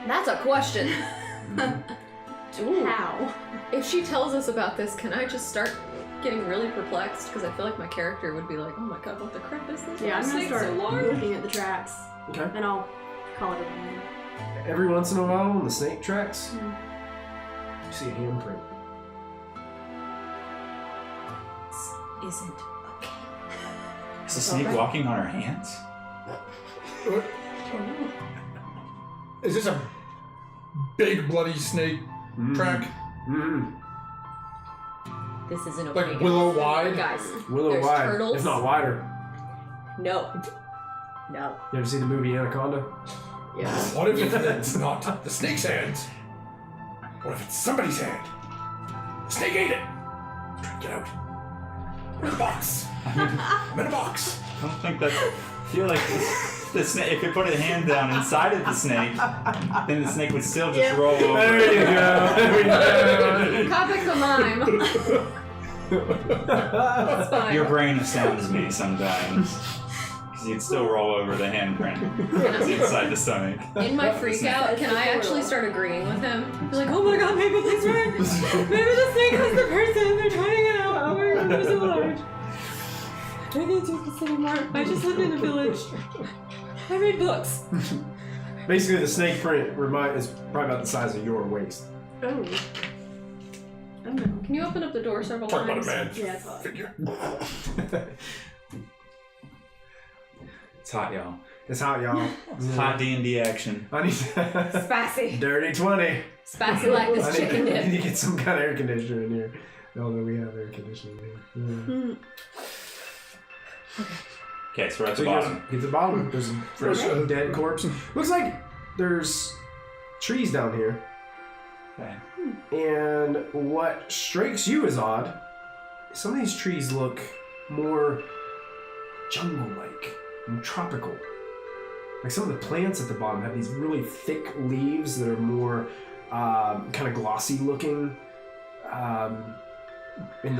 That's a question. Ooh. How? If she tells us about this, can I just start getting really perplexed? Because I feel like my character would be like, oh my god, what the crap is this? Yeah, I'm gonna Snake's start so large. looking at the tracks, Okay. and I'll call it a name. Every once in a while on the snake tracks, Mm. you see a handprint. This isn't okay. Is the snake walking on her hands? What? Is this a big bloody snake track? Mm. This isn't okay. Like guys. Willow wide? Guys, Willow there's wide, turtles. if not wider. No. No. You ever see the movie Anaconda? Yeah. What if it's not the snake's hand? What if it's somebody's hand? The snake ate it! Try to get out. I'm in a box. I'm in a box. I don't think that's feel like the snake, if you put a hand down inside of the snake, then the snake would still just roll over. There you go. There we go. Kapak the mime. That's fine. Your brain astounds me sometimes. Because you'd still roll over the handprint that's inside the stomach. In my freak out, can I actually start agreeing with him? Be like, oh my god, maybe he's right. Maybe the snake has the person. They're trying it out. Oh my god, they're so large. I didn't do this anymore. I just lived in a village. I read books. Basically, the snake print is probably about the size of your waist. Oh. Oh no. Can you open up the door several Talk about a times? man Yeah, I thought. figure. It's hot, y'all. It's hot, y'all. It's hot D&D action. I need Spicy. dirty 20. Spicy like this chicken I need dip. to get some kind of air conditioner in here. No, we have air conditioning here. Yeah. Okay, so we're at So the you bottom. guys get to the bottom. There's a fresh dead corpse. Looks like there's trees down here. Okay. And what strikes you as odd, some of these trees look more jungle-like and tropical. Like some of the plants at the bottom have these really thick leaves that are more kind of glossy looking. It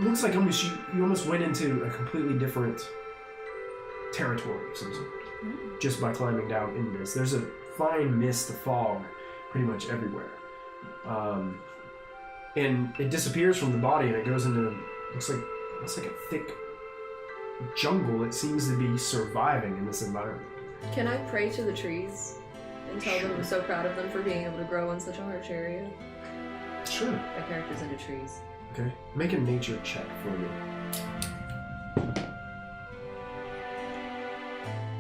looks like almost you almost went into a completely different territory of some sort just by climbing down into this. There's a fine mist of fog pretty much everywhere. And it disappears from the body and it goes into looks like a thick jungle. It seems to be surviving in this environment. Can I pray to the trees and tell them I'm so proud of them for being able to grow in such a harsh area? Sure. My character's into trees. Okay. Make a nature check for me.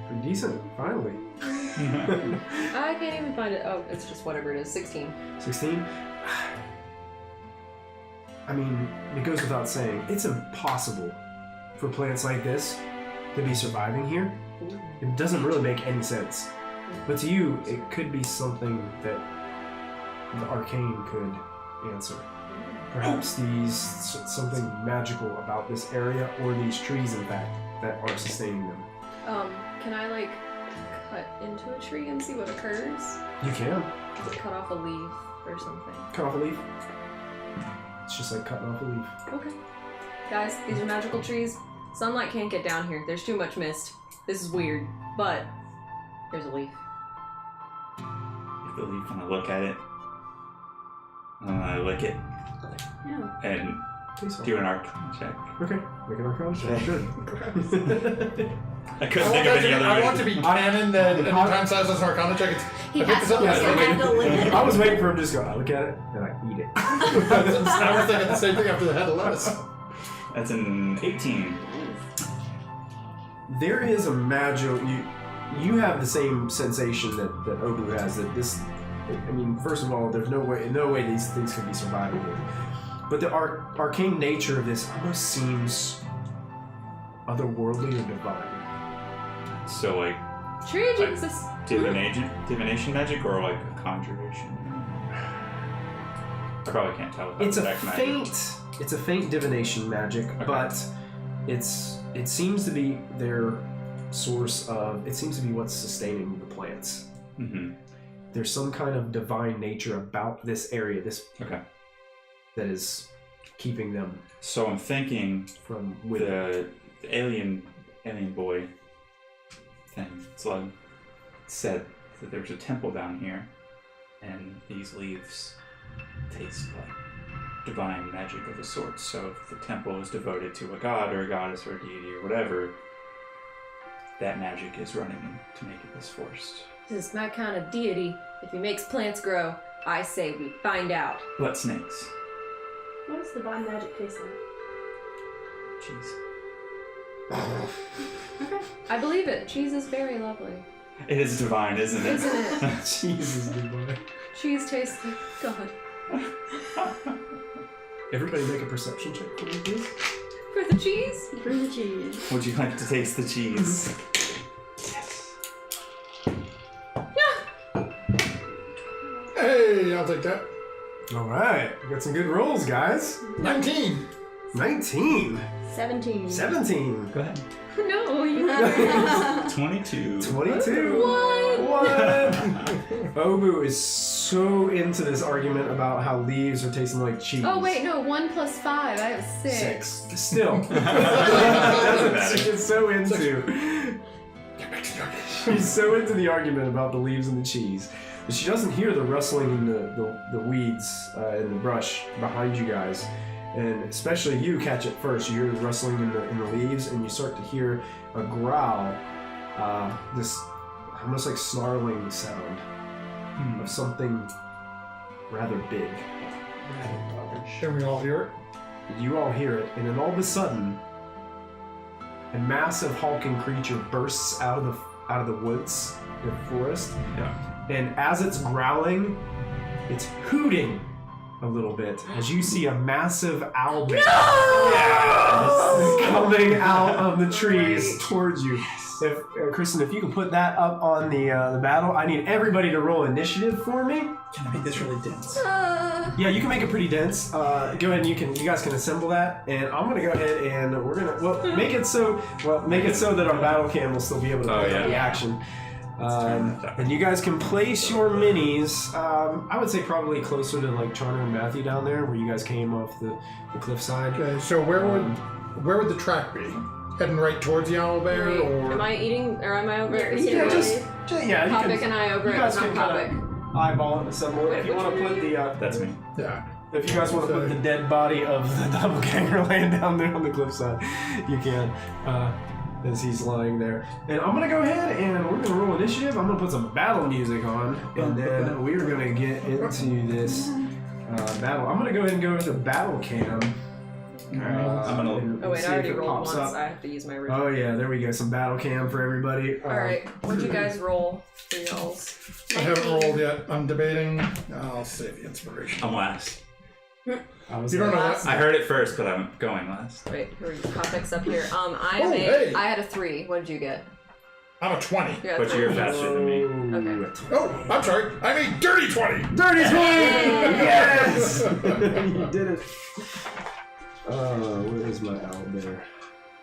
Pretty decent, finally. I can't even find it. Oh, it's just whatever it is. 16. 16? I mean, it goes without saying, it's impossible for plants like this to be surviving here. It doesn't really make any sense. But to you, it could be something that the arcane could answer. Perhaps something magical about this area, or these trees, in fact, that are sustaining them. Can I, like, cut into a tree and see what occurs? You can. Does it cut off a leaf or something? Cut off a leaf. It's just like cutting off a leaf. Okay. Guys, these are magical trees. Sunlight can't get down here. There's too much mist. This is weird, but there's a leaf. Get the leaf and I look at it. I lick it. Yeah. And Please do an arcana check. Okay, make an arcana check. Good. I couldn't think of any other I way. want to be canon that anytime Silas does an arcana check, it's He I picked has this up to, last he night. had to lick it. I was waiting for him to just go, I look at it, and I eat it. I was thinking the same thing after the head of lettuce. That's an 18. There is a magical... You have the same sensation that Obu has, that this... I mean, first of all, there's no way these things could be surviving here. But the arcane nature of this almost seems otherworldly or divine. So like Tree Like- Jesus! divination magic or like a conjuration? I probably can't tell without It's a detect magic. faint divination magic, but it seems to be their source of... It seems to be what's sustaining the plants. Mm-hmm. There's some kind of divine nature about this area, Okay. that is keeping them So I'm thinking from within. the alien boy thing, Slug, said that there's a temple down here, and these leaves taste like divine magic of a sort. So if the temple is devoted to a god or a goddess or a deity or whatever, that magic is running in to make it this forest. This is my kind of deity. If he makes plants grow, I say we find out. What snakes? What does divine magic taste like? Jeez. I believe it. Cheese is very lovely. It is divine, isn't it? Isn't it? Jesus, divine. Cheese tastes like God. Everybody make a perception check for me, please. For the cheese? For the cheese. Would you like to taste the cheese? Hey, I'll take that. All right, we got some good rolls, guys. 19. 19. 17. 17. Go ahead. No, you 22. 22. What? Obu is so into this argument about how leaves are tasting like cheese. Oh wait, no, 1 plus 5. I have 6. 6. Still. Doesn't matter. She gets so into. She's so into the argument about the leaves and the cheese. But she doesn't hear the rustling in the weeds in the brush behind you guys. And especially you catch it first. You hear the rustling in the leaves, and you start to hear a growl, this almost like snarling sound of something rather big. Can we all hear it? You all hear it, and then all of a sudden, a massive hulking creature bursts out of the woods, the forest. Yeah. And as it's growling, it's hooting a little bit as you see a massive owl bear coming out of the trees towards you. If Kristen, if you can put that up on the battle, I need everybody to roll initiative for me. Can I make this really dense? Yeah, you can make it pretty dense. Go ahead and you guys can assemble that, and I'm gonna go ahead and we're gonna make it so that our battle cam will still be able to pick up the action. And you guys can place your minis, I would say probably closer to like Charner and Matthew down there, where you guys came off the cliffside. Okay, so where would the track be? Heading right towards the owl bear, Wait, or am I eating, or am I over at Yeah, Kristy? just yeah, you Kapak can, and I over you at guys can Kapak. kind of eyeball it and assemble it. If you Which want to one put are you? the That's me. yeah? if you guys want to put the dead body of the doppelganger laying down there on the cliffside, you can. As he's lying there. And I'm going to go ahead and we're going to roll initiative. I'm going to put some battle music on, and then we're going to get into this battle. I'm going to go ahead and go into battle cam. I'm gonna. and Oh wait, see I if already it rolled pops once. up. I have to use my original. Oh yeah, there we go. Some battle cam for everybody. Alright, what'd you guys roll for y'all's? I haven't rolled yet. I'm debating. I'll save the inspiration. I'm last. I was You don't know last. that? I heard it first, but I'm going last. Wait, here we go. Kapak's up here. I had a 3. What did you get? I'm a 20. You got But 3. you're faster than me. Okay. Oh, I'm sorry. I'm a dirty 20. Dirty 20! Yes! You did it. Where is my owl bear?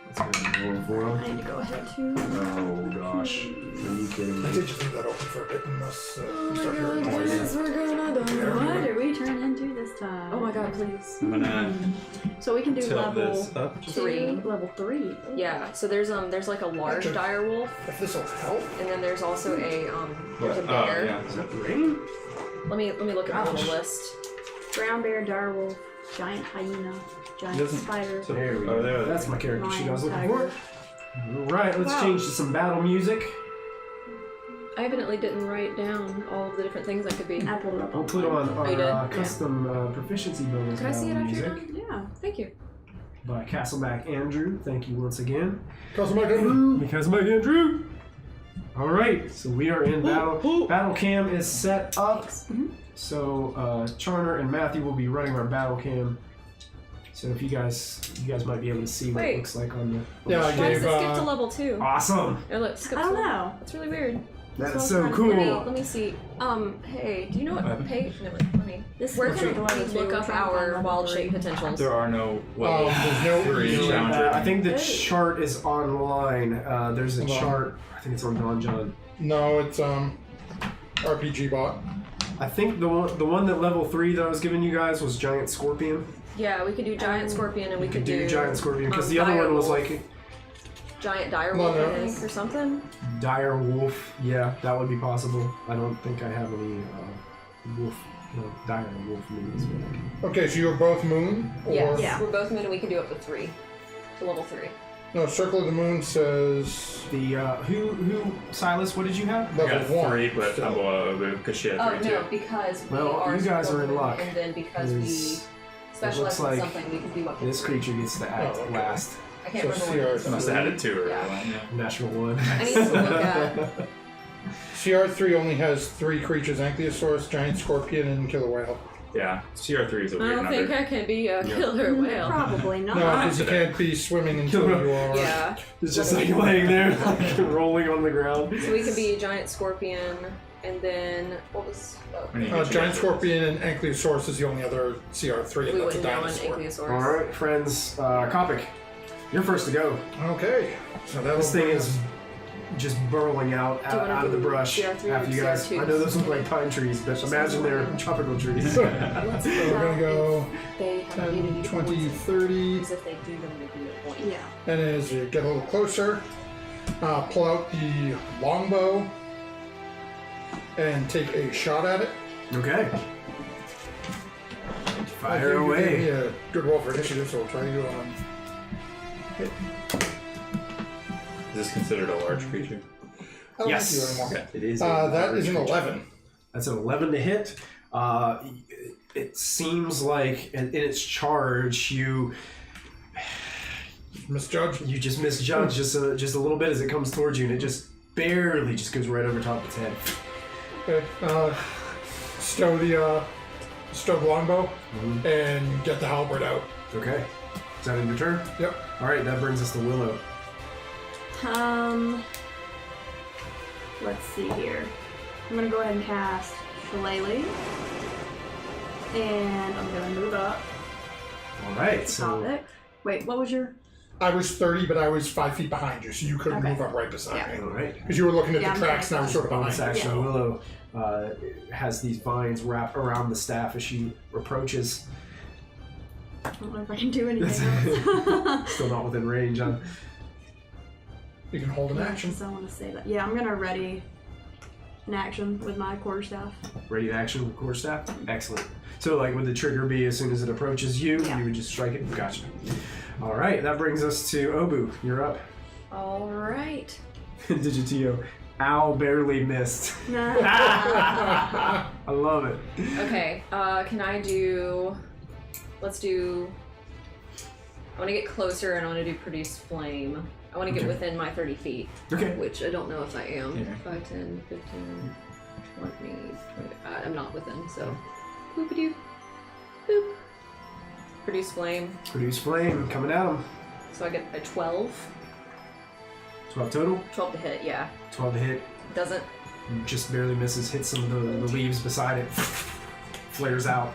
Let's go ahead and roll for I him. need to go ahead too. Oh gosh. Are you kidding I me? did just leave that open for a bit unless you start hearing What noise. are we turning into this time? Oh my god, please. I'm gonna So we can do tilt level this up. 3. Level 3. Yeah, so there's like a large dire wolf, If this will help. and then there's also a there's a Oh, bear. yeah. Is that rain? Let me look at the little list. Brown bear, direwolf, giant hyena, giant Doesn't- spider, So, There we go. oh, there. That's my character she lion, was looking tiger. for. Alright, let's Wow. change to some battle music. I evidently didn't write down all of the different things I could be. I pulled it up. I'll put on Oh, you did? our custom proficiency bonus Could I see it battle after you're music done? Yeah. Thank you. by Castleback Andrew. Thank you once again. Cause my gun. Castleback Andrew! Alright, so we are in battle. Battle cam is set up. So Charner and Matthew will be running our battle cam. So if you guys might be able to see what Wait. it looks like on the Yeah, I Why does gave, it skip to level 2? Awesome! Or look, skip I to don't level- know. That's really weird. That is So so fun. cool. Let me see. Hey, do you know what page? Never. Let me. This Where is can level we look 2, up trying to find our level wild 3. shape potentials? There are no level There's no 3 no, challenger. I think the Hey. chart is online. There's a Hold on. chart. I think it's on Don John. No, it's RPG bot. I think the one that level 3 that I was giving you guys was Giant Scorpion. Yeah, we could do giant scorpion, and we could do Giant Scorpion because um, the other one was direwolf. like giant dire No, wolf, no. I think, or something. Dire Wolf. Yeah, that would be possible. I don't think I have any wolf, dire wolf moves. Okay, so you're both moon? Or Yes. Yeah. We're both moon, and we can do up to 3. To level 3. No, Circle of the Moon says The who Silas? What did you have? I level got 1. 3, but I'm because she had 3 too. because we Well, are you guys are in Scorpion, luck, and then because we 'cause specialize in like something, we can do up to This 3. creature gets to act Oh, okay. last. I can't So remember what CR it Must have had it 2 earlier. Yeah. Yeah. Natural one. I need to look at. CR3 only has 3 creatures: Ankylosaurus, Giant Scorpion, and Killer Whale. Yeah. CR3 is a I weird don't number. think I can be a killer whale. Probably not. No, because you can't be swimming until Killer- you are. Yeah. It's just like laying there, like rolling on the ground. So we can be a giant scorpion, and then what was? Oh, We need to get you Giant guys Scorpion and Ankylosaurus is the only other CR3, we and that's a wouldn't know an dinosaur. ichthyosaurus. All right, friends. Kapak. You're first to go. Okay. So that This thing is just burrowing out Do you wanna of the do brush CR3 or after you guys. CR2? I know those look like pine trees, but imagine they're tropical trees. So we're gonna go They have 10, immunity to 20, poison. 30. Because if they do them, they do a point. Yeah. And as you get a little closer, pull out the longbow and take a shot at it. Okay. Fire I think you away. gave me a good roll for initiative, so we'll try you on. Hit. Is this considered a large creature? I don't Yes. like you anymore. It is. That is an large creature. 11. That's an 11 to hit. It seems like in its charge, you Misjudged. just misjudge just a little bit as it comes towards you, and it just barely just goes right over top of its head. Okay. Stow the longbow and get the halberd out. Okay. Is that in your turn? Yep. All right. That brings us to Willow. Let's see here. I'm gonna go ahead and cast Shillelagh. And I'm gonna move up. All right. So Topic. Wait, what was your... I was 30, but I was 5 feet behind you, so you couldn't Okay. move up right beside Yeah. me. all right. Because you were looking at Yeah, the I'm tracks and I was sort of Bonus behind you. action. Yeah. Willow has these vines wrapped around the staff as she approaches. I don't know if I can do anything else. Still not within range. Huh? You can hold an action. So I want to say that. Yeah, I'm gonna ready an action with my quarterstaff. Ready to action with quarterstaff? Excellent. So, like, would the trigger be as soon as it approaches you, Yeah. you would just strike it? Gotcha. All right, that brings us to Obu. You're up. All right. Digitio. Ow, barely missed. I love it. Okay. Can I do? Let's do. I want to get closer, and I want to do produce flame. I want to get Okay. within my 30 feet, Okay. which I don't know if I am. Yeah. 5, 10, 15, 20, 20. I'm not within, so. Boop-a-doo. Boop. Produce flame. Produce flame coming at him. So I get a 12. 12 total. 12 to hit, yeah. 12 to hit. Doesn't. Just barely misses. Hits some of the leaves beside it. Flares out.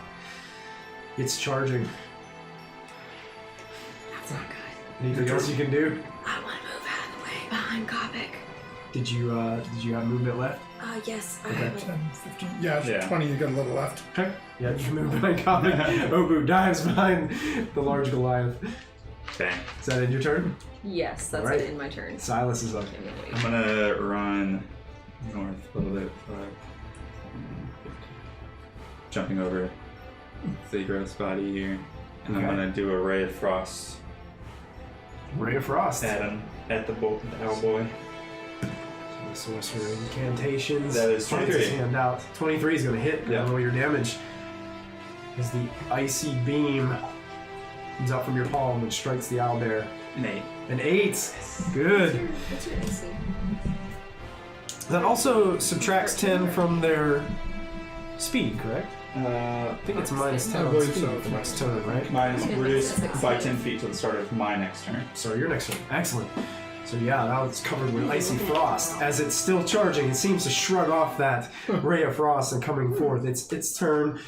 It's charging. That's not good. Anything else you can do? I want to move out of the way behind Kapak. Did you have movement left? Yes, I Okay. have it. 10, 15. Yeah, Yeah. 20, you got a little left. Okay. Yeah, just move behind Kapak. Obu dives behind the large Goliath. Okay. Is that in your turn? Yes, that's Alright. it in my turn. Silas is up. I'm gonna run north a little bit. Jumping over the gross body here. And I'm Okay. gonna do a ray of frost Ray of Frost. at him, at the owl boy. The sorcerer incantations. That is Finds 23. his hand out. 23 is going to hit. Yeah. Roll your damage. As the icy beam comes out from your palm and strikes the owlbear. An 8. An 8. Good. What's your AC? That also subtracts 10 from their speed, correct? I think it's minus 10 I on believe speed so. for next turn, right? Mine's Yeah, reduced that's by exciting. 10 feet to the start of my next turn. So your next turn. Excellent. So yeah, now it's covered with icy frost. As it's still charging, it seems to shrug off that ray of frost and coming forth. It's its turn.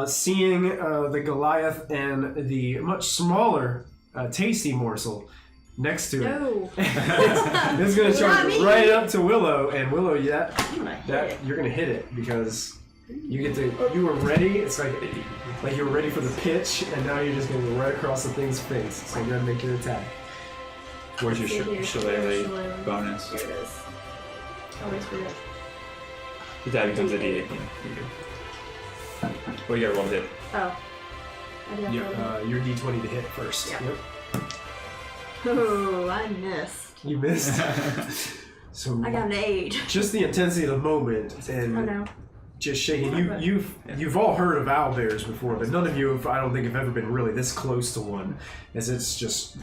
Seeing the Goliath and the much smaller tasty morsel next to it. No. It's going to Not charge me. right up to Willow, and Willow, yeah, I'm gonna hit that it. you're going to hit it because you get to. You were ready. It's like you were ready for the pitch, and now you're just going to go right across the thing's face. So you're going to make your attack. Where's your See here. shillelagh Shillelagh. bonus? Here it is. Always forget. The die becomes a D8. Well, you gotta roll the hit. Oh. I did have to roll it. Your D20 to hit first. Yeah. Yep. Oh, I missed. You missed. So I got an 8. just the intensity of the moment and Oh no. just shaking. You've all heard of owl bears before, but none of you have, I don't think, have ever been really this close to one. As it's just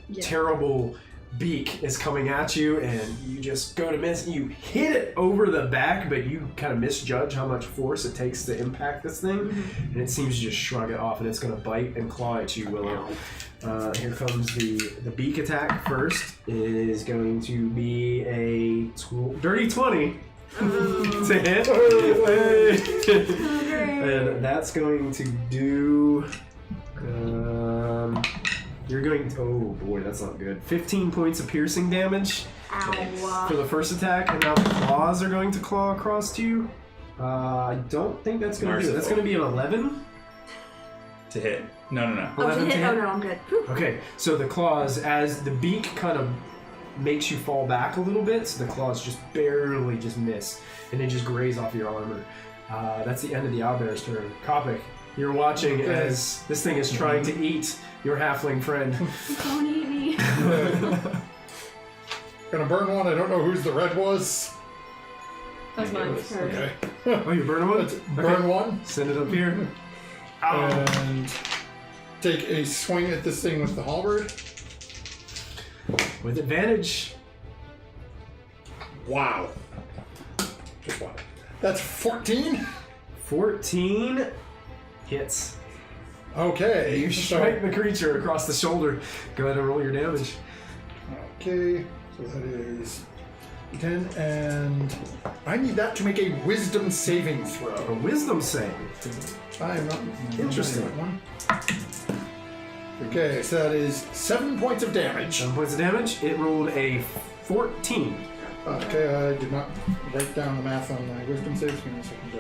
Yeah. terrible beak is coming at you, and you just go to miss. You hit it over the back, but you kind of misjudge how much force it takes to impact this thing, and it seems to just shrug it off, and it's going to bite and claw at you, Willow. Here comes the beak attack first. It is going to be a dirty 20 to hit. And that's going to do You're going to, oh boy, that's not good. 15 points of piercing damage Ow. for the first attack, and now the claws are going to claw across you. I don't think that's going to do it. That's going to be an 11 To hit. No. Oh, to 11 hit? to Oh, hit? no, I'm good. Whew. Okay, so the claws, as the beak kind of makes you fall back a little bit, so the claws just barely just miss, and they just graze off your armor. That's the end of the owlbear's turn. Kapak, you're watching as this thing is trying to eat your halfling friend. Don't eat me. Gonna burn one. I don't know whose the red was. That's mine. Okay. Oh, you burn one? Burn one. Send it up here. And take a swing at this thing with the halberd. With advantage. Wow. Just one. That's 14. 14 hits. Okay. You strike the creature across the shoulder. Go ahead and roll your damage. Okay. So that is 10, and I need that to make a wisdom saving A throw. wisdom save. I am not Interesting. that one. Okay, so that is 7 points of damage. 7 points of damage. It rolled a 14. Okay, I did not write down the math on my wisdom saves. Give me a second.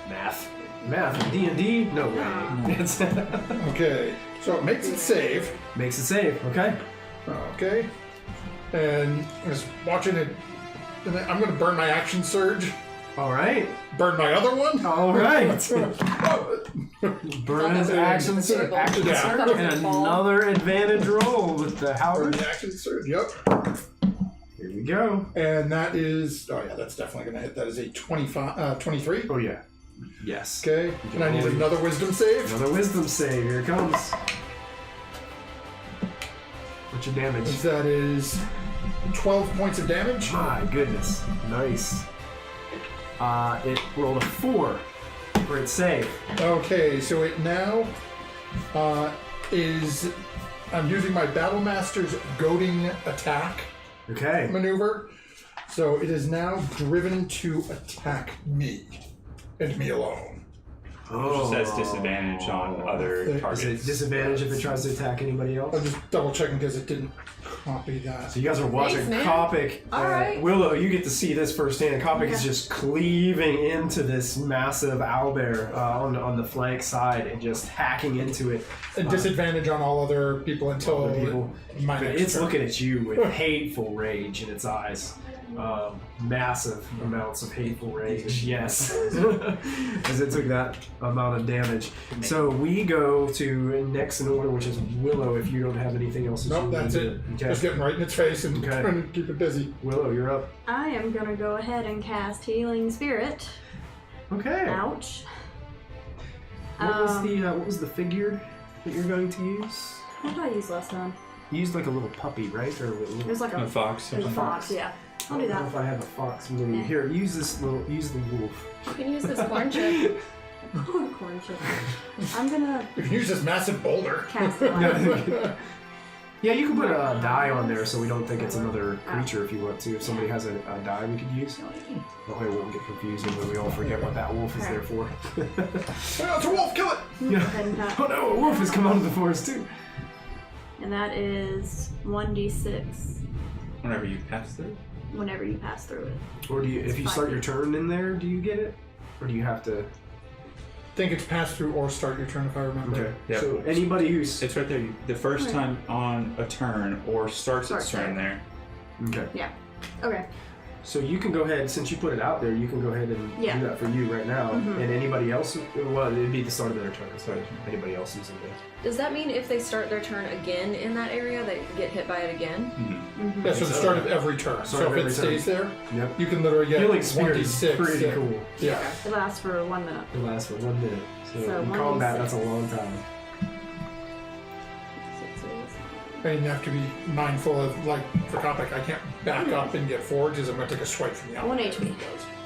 That's Math. D&D? No way. It's okay. So it makes it save. Makes it save. Okay. Okay. And I was watching it. And then I'm going to burn my action surge. All right. Burn my other one. All right. Burn his action Yeah. surge, and Yeah. another advantage roll with the Burn halberd. the action surge. Yep. Here we go. And that is. Oh yeah, that's definitely going to hit. That is a 23. Oh yeah. Yes. Okay. And I need another wisdom save. Another wisdom save. Here it comes. What's your damage? That is 12 points of damage. My goodness. Nice. It rolled a 4 for its save. Okay, so it now is. I'm using my Battlemaster's goading attack Okay. maneuver. So it is now driven to attack me. And me alone. Oh. Just has disadvantage on other Is it targets. Is it disadvantage if it tries to attack anybody else? I'm just double checking because it didn't copy that. So you guys are watching Thanks, man. Kapak. All right. Willow, you get to see this firsthand. Kapak is just cleaving into this massive owlbear on the flank side and just hacking into it. A disadvantage on all other people until Other people. my But next it's turn. looking at you with hateful rage in its eyes. Massive amounts of hateful rage, yes. As it took that amount of damage. So we go to next in order, which is Willow, if you don't have anything else. that Nope, you that's want it. to do. Okay. Just getting right in its face and Okay. trying to keep it busy. Willow, you're up. I am gonna go ahead and cast Healing Spirit. Okay. Ouch. What was the figure that you're going to use? What did I use last time? You used like a little puppy, right? Or a It little. was like A a, fox. it was a fox, yeah. I'll do I don't know if that. I have a fox movie. Yeah. Here, use the wolf. You can use this corn chip. Corn chip. I'm gonna You can use this massive boulder. cast it on. Yeah, you can put a die on there so we don't think it's another creature if you want to. If somebody has a die we could use. That way we won't get confused and then we all forget what that wolf is there for. Oh, it's a wolf! Kill it! Go ahead and cast. Oh no, a wolf has come out of the forest too. And that is 1d6 Whenever you pass through. whenever you pass through it. Or do you, if you start your turn in there, do you get it? Or do you have to? Think it's pass through or start your turn if I remember. Okay. Yeah. So anybody who's It's right there. The first Okay. time on a turn or starts its Starts turn there. okay. Yeah. Okay. So you can go ahead, since you put it out there, you can go ahead and Yeah. do that for you right now. Mhm. And anybody else, well, it'd be the start of their turn. So anybody else using this. Does that mean if they start their turn again in that area, they get hit by it again? Mm-hmm. Yeah, so the start of every turn. Start So of if it every stays there, Yep. you can literally get Healing Spirit is 1d6. pretty yeah. cool. Yeah. It lasts for 1 minute. It lasts for 1 minute. So, So in 1d6. combat, that's a long time. And you have to be mindful of, like, for Kapak, I can't back up and get forward because I'm going to take a swipe from the outside. 1 HP.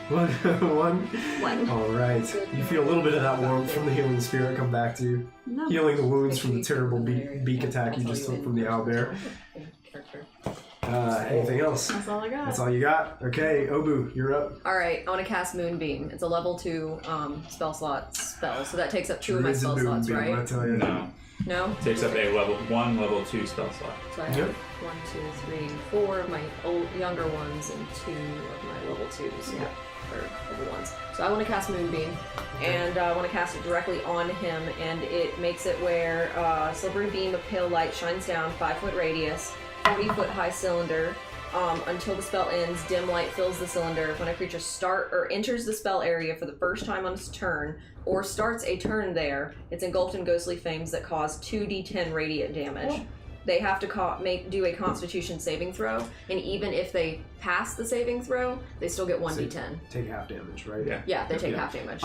One. One. All right. You feel a little bit of that warmth from the healing spirit come back to you, No. healing the wounds from the terrible beak attack you just took from the owlbear. Anything else? That's all I got. That's all you got? Okay, Obu, you're up. Alright, I want to cast Moonbeam. It's a level 2 spell slot spell, so that takes up 2 of my Druid's a spell slots, moonbeam, I right? tell you. No. No? Takes up a level 2 spell slot. So I have Yep. 1, 2, 3, 4 of my younger ones and 2 of my level 2s. Yeah. Or level 1s. So I want to cast Moonbeam, and I want to cast it directly on him, and it makes it where silvery beam of pale light shines down 5-foot radius, 40-foot high cylinder. Until the spell ends, dim light fills the cylinder. When a creature enters the spell area for the first time on its turn, or starts a turn there, it's engulfed in ghostly flames that cause 2d10 radiant damage. They have to do a Constitution saving throw, and even if they pass the saving throw, they still get 1d10. Take half damage, right? Yeah. Yeah, they take half damage.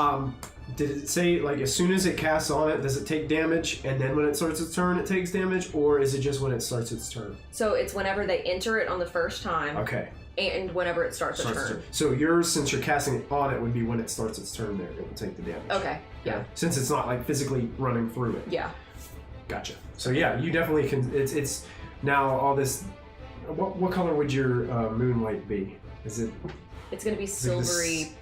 Did it say, like, as soon as it casts on it, does it take damage, and then when it starts its turn, it takes damage, or is it just when it starts its turn? So it's whenever they enter it on the first time, Okay. and whenever it starts a Starts its turn. turn. So yours, since you're casting it on it, would be when it starts its turn there. It will take the damage. Okay, yeah. Since it's not, like, physically running through it. Yeah. Gotcha. So yeah, you definitely can. It's now all this. What color would your moonlight be? Is it It's going to be silvery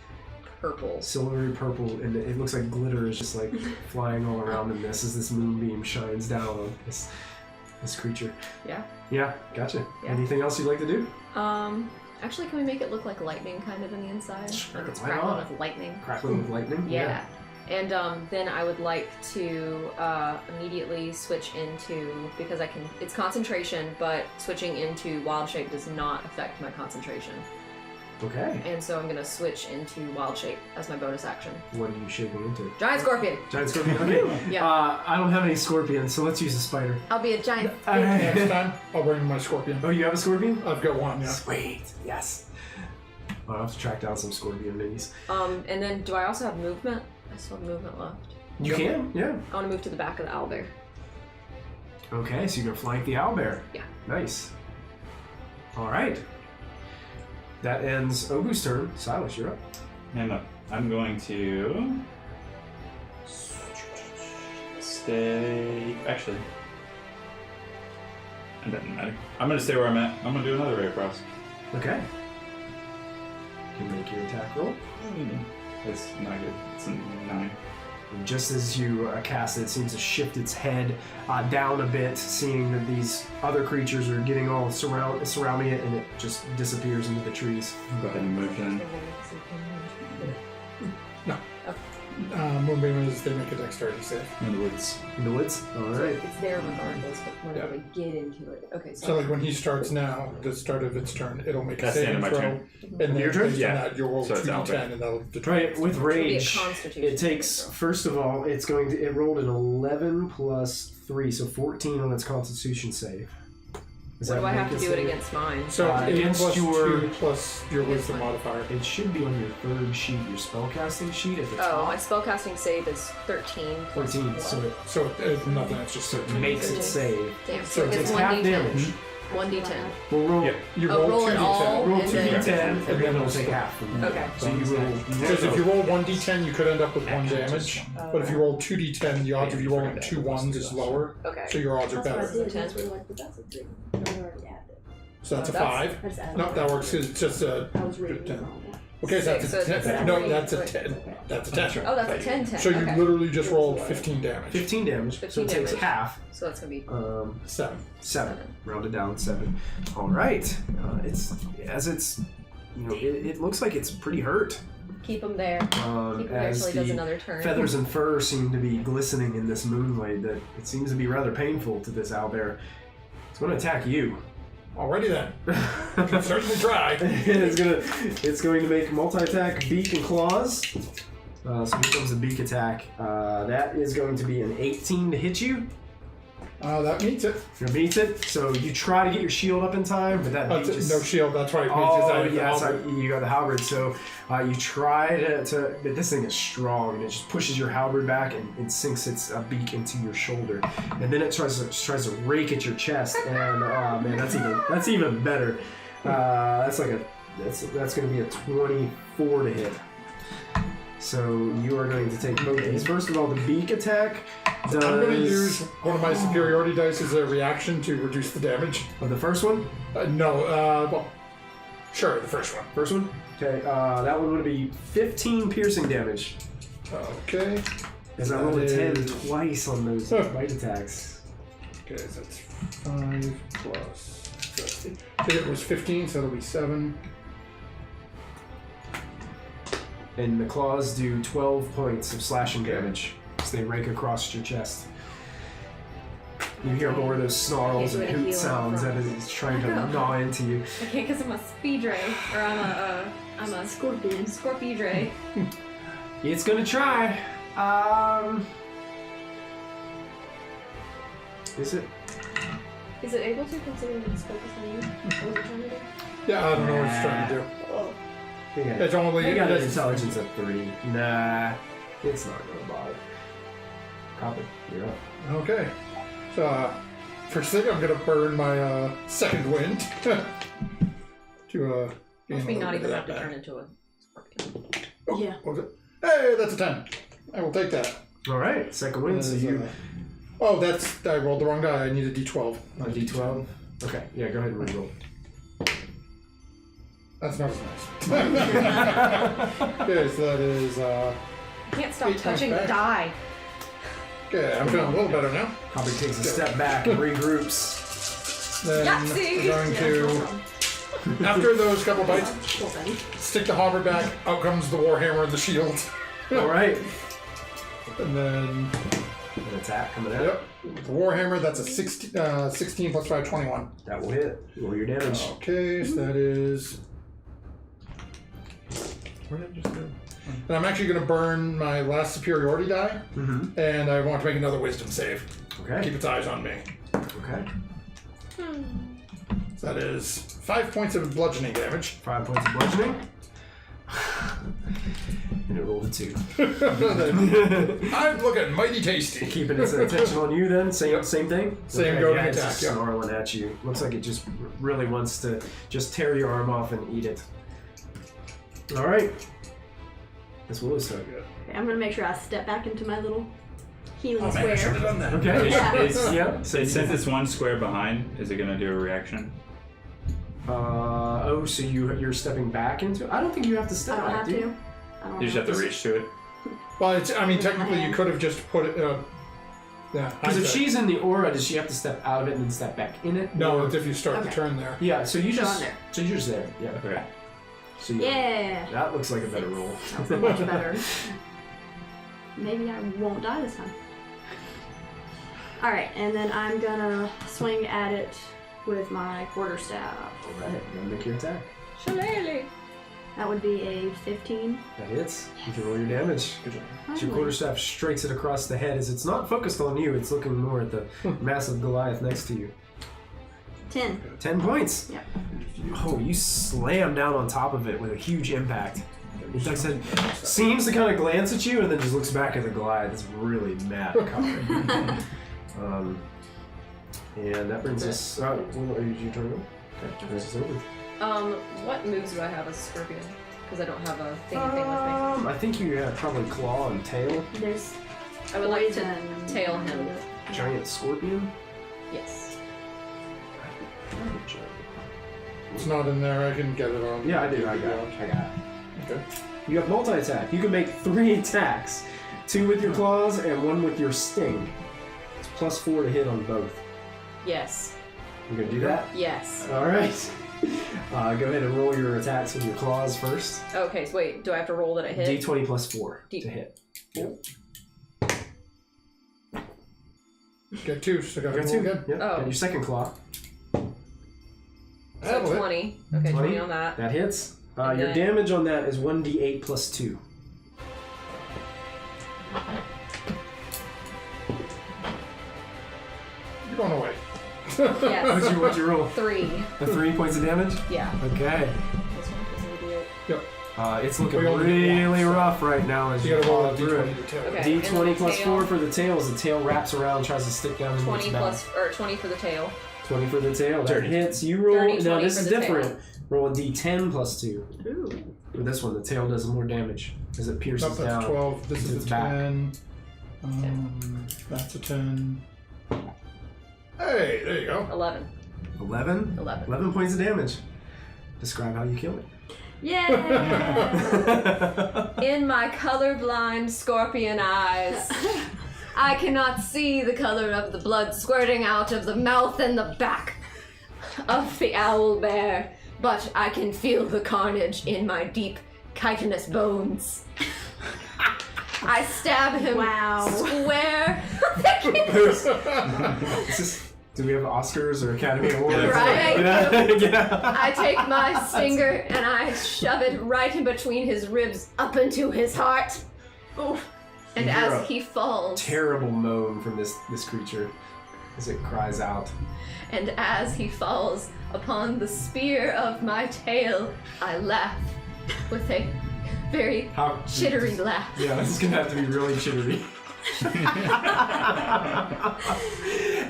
purple. silvery purple, and it looks like glitter is just like flying all around in this as this moonbeam shines down on this creature. Yeah. Yeah, gotcha. Yeah. Anything else you'd like to do? Actually, can we make it look like lightning kind of on the inside? Sure, Like it's why crackling not? with lightning. Crackling with lightning? Yeah. And then I would like to immediately switch into, because it's concentration, but switching into wild shape does not affect my concentration. Okay. And so I'm going to switch into wild shape as my bonus action. What are you shaping into? Giant scorpion! Giant scorpion. Okay. Yeah. I don't have any scorpions, so let's use a spider. I'll be a giant. Next time, I'll bring my scorpion. Oh, you have a scorpion? I've got one, yeah. Sweet. Yes. I'll have to track down some scorpion minis. And then do I also have movement? I still have movement left. You can, yeah. I want to move to the back of the owlbear. Okay, so you're gonna flank the owlbear. Yeah. Nice. All right. That ends Obu's turn. Silas, you're up. And I'm going to stay. Actually, it doesn't matter. I'm going to stay where I'm at. I'm going to do another ray cross. Okay. You can make your attack roll. That's not good. It's a 9. And just as you cast it, it seems to shift its head down a bit, seeing that these other creatures are getting all surrounding it, and it just disappears into the trees. Go ahead and move in. Moonbeam is they make a dexterity save. In the woods. In the woods? All So right. it's there regardless, but whenever they get into it. Okay, So like when he starts now, the start of its turn, it'll make a That's the end saving of my throw. turn. And then Your turn? based Yeah. on that, you'll roll So it's 2d10 Albert. and that'll Try determine. it with It'll be a rage. Constitution It takes, first of all, it rolled an 11 plus 3, so 14 on its Constitution save. Does What that do I have make to it do it save? against mine? So it's 8 against plus your- 2 plus your Against wisdom my- modifier. It should be on your third sheet, your spellcasting sheet at the Oh, my top. spellcasting save is 13 plus 14, 1. so So it's nothing, it's just it 13. makes it save. Damn, So it it's takes 1d10. half damage. 1d10. We'll roll, Yep. You Oh, roll it 2d10. all? roll And 2d10, then- and then it'll take half. Okay. So you roll. Because if you roll 1d10, you could end up with 1 damage. But if you roll 2d10, the odds of you rolling 2 1s is lower. Okay. So your odds are better. So that's a 5. No, that works. It's just a. Okay, so that's a So it's 10. a No, 3. that's a 10. That's a 10. Oh, that's a 10-10. So you okay. literally just rolled 15 damage. 15 damage, so 15 it takes damage. half. So that's going to be 7. 7. Rounded down 7. All right. It looks like it's pretty hurt. keep him there. Keep him there As until he does the another turn. feathers and fur seem to be glistening in this moonlight that it seems to be rather painful to this owlbear. It's going to attack you. Alrighty then. Can certainly try. it's going to make multi-attack beak and claws. So here comes the beak attack. That is going to be an 18 to hit you. That meets it. It beats it. So you try to get your shield up in time, but that beak just... No shield, that's right. Oh, yeah, sorry, you got the halberd. So you try to, but this thing is strong, and it just pushes your halberd back and sinks its beak into your shoulder, and then it tries to rake at your chest, and oh man, that's even better. That's going to be a 24 to hit. So you are going to take both these. First of all, the beak attack I'm going to use one of my superiority dice as a reaction to reduce the damage. the first one? Well, sure, the first one. First one? Okay, that one would be 15 piercing damage. Okay. As I rolled a 10 twice on those bite attacks. Okay, so that's 5 plus 50. I think it was 15, so it'll be 7. And the claws do 12 points of slashing damage as they rake across your chest. You hear more of those snarls and hoot sounds that it's trying to gnaw into you. I can't because I'm a speedray, or I'm a Scorpion. scorpidray. It's gonna try. Is it? Is it able to consider it's focused on you? What was it trying to do? Yeah, I don't know what it's trying to do. Oh. It's only... They got an it's- intelligence at 3. Nah, it's not gonna bother. Kapak, you're up. Okay. So, first thing, I'm going to burn my second wind. to gain Which a we little not bit even of have to that turn back. into a scorpion. Oh, Yeah. what was it? Hey, that's a 10. I will take that. Alright, second win, so you... Oh, I rolled the wrong die. I need a d12. A d12? Okay, yeah, go ahead and reroll. That's not as nice. Okay, so that is... I can't stop 8 points touching the back. die. Okay, I'm feeling a little better now. Kapak takes a step back and regroups. Then Yahtzee! we're going to, after those couple bites, Cool thing. stick the halberd back. Out comes the warhammer and the shield. Alright. And then, An attack coming out. yep, the warhammer, that's a 16 plus 5, 21. That will hit. Roll your damage. Okay, so that is... Where did I just go? And I'm actually going to burn my last superiority die, Mm-hmm. and I want to make another wisdom save. Okay. Keep its eyes on me. Okay. So that is 5 points of bludgeoning damage. 5 points of bludgeoning. And it rolled a 2. I'm looking mighty tasty. Keeping its attention on you then? Same thing? Same Okay, goading yeah, it's attack, just yeah. snarling at you. Looks like it just really wants to just tear your arm off and eat it. Alright. That's Willow's turn. Okay, I'm gonna make sure I step back into my little healing Oh man, I should square. have done that. Okay. Yeah. Yeah. So since it's one square behind, is it going to do a reaction? So you're stepping back into it? I don't think you have to I step don't back, have do you? to. I don't You just have to reach to it. Well, I mean, technically, you could have just put it. Yeah. Because if hindsight. she's in the aura, does she have to step out of it and then step back in it? No, Or- it's if you start the Okay. turn there. Yeah, so you So just... I'm there. So you're just there. Yeah. Okay. So you, Yeah. that looks like a better roll. Sounds much better. Maybe I won't die this time. Alright, and then I'm gonna swing at it with my quarterstaff. Alright, you're gonna make your attack. Shillelagh. That would be a 15. That hits. You can roll your damage. Good job. Your Finally. quarterstaff strikes it across the head as it's not focused on you, it's looking more at the massive Goliath next to you. 10. 10 points. Yep. Oh, you slam down on top of it with a huge impact. It like I said, seems to kind of glance at you and then just looks back at the Goliath. It's really mad coming. And that brings us. Well, are you turn? Okay, brings us over. What moves do I have as a scorpion? Because I don't have a thingy thing with I think you have probably claw and tail. There's me. I would like to poison. tail him. Giant scorpion. Yes. It's not in there. I can get it on. Yeah, I do. I got it. Okay. You have multi-attack. You can make 3 attacks. 2 with your claws and 1 with your sting. It's +4 to hit on both. Yes. You gonna do that? Yes. Alright. Go ahead and roll your attacks with your claws first. Okay, so wait, do I have to roll that I hit? D20 +4 D- to hit. Get 2, so I got Got 2 2. again. Yep. Oh. And your second claw. So That'll hit. 20. Okay, 20 on that. That hits. And Your then- damage on that is 1d8 +2. You're going away. Yes. What'd you roll? 3. 3 points of damage? Yeah. Okay. This one is an idiot. Yep. It's looking We only get one, really so- rough right now as You you gotta roll a follow through it. d20 to tail. Okay. D20 and then plus tail. 4 for the tail as the tail wraps around, tries to stick down into 20 its plus, mouth. or 20 for the tail. 20 for the tail. That Dirty. hits. You roll. Dirty Now 20 this for is the different. Roll a D10 plus 2. Ooh. For this one, the tail does more damage as it pierces Nope, that's down. 12. This into is its the back. 10. That's a 10. Hey, there you go. 11. 11? 11 points of damage. Describe how you kill it. Yeah! In my colorblind scorpion eyes, I cannot see the color of the blood squirting out of the mouth and the back of the owl bear, but I can feel the carnage in my deep chitinous bones. I stab him square. Do we have Oscars or Academy Awards? Right. Yeah. I take my stinger and I shove it right in between his ribs up into his heart. Ooh. And You hear as a he falls, Terrible moan from this creature as it cries out. and as he falls upon the spear of my tail, I laugh with a very How chittery laugh. Yeah, this is gonna have to be really chittery.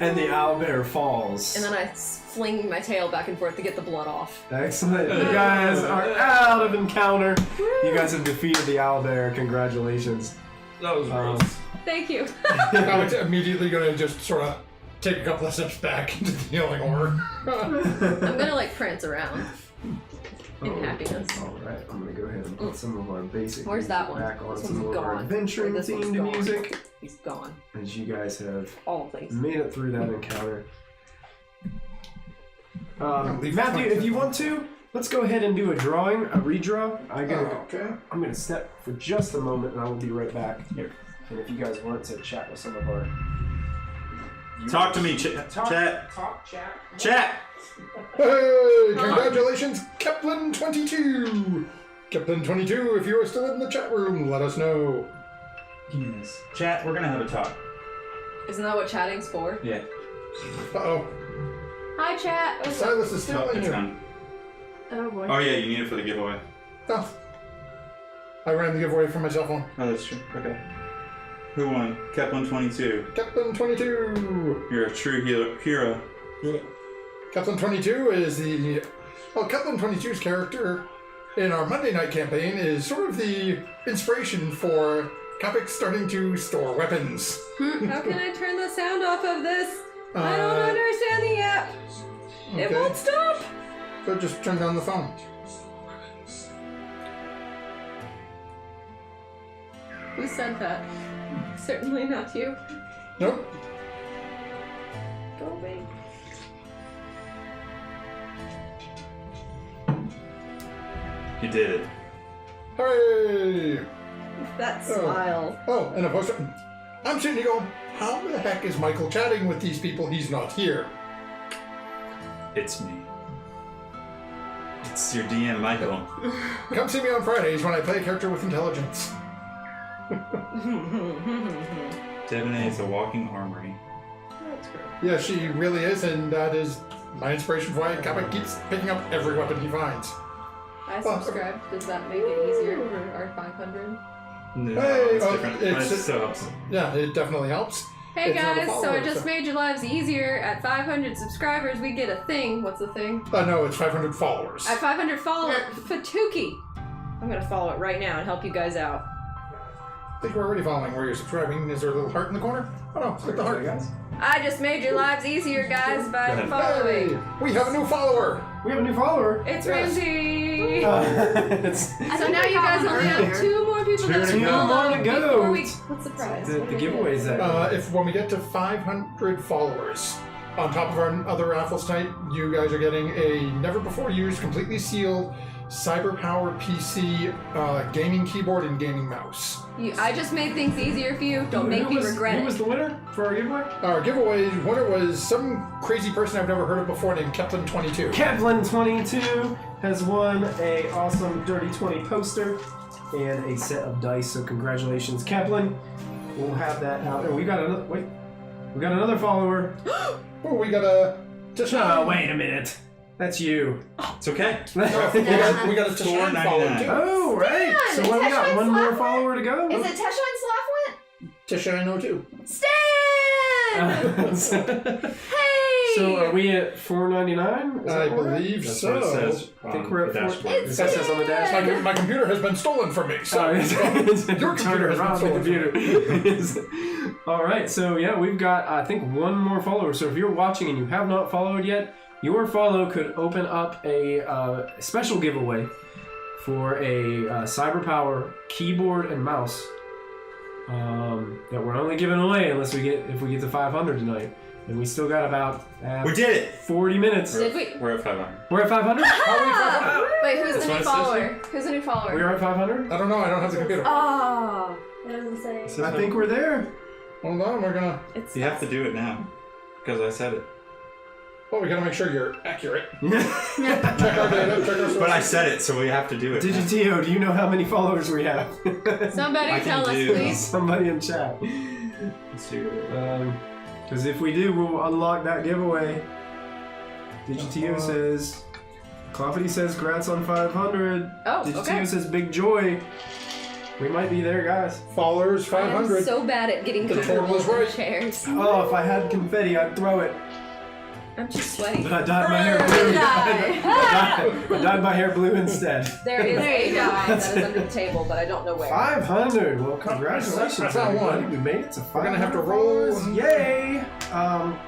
And the owlbear falls. And then I fling my tail back and forth to get the blood off. Excellent. You guys are out of encounter. You guys have defeated the owlbear. Congratulations. That was gross. Thank you. I'm immediately going to just sort of take a couple of steps back into the healing order. I'm gonna like prance around in happiness. Alright, I'm gonna go ahead and put some of our basic Where's that one? back on This some one's of our gone. adventuring This one's themed gone. music. He's gone. As you guys have All of these. made it through that encounter. Leave Matthew, it if you want to, let's go ahead and do a redraw. Okay. I'm gonna step for just a moment and I will be right back. Here. And if you guys want to chat with some of our... Talk to me, chat. Chat. Hey, congratulations, Kepler22! Kepler22, if you are still in the chat room, let us know. Give me this. Chat, we're gonna have a talk. Isn't that what chatting's for? Yeah. Uh-oh. Hi, chat. Oh, Silas is still No, in it's here. gone. Oh boy. Oh yeah, you need it for the giveaway. Oh. I ran the giveaway from my cell phone. Oh, that's true. Okay. Who won? Kep122. Kepler22! You're a true hero. Kepler22 is the... Well, Kepler22's character in our Monday night campaign is sort of the inspiration for Kapak starting to store weapons. How can I turn the sound off of this? I don't understand the app. It Okay. won't stop. So just turn down the phone. Who said that? Certainly not you. Nope. Go away. You did it. Hooray! That smile. Oh, and a poster. I'm sitting here going, how the heck is Michael chatting with these people? He's not here. It's me. It's your DM, Michael. Come see me on Fridays when I play a character with intelligence. Debonair is a walking armory. That's great. Yeah, she really is, and that is my inspiration for why Kapak keeps picking up every weapon he finds. I subscribe. Does that make it easier for our 500? No, Hey, it's oh, different. it's But it just- still helps. Yeah, it definitely helps. Hey It's not a guys, so I follower, just so- made your lives easier. At 500 subscribers, we get a thing. What's the thing? No, it's 500 followers. At 500 followers, Fatuki. I'm gonna follow it right now and help you guys out. I think we're already following where you're subscribing. Is there a little heart in the corner? Oh no, click the heart. guys. I just made your lives easier, guys, by ahead. following. Hey, we have a new follower. We have a new follower. It's Yes. Ramsey. It's So now you guys only have 2 more people that Two follow more to go. before we. What's the prize? the giveaways that If when we get to 500 followers, on top of our other raffles tonight, you guys are getting a never before used, completely sealed Cyber Power PC gaming keyboard and gaming mouse. I just made things easier for you. Don't make me regret Who it. was the winner for our giveaway? Our giveaway winner was some crazy person I've never heard of before named Kepler22. Kevlin22 has won a awesome Dirty 20 poster and a set of dice. So congratulations, Kevlin. We'll have that out. And we got another follower. Oh, we got a Oh, wait a minute. That's you. It's okay. we got a Tashan follower $4.99. too. Oh, right. So what, we got one more follower to go? Is it Tesha and Slaffwit? Tasha I know too. Stan! Hey! So are we at $4.99? I believe That's so. what it says. I think on we're the at dashboard. It says on the dashboard. My computer has been stolen from me. So Your your computer has been computer. All right, so yeah, we've got I think one more follower. So if you're watching and you have not followed yet, your follow could open up a special giveaway for a CyberPower keyboard and mouse that we're only giving away if we get to 500 tonight. And we still got about We did it! 40 minutes. Did we? We're at 500. We're at 500? Wait, who's That's the what new it says follower? here. Who's the new follower? We are at 500? I don't know. I don't have the computer. Oh. It doesn't say. I think we're there. Hold on. We're gonna. It's You have to do it now. Because I said it. Well, we gotta make sure you're accurate. Yeah. Check our data. Check our sources. But I said it, so we have to do it. Digitio, do you know how many followers we have? Somebody I can tell us, do- please. Somebody in chat. Let's see what Because if we do, we'll unlock that giveaway. Digitio says, Cloppity says, congrats on 500. Oh, Digitio okay. says, big joy. We might be there, guys. Followers 500. I'm so bad at getting The total comfortable is in right. chairs. Oh, if I had confetti, I'd throw it. I'm just sweaty. But I dyed my hair blue. I dyed my hair blue instead. There is There you a go. guy that is under the table, but I don't know where. 500. Well, congratulations, I found everybody. one. We made it to 500. We're gonna have to roll. followers. Yay!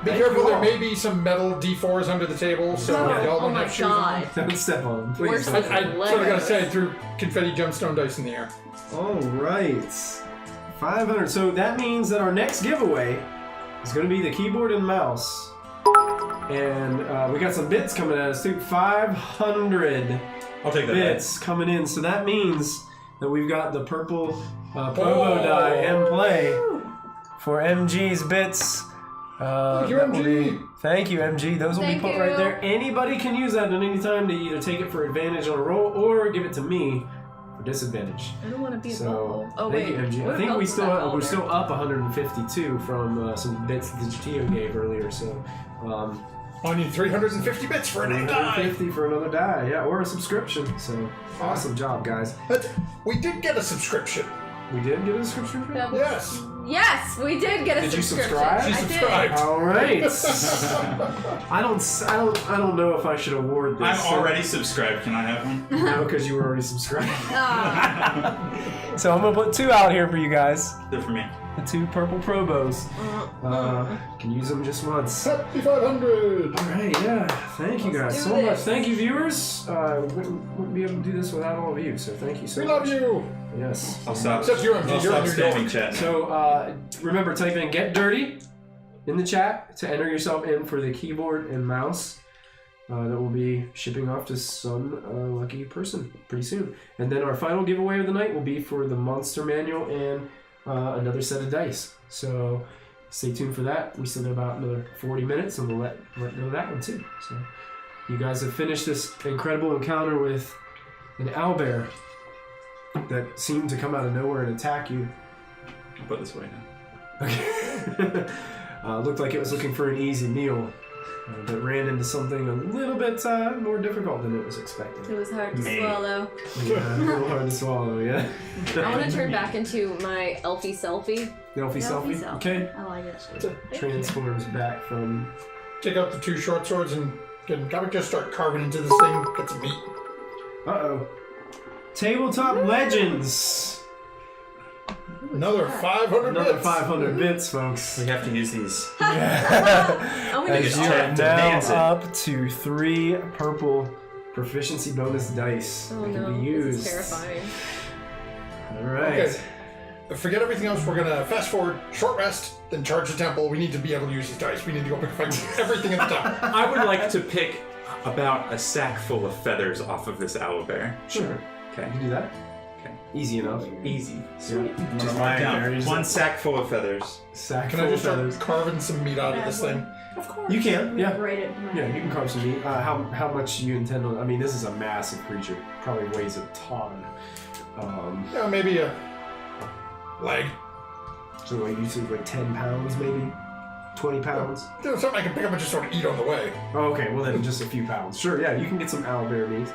Be careful. There may be some metal D4s under the table, so Yeah. y'all Oh don't my have shoes on. god. Don't step on them, please. Worse don't. than- I sort of gotta say, I threw confetti gemstone dice in the air. All right, 500. So that means that our next giveaway is going to be the keyboard and mouse, and we got some bits coming at us too. 500 I'll take that. bits coming in. So that means that we've got the purple promo die in play for MG's bits. Thank you, that will MG. be- Thank you, MG. Those will Thank be put you. right there. Anybody can use that at any time to either take it for advantage on a roll or give it to me for disadvantage. I don't want to be a So, bubble. Oh, thank wait. you, MG. What I think about we're that still up 152 from some bits that Digitio gave earlier. So, I need 350 bits for a new die. 150 for another die, yeah, or a subscription. So, awesome job, guys. But we did get a subscription. We did get a subscription. Double- Yes. Yes, we did get a Did you subscription. subscribe? She I subscribed. All right. I don't know if I should award this. I'm already subscribed. Can I have one? No, because you were already subscribed. Ah. So I'm gonna put 2 out here for you guys. They're for me. The 2 purple Probos. Can use them just once. Happy 500. All right, yeah. Thank you guys Let's so do much. this. Thank you, viewers. Wouldn't be able to do this without all of you. So thank you so We much. love you. Yes. I'll stop. Except you, MG. I'll You're stop in New spamming York. chat. So remember, type in "Get Dirty" in the chat to enter yourself in for the keyboard and mouse that will be shipping off to some lucky person pretty soon. And then our final giveaway of the night will be for the monster manual and another set of dice. So stay tuned for that. We still got about another 40 minutes, and we'll let know that one too. So you guys have finished this incredible encounter with an owlbear that seemed to come out of nowhere and attack you. I'll put this away now. Okay. Looked like it was looking for an easy meal, but ran into something a little bit more difficult than it was It expecting. was hard to Me. swallow. Yeah, a little hard to swallow, yeah. I want to turn back into my elfie selfie. Elfie selfie. selfie. Okay. I like it. Transforms back from. Take out the 2 short swords and can Kapak just start carving into this thing. Get some meat. Uh-oh. Tabletop Legends. Another 500 Another bits. 500 bits, folks. We have to use these. I want to As use you all are of them. to now dance it. up to 3 purple proficiency bonus dice Oh that can no, be used. this is terrifying. All right. Okay. Forget everything else. We're gonna fast forward, short rest, then charge the temple. We need to be able to use these dice. We need to go pick a fight with everything in the temple. I would like to pick about a sack full of feathers off of this owlbear. Sure. Okay. You can do that. Okay. Easy enough. Easy. Sweet. Just mark down. 1 sack full of feathers. Sack Can full I of just start feathers. carving some meat out of this thing? Of course. You can, yeah. Rate it. Yeah, you can carve some meat. How much you intend on? I mean, this is a massive creature. Probably weighs a ton. Yeah, maybe a leg. So like you said, like 10 pounds, maybe 20 pounds. You know, something I can pick up and just sort of eat on the way. Oh, okay. Well, then just a few pounds. Sure. Yeah, you can get some owlbear meat.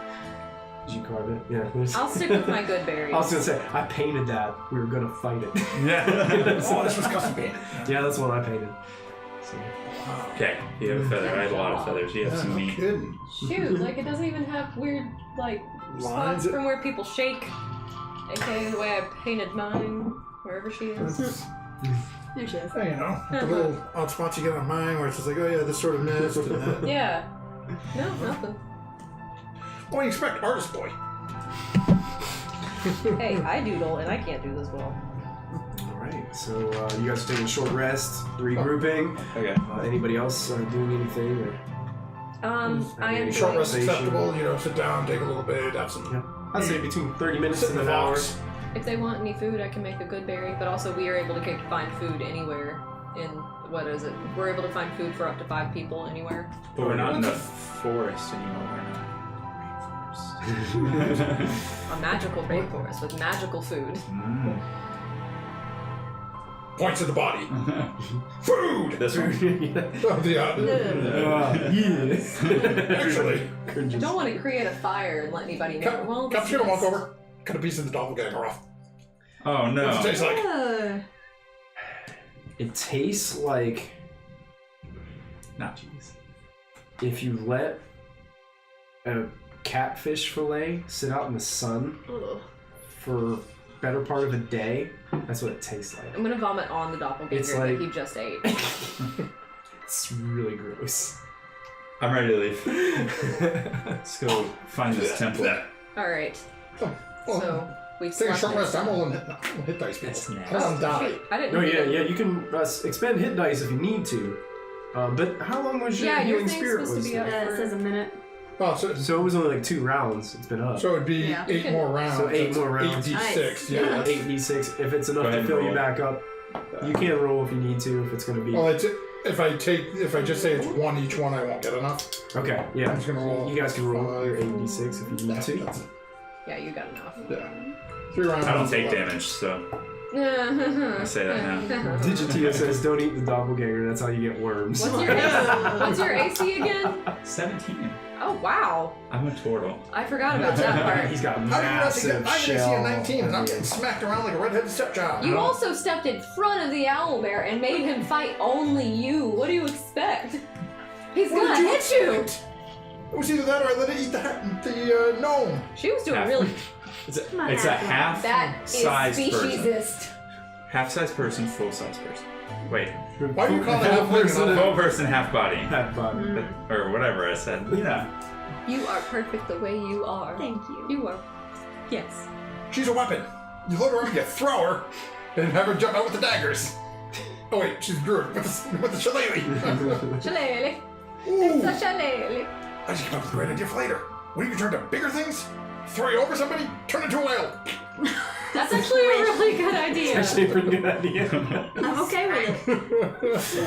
Did you carve it? Yeah. there's- I'll stick with my good berries. I was gonna say I painted that. We were gonna fight it. Yeah. Oh, this was custom painted. Yeah, that's what I painted. So. Okay, you have a feather. I have a lot of feathers. You have Yeah, some no meat. kidding. Shoot, like it doesn't even have weird like spots Lines. from where people shake. AKA the way I painted mine, wherever she is. There she is. Hey, you know, the little odd spots you get on mine where it's just like, oh yeah, this sort of nest and that. Yeah. No, nothing. What do you expect, artist boy? Hey, I doodle and I can't do this well. Alright, so you guys are taking a short rest, regrouping. Okay. Anybody else doing anything? Or? I am Short doing- rest acceptable, you know, sit down, take a little bit, have some... Yeah. I'd say between 30 minutes Sit in and the an hour. box. If they want any food, I can make a good berry, but also we are able to find food anywhere in, what is it? We're able to find food for up to 5 people anywhere. But we're not in the forest anymore. We're not rainforest. A magical rainforest with magical food. Points of the body. Food! This one. Oh, Yes. Actually, I don't want to create a fire and let anybody know. Well, Cup, this you don't walk is- over. Cut a piece of the doppelganger off. Oh no. What's it taste like? It tastes like Not cheese. if you let a catfish fillet sit out in the sun Ugh. for better part of a day. That's what it tastes like. I'm gonna vomit on the doppelganger It's like- that you just ate. It's really gross. I'm ready to leave. Let's go find this temple. Alright, Oh, so we take a slept short in- rest. I'm rolling hit dice, people. That's nasty. I don't want to die. Shoot, I didn't No, know yeah, that. yeah. You can expend hit dice if you need to. But how long was your Yeah, your healing thing's spirit? supposed to Was be up. there? It says a minute. Oh, so So it was only like 2 rounds. It's been up. it would be Yeah. 8 more rounds. So 8 That's more rounds. 8d6, Nice. yeah. 8d6. If it's enough Go ahead to and fill you roll. back up, you can roll if you need to. If it's going to be Well, if I just say it's 1 each one, I won't get enough. okay. Yeah, I'm just gonna roll. you guys can roll 5. your 8d6 if you need to. That's it. Yeah, you got enough. Yeah. 3 rounds. I don't take 11. damage, so I I say that now. Digitia says, "Don't eat the doppelganger. That's how you get worms." What's your AC again? 17. Oh wow, I'm a turtle. I forgot about that part. He's got How do you not massive get? I'm shell. gonna see a 19 and I'm getting smacked around like a redheaded stepchild. You also stepped in front of the owlbear and made him fight only you. What do you expect? He's What gonna did you hit you. expect? It was either that or I let it eat the gnome. She was doing Half. really. It's a Not half That is size person. speciesist. Half size person, full size person. Wait, Why do you call it half person? full person, half body. Half body. Or whatever I said. You know. You are perfect the way you are. Thank you. You are. Yes. She's a weapon. You load her up, you throw her, and have her jump out with the daggers. Oh wait, she's Druid with the shillelagh. Shillelagh. Ooh, It's a shillelagh. I just came up with a great idea for later. When you can turn to bigger things, throw you over somebody, turn into a whale. That's actually a really good idea. Actually, a pretty good idea. I'm okay with it.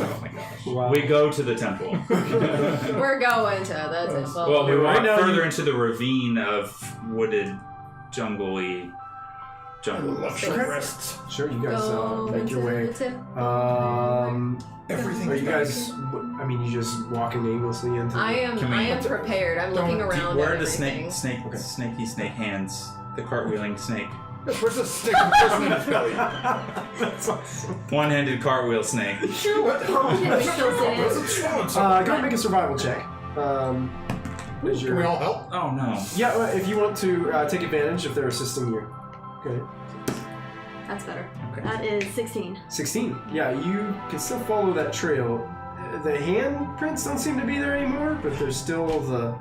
Oh my gosh. Wow. We go to the temple. We're going to. That's it. Well, we Right walk now further you- into the ravine of wooded, jungly I jungle. love short rests. Sure, you guys Go make your into way. the temple. Everything Are is you better. guys? I mean, you just walking aimlessly into. I am. Can we- I am prepared. I'm looking around Where at are the everything. snaky snake hands? The cartwheeling snake. Yes, where's the stick of the person in his belly? That's awesome. One-handed cartwheel snake. What? Can we still sit in? What's it swallowed Go something? ahead and make a survival check. Is Can we all help? Oh no. Yeah, if you want to take advantage if they're assisting you. Okay. That's better. Okay. That is 16. 16. Yeah, you can still follow that trail. The handprints don't seem to be there anymore, but there's still the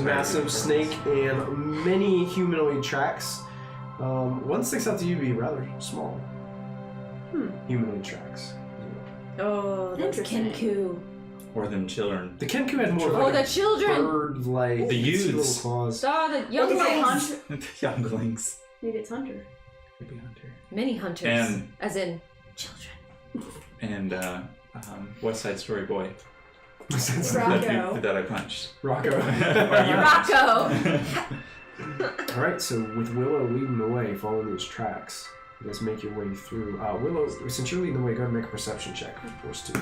massive snake and many humanoid tracks. One sticks out to you to be rather small. Humanoid tracks. Oh, that's Interesting. Kenku. Or them children. The Kenku had more Oh, like the a children. bird-like The little youths. claws. Saw the young What the ones. Hunter. The younglings. Maybe it's Hunter. Maybe hunter. Many hunters. And- as in children. And West Side Story Boy. Rocco. That I punched. Rocco. Rocco. Alright, so with Willow leading the way, following these tracks, you guys make your way through. Willow, since you're leading the way, go ahead and make a perception check for force 2.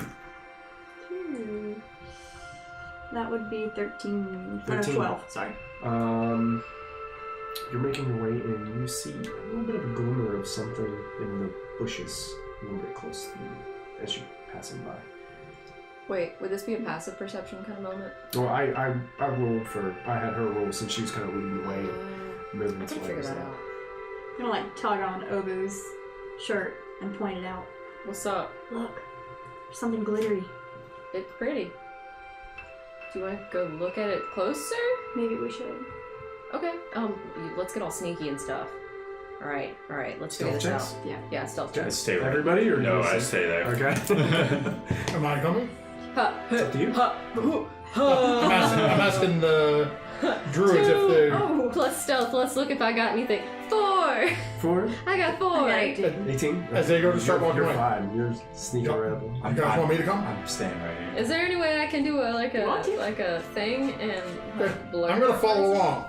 That would be 13. 13. 12, sorry. You're making your way and you see a little bit of a glimmer of something in the bushes a little bit close to you as you're passing by. Wait, would this be a passive perception kind of moment? Well, I rolled for... I had her roll since she was kind of leading the way. I Movements can figure that out. I'm gonna like tug on Obu's shirt and point it out. What's up? Look, there's something glittery. It's pretty. Do you want to go look at it closer? Maybe we should. Okay. Let's get all sneaky and stuff. All right. Let's figure Stealth this checks? out. Yeah. Yeah, stealth Okay. checks. Stay right. Everybody? Or No, you I stay there. Okay. Am I coming? It's up to you. I'm asking the druids if they. Oh, plus stealth. Let's look if I got anything. 4. 4? I got 4. I got 18? As they go to start walking You're away. fine. You're sneaking Yep. around. You guys want me to come? I'm staying right here. Is there any way I can do You want to? a thing and Okay. blur? I'm gonna follow along.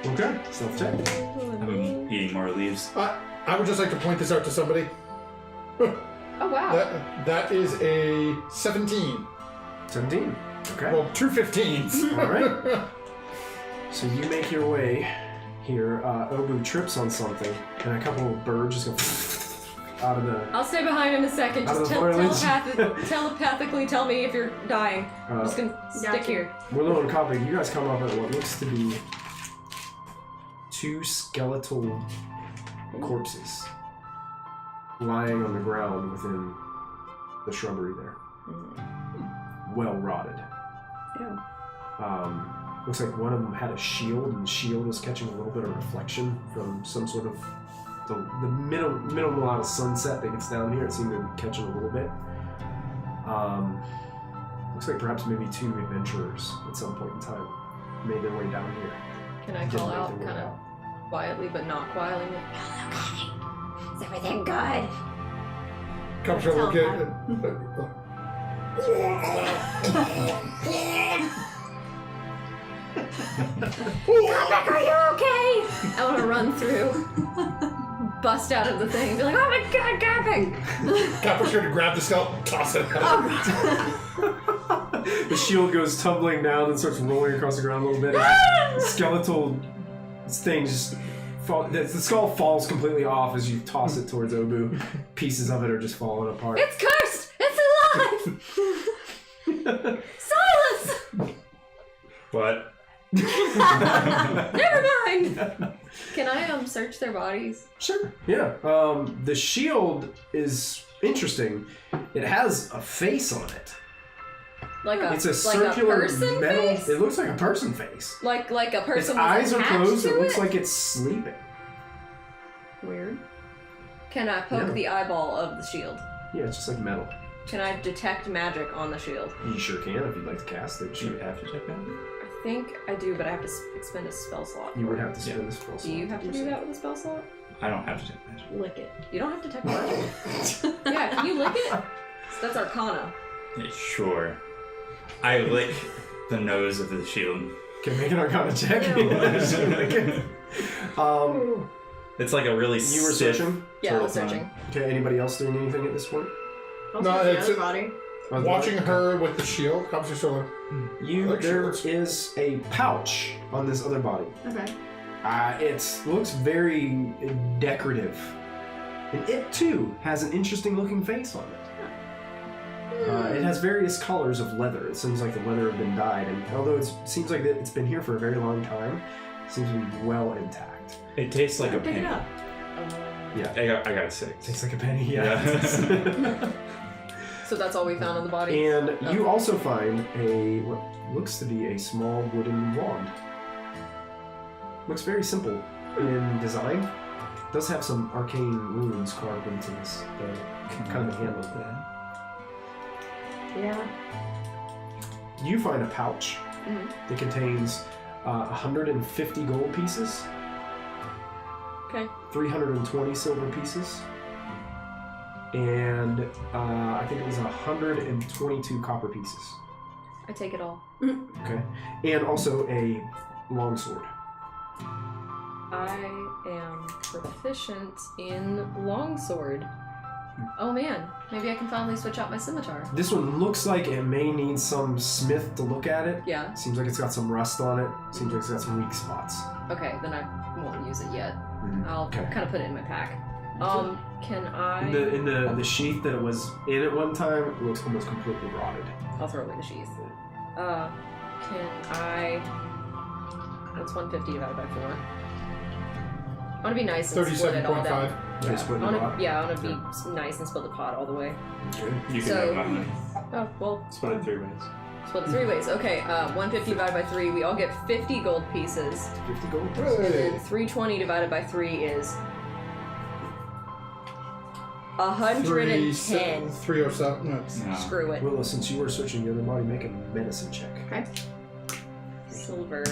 Okay. Stealth check. I'm eating more leaves. I would just like to point this out to somebody. Oh wow. That is a 17. 17. Okay. Well, 2 15s. All right. So you make your way here. Obu trips on something, and a couple of birds just go out of the... I'll stay behind in a second. Out of Just the foliage. telepathically tell me if you're dying. I'm just gonna stick Gotcha. here. Willow and Kapak, you guys come up at what looks to be 2 skeletal corpses lying on the ground within the shrubbery there. Well rotted. Ew. Looks like one of them had a shield, and the shield was catching a little bit of reflection from some sort of the minimal amount of sunset that gets down here. It seemed to be catching a little bit. Looks like perhaps maybe 2 adventurers at some point in time made their way down here. Can I call out kind of quietly, but not quietly? Is everything good? Comes over, look at. Kapak, are you okay? I want to run through, bust out of the thing, and be like, "Oh my god, Kapak!" Kappa's here to grab the skull, toss it out. The shield goes tumbling down and starts rolling across the ground a little bit. And skeletal things just fall. The skull falls completely off as you toss it towards Obu. Pieces of it are just falling apart. It's cursed! It's alive! Silas! What? Never mind! Can I search their bodies? Sure. Yeah. The shield is interesting. It has a face on it. Like a It's a like circular a person metal. face? It looks like a person face. Like a Its person eyes are attached closed. to It looks like it's sleeping. Weird. Can I poke Yeah. the eyeball of the shield? Yeah, it's just like metal. Can I detect magic on the shield? You sure can if you'd like to cast it. Do you have to check that? I think I do, but I have to expend a spell slot. You would have to spend this spell Do you have to do that with a spell slot? I don't have to check that. Lick it. You don't have to detect magic. Yeah, can you lick it? That's Arcana. Yeah, sure. I lick the nose of the shield. Can make an Arcana check. It's like a really You were stiff searching? Yeah, I was turtle searching. Okay, anybody else doing anything at this point? No, it's the body. watching her with the shield. Kappa's just sort of. There is a pouch on this other body. Okay. It looks very decorative. And it too has an interesting looking face on it. It has various colors of leather. It seems like the leather had been dyed, and although it seems like it's been here for a very long time, it seems to be well intact. It tastes like a Pick it penny. up. Yeah. I got a 6. Tastes like a penny, yeah. So that's all we found on the body? And you also find what looks to be a small wooden wand. Looks very simple in design. Does have some arcane runes carved into this kind of handle. Yeah. You find a pouch that contains 150 gold pieces, Okay. 320 silver pieces, and I think it was 122 copper pieces. I take it all. Okay, and also a longsword. I am proficient in longsword. Oh man, maybe I can finally switch out my scimitar. This one looks like it may need some smith to look at it. Yeah. Seems like it's got some rust on it. Seems like it's got some weak spots. Okay, then I won't use it yet. Mhm. I'll Okay. kind of put it in my pack. Can I? In the sheath that it was in at one time, it looks almost completely rotted. I'll throw away the sheath. Can I? What's 150 divided by 4? I want to be nice and split it all down. 37.5. Yeah, split the pot. I want to be nice and split the pot all the way. Okay. You can So- have my money. Oh, well, Split it 3 ways. split it 3 ways. Okay, 150 divided by 3, we all get 50 gold pieces. 50 gold. And then 320 divided by 3 is 110. 307. No. No. Screw it. Willow, since you were searching your other body, make a medicine check. Okay. Silver.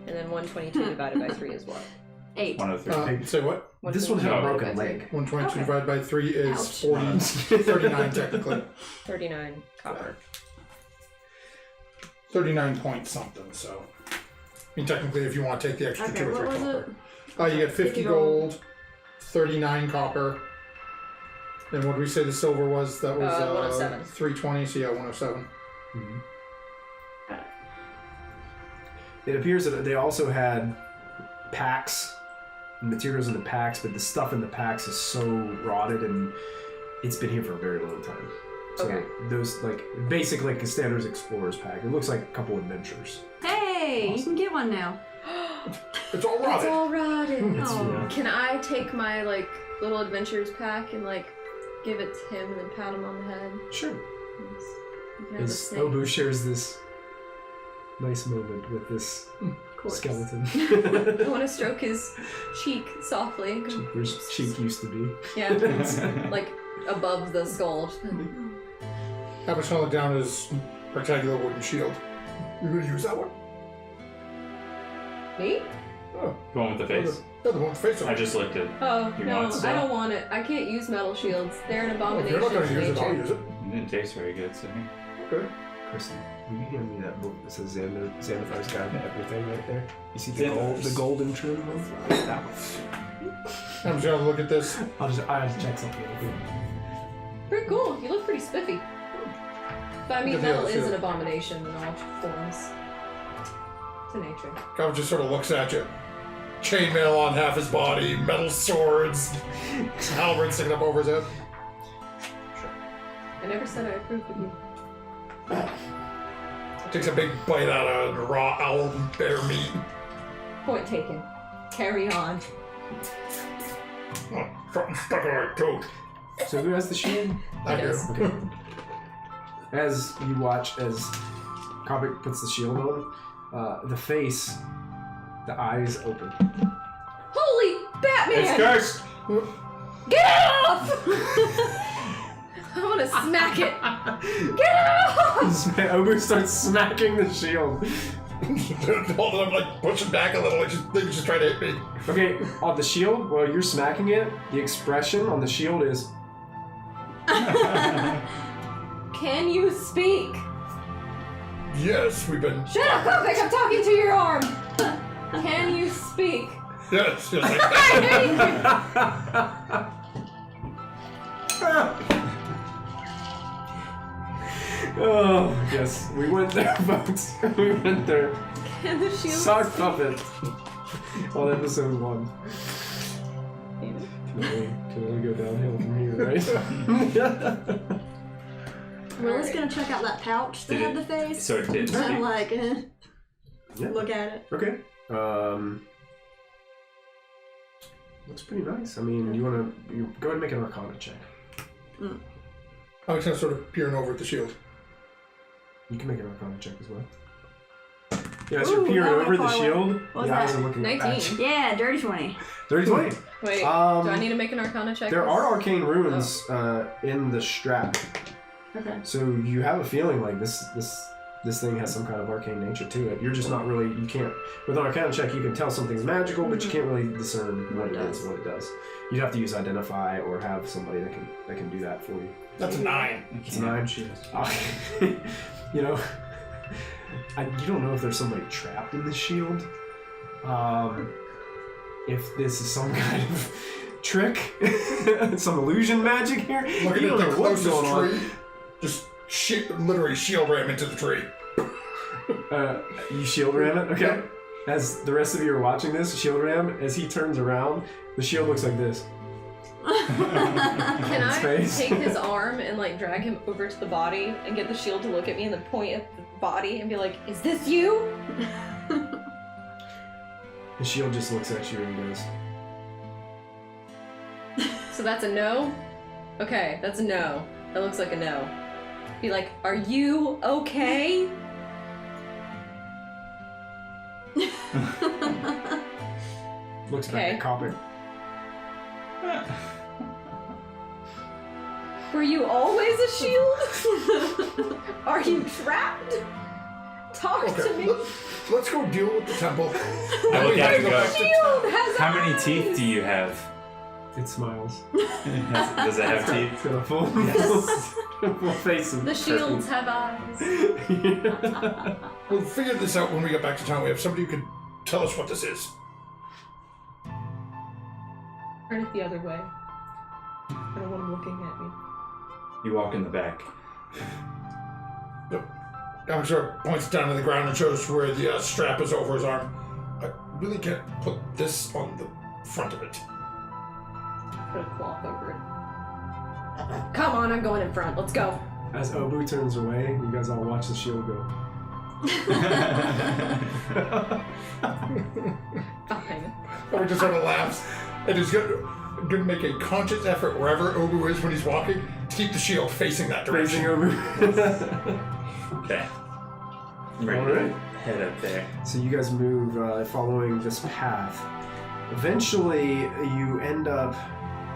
And then 122 divided by 3 is what? 8. 103. Say what? This one had a 122 broken divided by leg. 122 Okay. divided by 3 is Ouch. 40. 39 technically. 39 copper. 39 point something, so. I mean, technically, if you want to take the extra Okay, 2 or what 3 was copper. it? You get 50 gold, 39 copper. And what did we say the silver was? That was 107. 320, so yeah, 107. Mhm. It appears that they also had packs, materials in the packs, but the stuff in the packs is so rotted and it's been here for a very long time. So Okay. those, like, basically like a standard explorer's pack. It looks like a couple adventures. Hey, you can get one now. It's all It's rotted. all rotted. It's, Oh. yeah. Can I take my, like, little adventures pack and, like, give it to him and then pat him on the head? Sure. You can have a As snake. Obu shares this nice moment with this Of course. skeleton. I want to stroke his cheek softly. And go, Where his cheek used to be. yeah, it's like above the skull. How much held down his rectangular wooden shield? You gonna use that one? Me? Oh, The one with the face. yeah, the one with the face on I it. just looked at. Oh, You no, want some? I don't want it. I can't use metal shields. They're an Well, if abomination you're not gonna to use it, I'll nature. use it. It didn't taste very good, so. Okay. Kristen, will you hand me that book that says Xanathar's Guide to Everything right there? You see Xanathar's. the golden trim one? That one. I'm just gonna look at this. I have to check something real quick. Pretty cool. You look pretty spiffy. But I mean, Good metal deal, is too. an abomination in all forms. To nature. Gav just sort of looks at you. Chainmail on half his body, metal swords, halberd sticking up over his head. I never said I approved of you. Takes a big bite out of raw owl bear meat. Point taken. Carry on. Oh, something stuck in my coat. So who has the shield? I do. does. Okay. As you watch as Kapak puts the shield on, the face, the eyes open. Holy Batman! It's cursed! Get off! I want to smack it. Get off! Obu starts smacking the shield. Hold it up, like pushing back a little, like they just trying to hit me. Okay, on the shield, while you're smacking it, the expression on the shield is Can you speak? Yes, we've been. Shut up, Kapak! I'm talking to your arm. Can you speak? Yes, yes. Oh, yes, we went there, folks. We went there. Can the shield Sock speak? puppet. On episode 1. David? Can only go downhill from here, right? Will's gonna check out that pouch that Did had it- the face. So it did. I'm like, Yeah. look at it. Okay. Looks pretty nice. I mean, you go ahead and make an Arcana check. I'm just gonna sort of peering over at the shield. You can make an Arcana check as well. Yeah, as you're Ooh, peering that went over the far away. shield, What was the eyes that? are looking 19. at you. Yeah, dirty 20. 30-20. Wait, do I need to make an Arcana check? There this? are arcane runes in the strap, Okay. so you have a feeling like this thing has some kind of arcane nature to it. You're just not really, you can't, with an Arcana check you can tell something's magical, but you can't really discern what it is and what it does. You'd have to use Identify or have somebody that can do that for you. That's a 9. It's a 9. You know, you don't know if there's somebody trapped in the shield. If this is some kind of trick, some illusion magic here. Looking You at don't the know what's closest going on. tree, just literally shield ram into the tree. You shield ram it? Okay. Yep. As the rest of you are watching this, shield ram, as he turns around, the shield looks like this. Can I Space. take his arm and like drag him over to the body and get the shield to look at me and then point at the body and be like, "Is this you?" The shield just looks at you and goes, So that's a no? Okay, that's a no. That looks like a no. Be like, "Are you okay?" looks Okay. back at Kapak. Were you always a shield? Are you trapped? Talk to me. Let's go deal with the temple. I look at it and go, Shield has how many eyes. teeth do you have? It smiles. Does it have teeth? It's got a full, full face of The shields have eyes. We'll figure this out when we get back to town. We have somebody who can tell us what this is. Turn it the other way. I don't want him looking at me. You walk in the back. Officer points down to the ground and shows where the strap is over his arm. I really can't put this on the front of it. Put a cloth over it. Come on, I'm going in front. Let's go. As Obu turns away, you guys all watch the shield go. Fine. And we just sort of laughs. And he's gonna make a conscious effort wherever Obu is when he's walking to keep the shield facing that direction. Facing Obu. Okay. Ready Alright. to head up there. So you guys move following this path. Eventually, you end up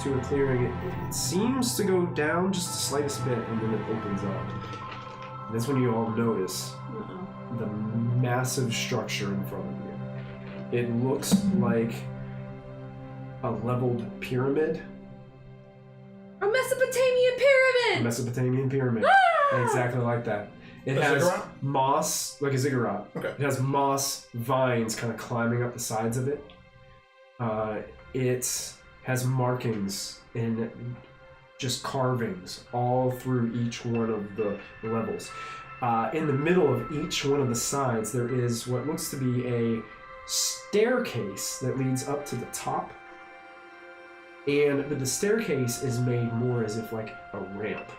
to a clearing. It seems to go down just the slightest bit, and then it opens up. And that's when you all notice the massive structure in front of you. It looks like a leveled pyramid. A Mesopotamian pyramid! A Mesopotamian pyramid. Exactly like that. It A has ziggurat? moss, like a ziggurat. Okay. It has moss vines kind of climbing up the sides of it. It has markings and just carvings all through each one of the levels. In the middle of each one of the sides, there is what looks to be a staircase that leads up to the top. But the staircase is made more as if like a ramp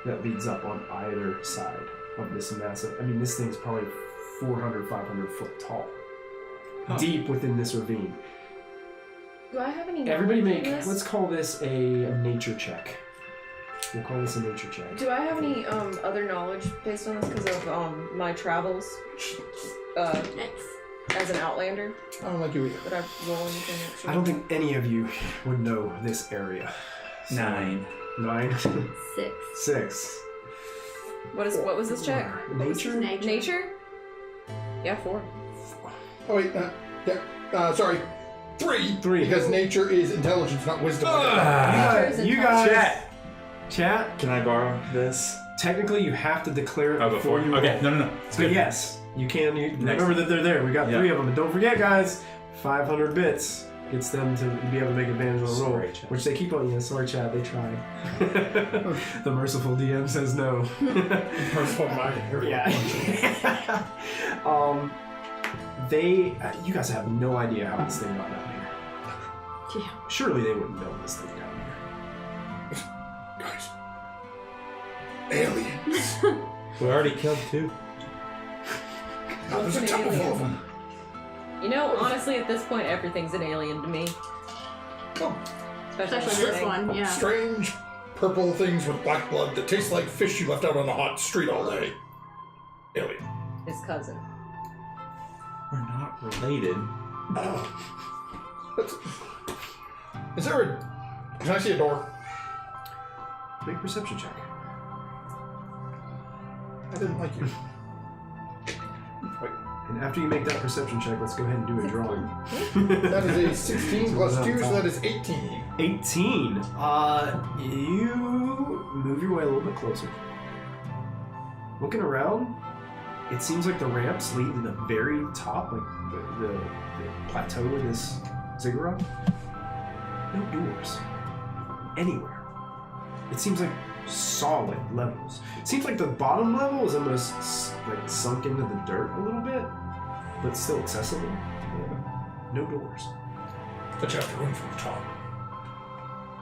that leads up on either side of this massive. I mean, this thing's probably 400, 500 foot tall, deep within this ravine. Do I have any Everybody knowledge make, of this? let's call this a nature check. We'll call this a nature check. Do I have any other knowledge based on this because of my travels as an outlander? I don't like you either. Would I roll anything extra? I don't think any of you would know this area. 9. 9? 6. 6. What was this check? Nature? Nature? Yeah, 4. Oh wait, sorry. 3. 3. Because nature is intelligence, not wisdom. You guys. Chat. Can I borrow this? Technically, you have to declare it before you roll. Okay, no. It's But good. yes, you can. Next. Remember that they're there. We got Yeah. 3 of them. And don't forget, guys, 500 bits gets them to be able to make advantage of the roll. Sorry, chat. Which they keep on. Yeah, sorry, Chad. They try. The merciful DM says no. Yeah. You guys have no idea how this thing got down here. Yeah. Surely they wouldn't know this thing down here. Guys. Aliens. We already killed 2. Now there's a temple full of them. You know, honestly, at this point, everything's an alien to me. Oh, Especially the this thing. one, yeah. strange purple things with black blood that taste like fish you left out on a hot street all day. Alien. His cousin. We're not related. Oh. Is there a... Can I see a door? Make a perception check. I didn't like you. And after you make that perception check, let's go ahead and do a drawing. That is a 16 plus 2, so that is 18. 18. You move your way a little bit closer. Looking around, it seems like the ramps lead to the very top, like the plateau of this ziggurat. No doors. Anywhere. It seems like solid levels. It seems like the bottom level is almost like sunk into the dirt a little bit, but still accessible. Yeah. No doors. But you have to run from the top.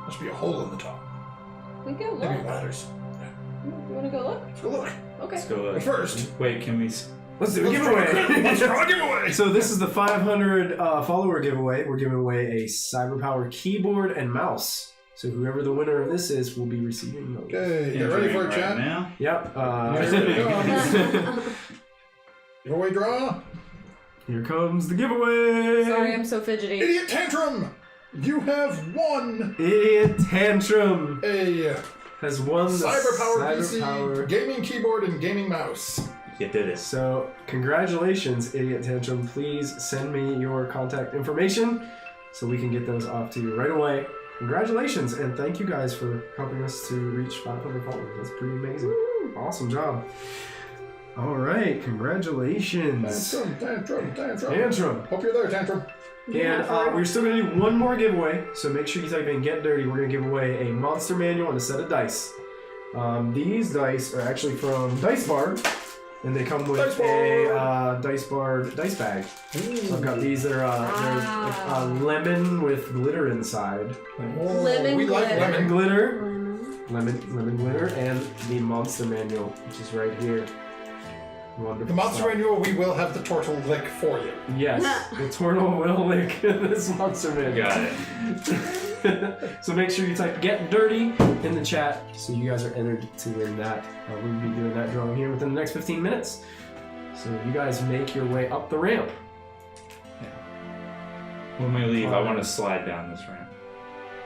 Must be a hole in the top. We go look. Maybe ladders. You wanna go look? Let's go look. Okay. Let's go. But first, Wait, can we? Let's do a let's draw giveaway. a giveaway. So this is the 500 follower giveaway. We're giving away a Cyberpower keyboard and mouse. So whoever the winner of this is will be receiving those. Okay, get ready for it, right chat. now. Yep. Here we go. Giveaway draw. Here comes the giveaway. Sorry, I'm so fidgety. Idiot Tantrum. You have won Idiot Tantrum a has won the Cyberpower Cyberpower. PC, gaming keyboard, and gaming mouse. You did it. So congratulations, Idiot Tantrum. Please send me your contact information so we can get those off to you right away. Congratulations, and thank you guys for helping us to reach 500 followers. That's pretty amazing. Awesome job. All right, congratulations. Tantrum. Hope you're there, Tantrum. And we're still going to do one more giveaway, so make sure you type in Get Dirty. We're going to give away a monster manual and a set of dice. These dice are actually from Dice Bar, and they come with a Dice Bar dice bag. So I've got these that are they're, lemon with glitter inside. Lemon we like glitter. Lemon glitter. Lemon. Lemon glitter, and the monster manual, which is right here. Wonderful. The monster stuff. manual, we will have the turtle lick for you. Yes, the turtle will lick this monster manual. Got it. So make sure you type "Get Dirty" in the chat, so you guys are entered to win that. We'll be doing that drawing here within the next 15 minutes. So you guys make your way up the ramp. When we leave, I want to slide down this ramp.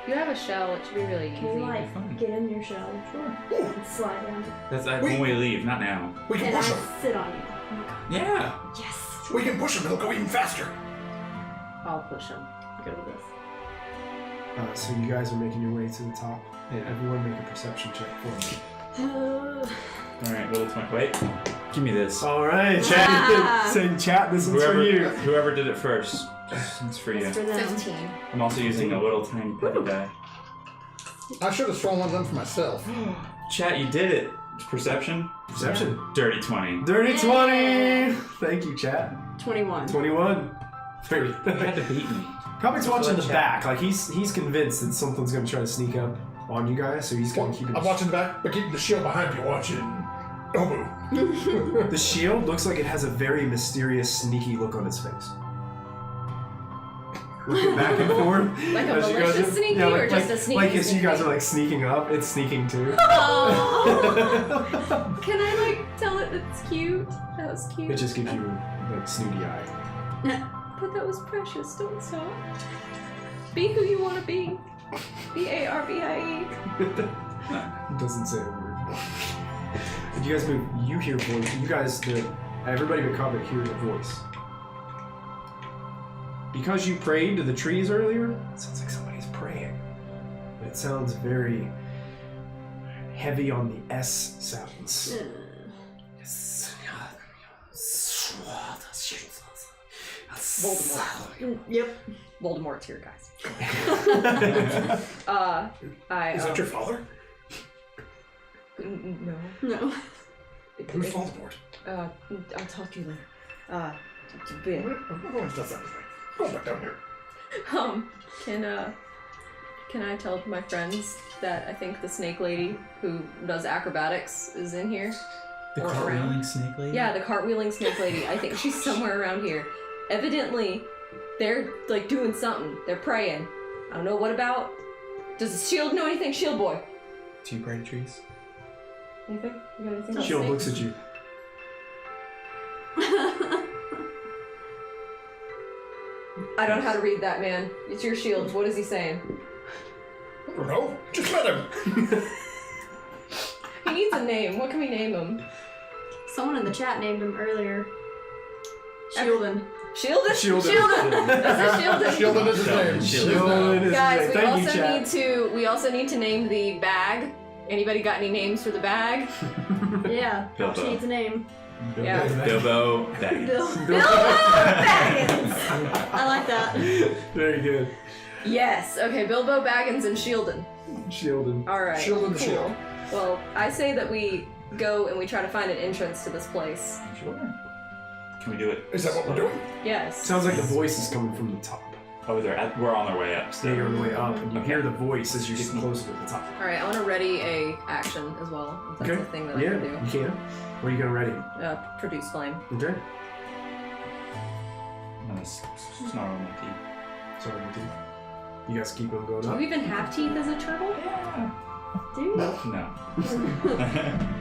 If you have a shell, it should be really Can you easy. like Fine. get in your shell? Sure. And slide down. That's when we leave, not now. We can And push I him. sit on you. Oh my god. Yeah. Yes. We can push him. It'll go even faster. I'll push him. Go with this. So you guys are making your way to the top. Yeah. Everyone make a perception check for me. All right, little twink. Wait. Give me this. All right, chat. Ah. Saying chat, this one's for you. Whoever did it first, it's for you. It's for them. 15. I'm also using a little tiny petty die. I should have stolen one of them for myself. Chat, you did it. Perception. Perception. Dirty 20. Dirty Yay. 20. Thank you, chat. 21. 21. 30. You had to beat me. Kapak's watching the Chat. back. Like he's convinced that something's gonna try to sneak up on you guys, so he's gonna keep it. I'm watching back, but keeping the shield behind me watching Obu. The shield looks like it has a very mysterious, sneaky look on its face. Looking back and forth. Like a as you guys malicious are- sneaky or just a sneaky Like as you guys sneaky? are like sneaking up, it's sneaking too. Oh. Can I like tell it it's cute? That was cute. It just gives you like snooty eye. But that was precious. Don't stop. Be who you want to be. BARBIE. It doesn't say a word. If you guys move, you hear voice. You guys, everybody but Kapak hears a voice. Because you prayed to the trees earlier, it sounds like somebody's praying. But it sounds very heavy on the S sounds. Voldemort. Yep. Voldemort's here, guys. Is that your father? No. No. Who's Voldemort? I'll talk to you later. It's a bit. I'm going to stuff that way. Go back down here. Can I tell my friends that I think the snake lady who does acrobatics is in here? The Or cartwheeling around. snake lady? Yeah, the cartwheeling snake lady. I think she's somewhere around here. Evidently, they're like doing something. They're praying. I don't know what about. Does the shield know anything, shield boy? Do you pray to trees? Anything? You got anything? about Shield snakes? looks at you. I don't know how to read that, man. It's your shield. What is he saying? I don't know. Just met him. He needs a name. What can we name him? Someone in the chat named him earlier. Shieldon. Shieldon? Shieldon. Shieldon. That's a Shieldon. Shieldon is his name. Shieldon is Guys, his we name. Thank also you, chat. need to name the bag. Anybody got any names for the bag? Yeah. Bilbo. She needs a name. Yeah. Bilbo Baggins. Bill. I like that. Very good. Yes. Okay, Bilbo Baggins and Shieldon. Shieldon. All right. Shieldon the cool. shield. Well, I say that we go and we try to find an entrance to this place. Sure. Can we do it? Is that what we're doing? Yes. Sounds like the voice is coming from the top. Oh, we're on our way up. So. Yeah, you're on the way up, and you Okay. hear the voice as you get closer to the top. Alright, I want to ready a action as well. If that's Okay. a thing that I Yeah, can do. you can. What are you gonna ready? Produce flame. Okay. I'm gonna snarl my teeth. Sorry, dude. You guys keep on going Do up. you even have teeth as a turtle? Yeah. Do you? No.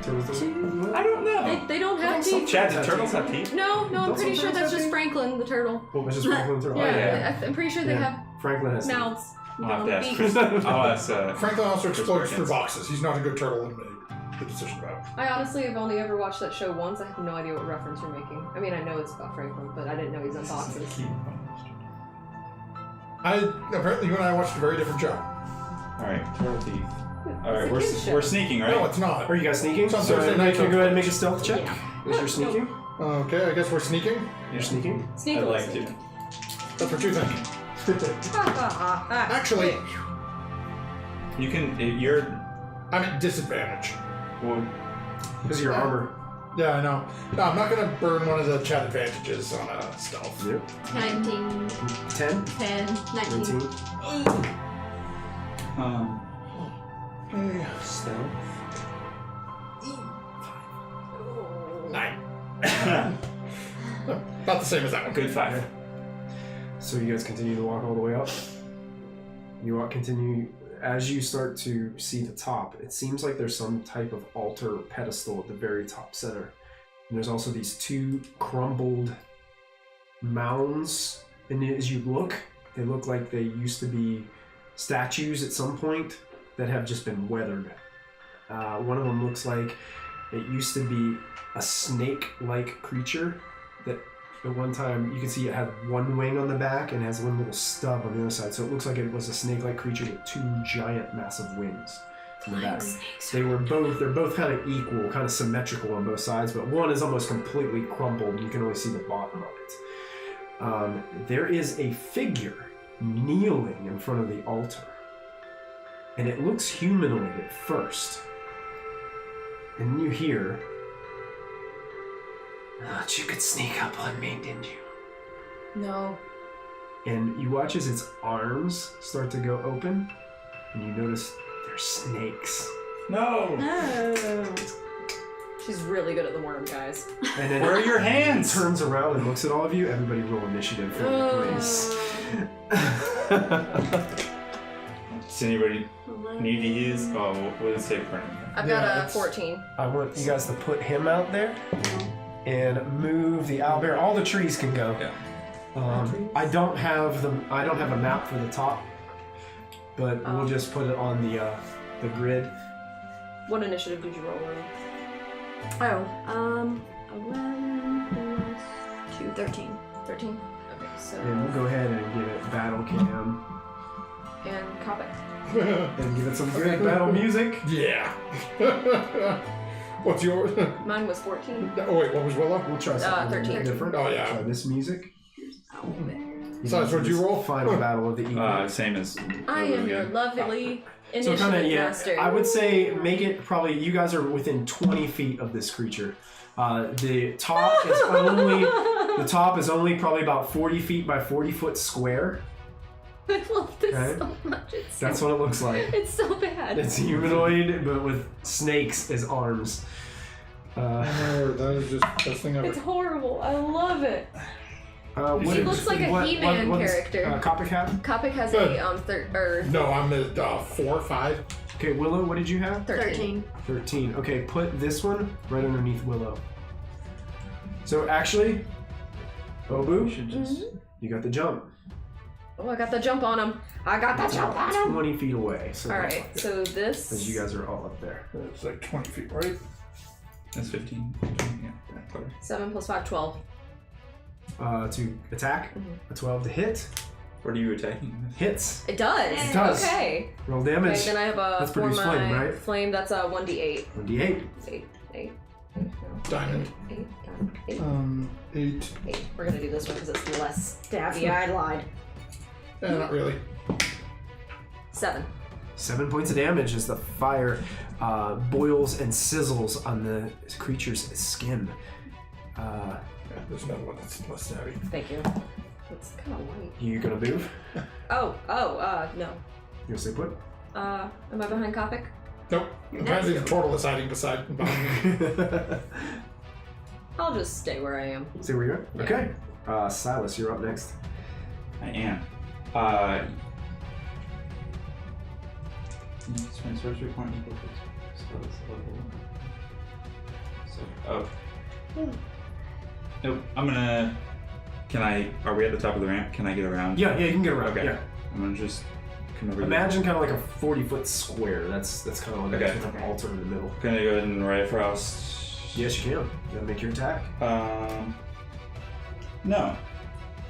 Turtles don't- I don't know. They don't have some- teeth. Chad, do turtles have teeth? No, I'm Don't pretty some sure that's turtles have just teeth? Franklin the turtle. What was just Franklin Turtle? Yeah, I'm pretty sure they Yeah. have Franklin has teeth. mouths. I'll have to ask beaks. Chris. I'll ask. Franklin also explodes through Perkins. boxes. He's not a good turtle and made the decision about. I honestly have only ever watched that show once. I have no idea what reference you're making. I mean, I know it's about Franklin, but I didn't know he's in boxes. Apparently you and I watched a very different show. Alright, turtle teeth. Alright, It's a kid's show. we're sneaking, right? No, it's not. Are you guys sneaking? It's on So Thursday you night, can so- go ahead and make a stealth check. Yeah. Is you're sneaking? Okay, I guess we're sneaking. You're sneaking? Sneak I'd a like sneak. to. That's what you think. Actually, You can. You're. I'm at disadvantage. Well, Because of your armor. Yeah, I know. No, I'm not gonna burn one of the chat advantages on a stealth. Yep. 19, 10, 10, 19. 19. Hey, Stealth. 9. About the same as that one. good 5. So you guys continue to walk all the way up. Continue as you start to see the top. It seems like there's some type of altar or pedestal at the very top center. And there's also these 2 crumbled mounds. And as you look, they look like they used to be statues at some point that have just been weathered. One of them looks like it used to be a snake-like creature that at one time you can see it had one wing on the back and has one little stub on the other side. So it looks like it was a snake-like creature with 2 giant massive wings on the back. They're both kind of equal, kind of symmetrical on both sides, but one is almost completely crumpled. You can only see the bottom of it. There is a figure kneeling in front of the altar. And it looks humanoid at first. And then you hear, "Thought you could sneak up on me, didn't you?" No. And you watch as its arms start to go open, and you notice they're snakes. No! No. She's really good at the worm, guys. And then Where are your it hands? turns around and looks at all of you. Everybody roll initiative for me, please. Does anybody need to use? Oh, what did it say for me? I've Yeah, got a it's- 14. I want you guys to put him out there and move the owlbear. All the trees can go. Yeah. I don't have a map for the top, but we'll just put it on the grid. What initiative did you roll on? 11 plus 2, 13. 13? Okay, so... And we'll go ahead and give it battle cam And Kapak. and give it some great battle music. Yeah. What's your? Mine was 14. Oh wait, what was Willow? We'll try something 13. different. Oh, yeah. Try this music. Besides, what'd you roll? Final battle of the evening. Same as. I am your again. lovely So initiative kind of master. I would say make it probably. You guys are within 20 feet of this creature. The top is only probably about 40 feet by 40 foot square. I love this Okay. so much. It's That's what it looks like. It's so bad. It's humanoid, but with snakes as arms. That is just the best thing ever. It's horrible. I love it. He looks like a He-Man character. Kapak have? Kapak has Good. a No, I'm at 4, 5. Okay, Willow, what did you have? 13. 13. Okay, put this one right underneath Willow. So actually, Obu, We should just. you got the jump. Oh, I got the jump on him. I got the jump on him. 20 feet away. So Alright, so this... as you guys are all up there. It's like 20 feet, right? That's 15. Yeah. Clever. 7 plus 5, 12. To attack, a 12 to hit. What are you attacking with? Hits. It does. It does. Okay. Roll Okay, damage. then I have a That's for produce my flame, right? flame. That's a 1d8. 1d8. 8. Diamond. 8. 8. 8. We're gonna do this one because it's less stabby. I lied. Not really. 7. 7 points of damage as the fire boils and sizzles on the creature's skin. Yeah, there's another one that's less heavy. Thank you. It's kind of light. You gonna move? No. You gonna stay put? Am I behind Kapak? Nope. Apparently the turtle is hiding behind me. I'll just stay where I am. Stay where you are? Yeah. Okay. Silas, you're up next. I am. Spend sorcery point equal to spells level. So, Nope. I'm gonna. Are we at the top of the ramp? Can I get around? Yeah, you can get around. Okay. Yeah. I'm gonna just come over. Imagine kind of like a 40-foot square. That's kind of like Okay. with an altar in the middle. Gonna go ahead and right frost. Yes, you can. You gotta make your attack. No.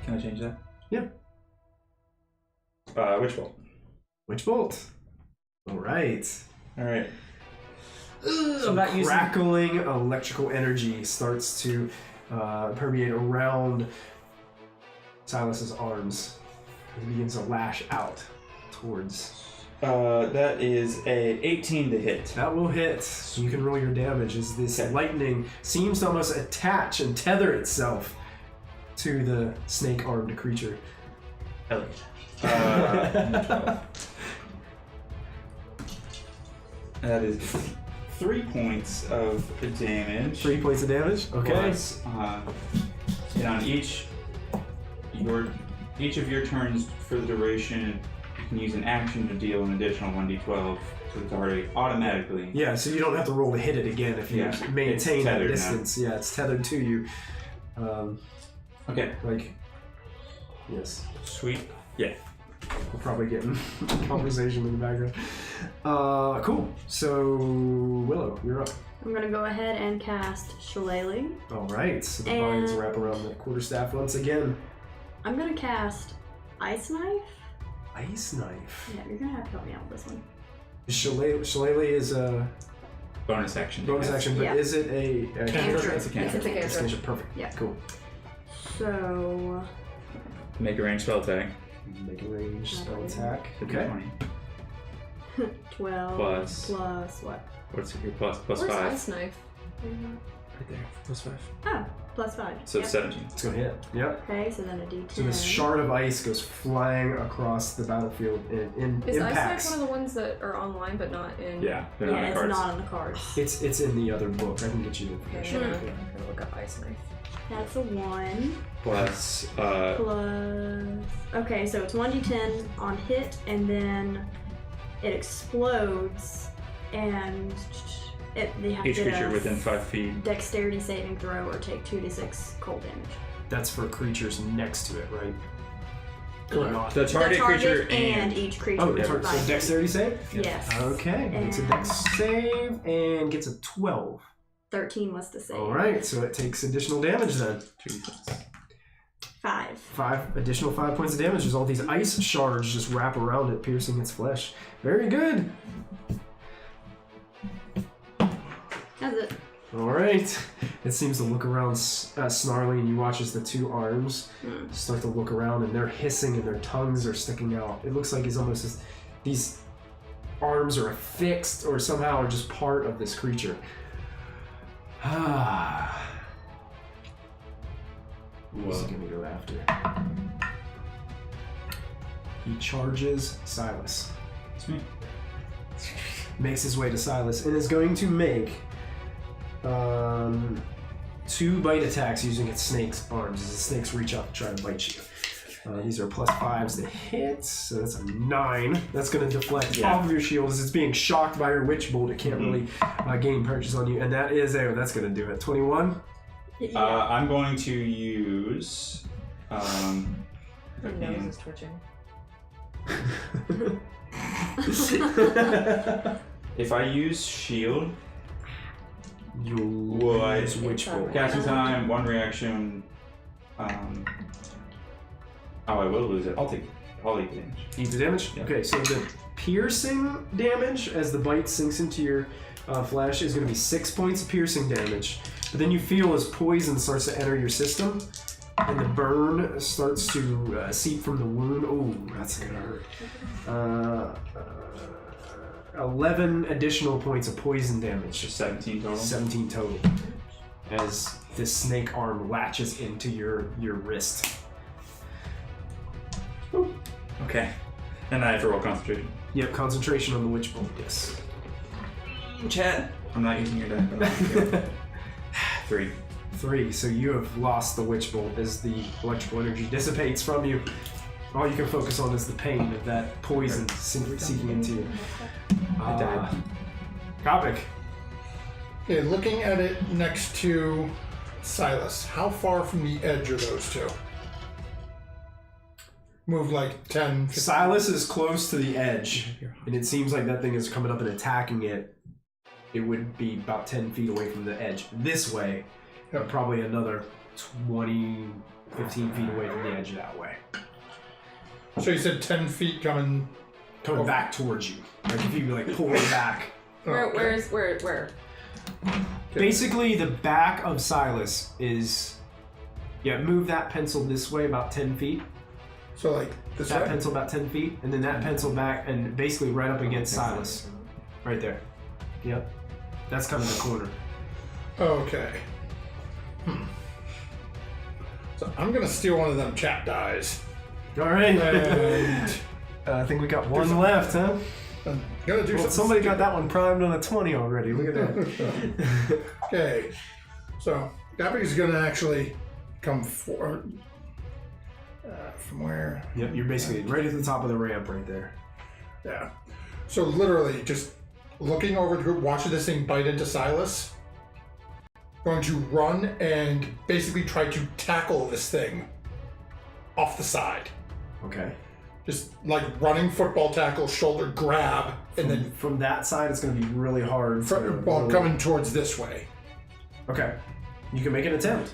Can I change that? Yeah. Witch bolt. Witch bolt. All right. All right. Some crackling electrical energy starts to permeate around Silas's arms. He begins to lash out towards. That is a 18 to hit. That will hit. You can roll your damage as this lightning seems to almost attach and tether itself to the snake-armed creature. Elliot. 12. That is 3 points of damage. 3 points of damage. Okay. Plus, and on each of your turns for the duration, you can use an action to deal an additional 1d12 to the target automatically. Yeah, so you don't have to roll to hit it again if you maintain that distance. Now. Yeah, it's tethered to you. Okay. Yes. Sweet. Yeah. We're probably getting conversation in the background. Cool. So, Willow, you're up. I'm gonna go ahead and cast Shillelagh. All right. So the vines wrap around the quarterstaff once again. I'm gonna cast Ice Knife. Ice Knife. Yeah, you're gonna have to help me out with this one. Shillelagh is a bonus action. bonus action, but Yeah. is it a Cantrip. It's a cantrip. It's a It's cantrip. perfect. Yeah. Cool. So Make a ranged spell attack. Make a range spell attack. Hit the Okay. 20. 12 Plus- what? What's your plus Where's 5? Ice Knife? Right there. Plus 5. Oh, plus 5. So Yep. 17. Let's go hit. Yep. Okay, so then a D10. So this shard of ice goes flying across the battlefield and Is Ice Knife impacts. one of the ones that are online but not in? Yeah. They're Yeah, on the it's cards. not on the cards. It's in the other book. I can get you the Okay, information. I'm gonna look up Ice Knife. That's a 1. Plus, Plus. Okay, so it's 1d10 on hit, and then it explodes, and they have each to get creature a within 5 feet. dexterity saving throw or take 2d6 cold damage. That's for creatures next to it, right? Or not? The target creature and each creature Oh, within so 5 feet. dexterity save? Yes. Okay, it's a dex save and gets a 12. 13 was the save. Alright, so it takes additional damage then. 5. 5 points of damage as all these ice shards just wrap around it, piercing its flesh. Very good. That's it. Alright. It seems to look around snarling, and you watch as the two arms start to look around, and they're hissing and their tongues are sticking out. It looks like it's almost as these arms are affixed or somehow are just part of this creature. Who's he gonna go after? He charges Silas. It's me. Makes his way to Silas and is going to make 2 bite attacks using its snake's arms as the snakes reach up to try to bite you. These are +5s to hit, so that's a 9. That's going to deflect off of your shield as it's being shocked by your witch bolt. It can't really gain purchase on you, and that is that's going to do it. 21. Yeah. I'm going to use. Her nose is twitching. If I use shield, You'll Would- use witch bolt. casting time, 1 reaction. I will lose it. I'll take damage. Eat the damage? Yeah. Okay, so the piercing damage as the bite sinks into your flesh is going to be 6 points of piercing damage. But then you feel as poison starts to enter your system, and the burn starts to seep from the wound. Oh, that's going to hurt. 11 additional points of poison damage. Just 17 total. 17 total. As this snake arm latches into your wrist. Okay. And I have to roll concentration. Yep, concentration on the witch bolt, yes. Chat. I'm not using your deck. 3. 3, so you have lost the witch bolt as the electrical energy dissipates from you. All you can focus on is the pain of that poison seeping into you. I died. Kapak. Okay, looking at it next to Sylus, how far from the edge are those two? Move like 10, 15. Sylus is close to the edge, and it seems like that thing is coming up and attacking it. It would be about 10 feet away from the edge. This way, Yep. probably another 20, 15 feet away from the edge that way. So you said 10 feet coming. Coming back towards you. Like if you like pull it back. Where? Basically, the back of Sylus is... Yeah, move that pencil this way about 10 feet. So like this That way? pencil about 10 feet, and then that pencil back, and basically right up against Sylus. Right there. Yep. That's kind of the corner. Okay. So I'm gonna steal one of them chat dies. Alright. And I think we got one left, huh? I'm gonna do Well, something. somebody got that one primed on a 20 already. Look at that. Okay. So Kapak is gonna actually come forward. From where? Yep, you're basically right at the top of the ramp right there. Yeah. So literally just looking over the group, watching this thing bite into Sylus. Going to run and basically try to tackle this thing off the side. Okay. Just like running football tackle, shoulder grab, and then From that side, it's going to be really hard. coming towards this way. Okay. You can make an attempt.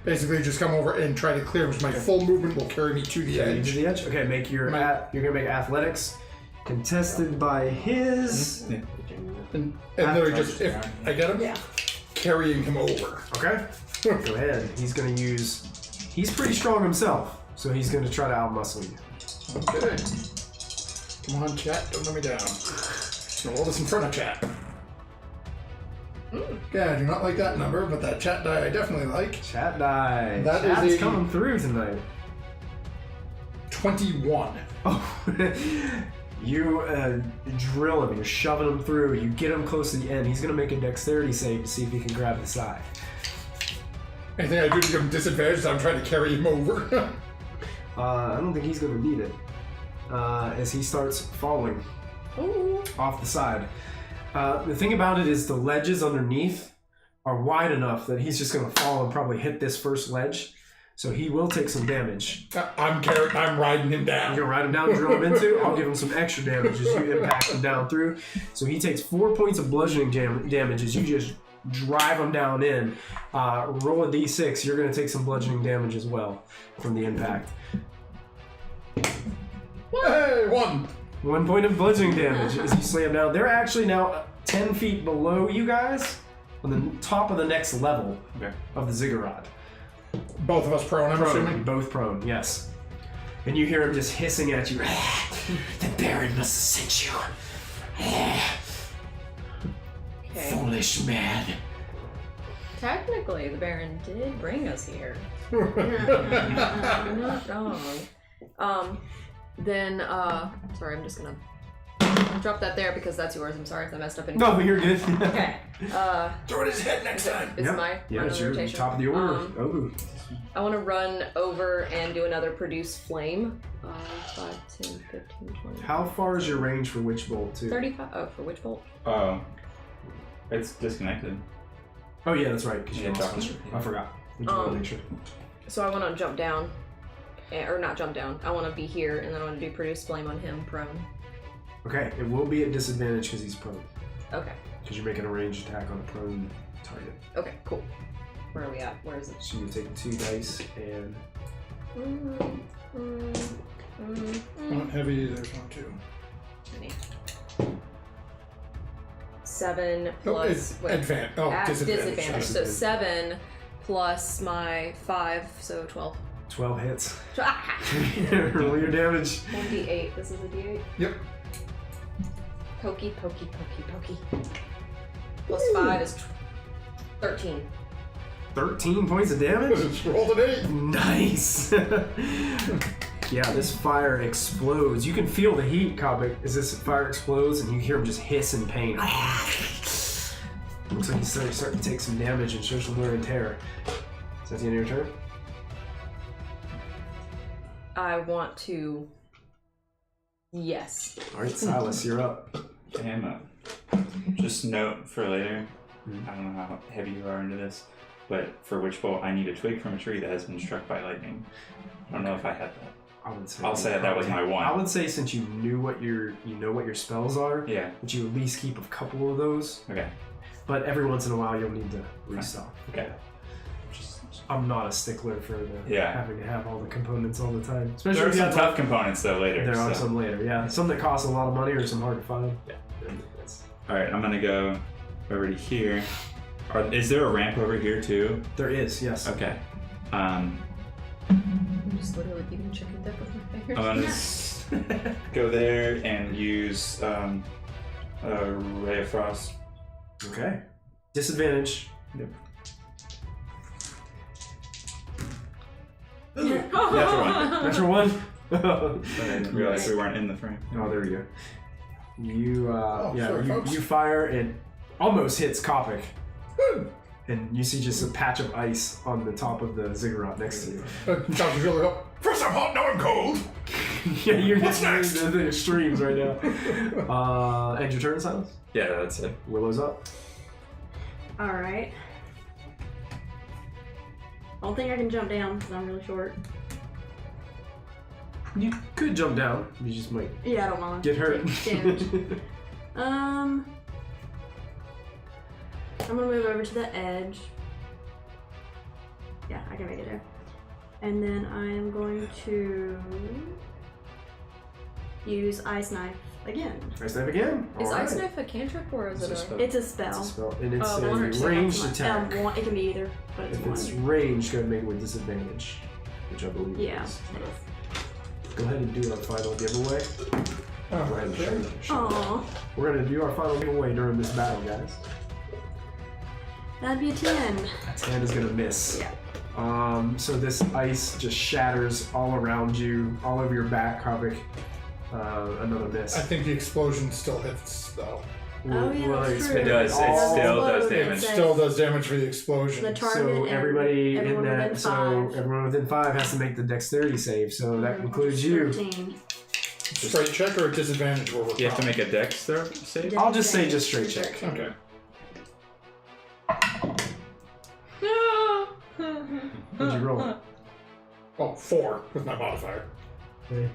Basically, just come over and try to clear, because my full movement will carry me to the Okay, edge. to the edge. Okay, make your you're gonna make athletics contested by his. And literally just, if I get him, Yeah. carrying him over. Okay. Go ahead. He's gonna use. He's pretty strong himself, so he's gonna try to outmuscle you. Okay. Come on, chat, don't let me down. So roll this in front of chat. Okay, I do not like that number, but that chat die I definitely like. Chat die. That is Chat's a- coming through tonight. 21. Oh, you drill him. You're shoving him through. You get him close to the end. He's gonna make a dexterity save to see if he can grab the side. Anything I do to give him disadvantage, I'm trying to carry him over. I don't think he's gonna need it. As he starts falling off the side. The thing about it is the ledges underneath are wide enough that he's just gonna fall and probably hit this first ledge. So he will take some damage. I'm riding him down. You're gonna ride him down, drill him into. I'll give him some extra damage as you impact him down through. So he takes 4 points of bludgeoning damage as you just drive him down in. Roll a d6. You're gonna take some bludgeoning damage as well from the impact. Hey, 1. 1 point of bludgeoning damage as you slam down. They're actually now 10 feet below you guys on the top of the next level of the ziggurat. Both of us prone, I'm assuming. Both prone, yes. And you hear him just hissing at you. The Baron must have sent you. Okay. Foolish man. Technically, the Baron did bring us here. I'm not wrong. Then, sorry, I'm just gonna drop that there because that's yours. I'm sorry if I messed up anything. No, you're good. Okay. Throw it in his head next time. Is my Yeah, it's your rotation. top of the order. Oh. I want to run over and do another produce flame. 5, 10, 15, 20. How far is your range for Witch Bolt, too? 35. Oh, for Witch Bolt? Oh. It's disconnected. Oh, yeah, that's right. 'Cause you Yeah, lost talking. it. I forgot. I just wanted to make sure. So I want to jump down. Or not jump down. I want to be here and then I want to do produce flame on him prone. Okay, it will be at disadvantage because he's prone. Okay. Because you're making a ranged attack on a prone target. Okay, cool. Where are we at? Where is it? So you take 2 dice and... Not heavy, there's 1, 2. 7 Oh, plus it's disadvantage. disadvantage. So 7 plus my 5, so 12. 12 hits. Ah! Roll your damage. 1d8. This is a d8. Yep. Pokey. Plus 5 is 13. 13 points of damage? Rolled an 8. Nice! Yeah, this fire explodes. You can feel the heat, Kapak, as this fire explodes, and you hear him just hiss in pain. Looks like he's starting to take some damage and show some wear and tear. Is that the end of your turn? I want to. Yes. All right, Sylus, you're up. Damn. Just note for later. I don't know how heavy you are into this, but for Witch Bolt, I need a twig from a tree that has been struck by lightning. I don't know if I had that. I'll say that was my one. I would say since you know what your spells are, Yeah. that you at least keep a couple of those. Okay. But every once in a while, you'll need to restock. Okay. I'm not a stickler for having to have all the components all the time. Especially There are if you some have tough components though later. There are so. some later, yeah. Some that cost a lot of money or some hard to find. Yeah. All right, I'm gonna go over to here. Is there a ramp over here too? There is, yes. Okay. I'm just literally beating chicken dip with my fingers. I'm gonna go there and use a Ray of Frost. Okay. Disadvantage. Yep. Natural one. I didn't realize we weren't in the frame. Oh, there we go. You, sorry, folks. you fire and almost hits Kapak. And you see just a patch of ice on the top of the ziggurat next to you. Josh really up. First I'm hot, now I'm cold. Yeah, you're What's just next? the extremes right now. End your turn, Sylus? Yeah, that's it. Willow's up. Alright. I don't think I can jump down because I'm really short. You could jump down. You just might Yeah, I don't want get hurt. damage. I'm gonna move over to the edge. Yeah, I can make it there. And then I am going to use Ice Knife again. Ice Knife again. Is All Ice right. Knife a cantrip or is It's a it a... spell. It's a It's spell. a spell, and it's Oh, one or a two. ranged attack. It can be either, but it's If one. it's ranged, go ahead and make it with disadvantage, which I believe Yeah. it is. Go ahead and do our final giveaway. Go ahead and show it. Aww. We're going to do our final giveaway during this battle, guys. That'd be a 10. A 10 is going to miss. Yeah. So this ice just shatters all around you, all over your back, Kapak. Another miss. I think the explosion still hits though. Oh, yeah, that's it's true. It does. It all- still does Explode, damage. It Say- still does damage for the explosion. The target So and everybody everyone in within that, so 5. everyone within 5 has to make the dexterity save. So that includes you. 13. Straight check or a disadvantage where we're You have to from? make a dex throw save? I'll just say just straight check. Okay. What'd you roll? Oh, 4 with my modifier.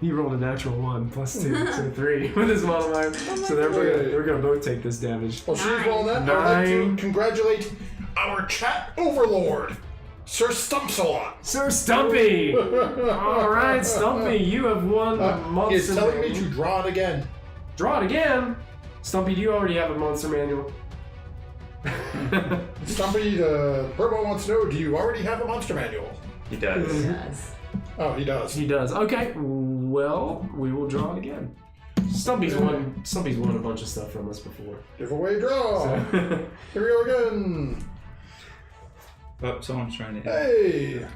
He rolled a natural 1 plus 2, so 3 with his modifier. So we're gonna both take this damage. Well, she's rolling that. I'd like to 9. congratulate our chat overlord, Sir Stumpsalot. Sir Stumpy! Alright, Stumpy, you have won the He monster is telling me manual. to draw it again. Draw it again! Stumpy, do you already have a monster manual? Stumpy, the Purbo wants to know, do you already have a monster manual? He does. Yes. Oh, he does. He does. Okay, well, we will draw it again. Stumpy's won a bunch of stuff from us before. Giveaway draw. So- Here we go again. Oh, someone's trying to hit. Hey,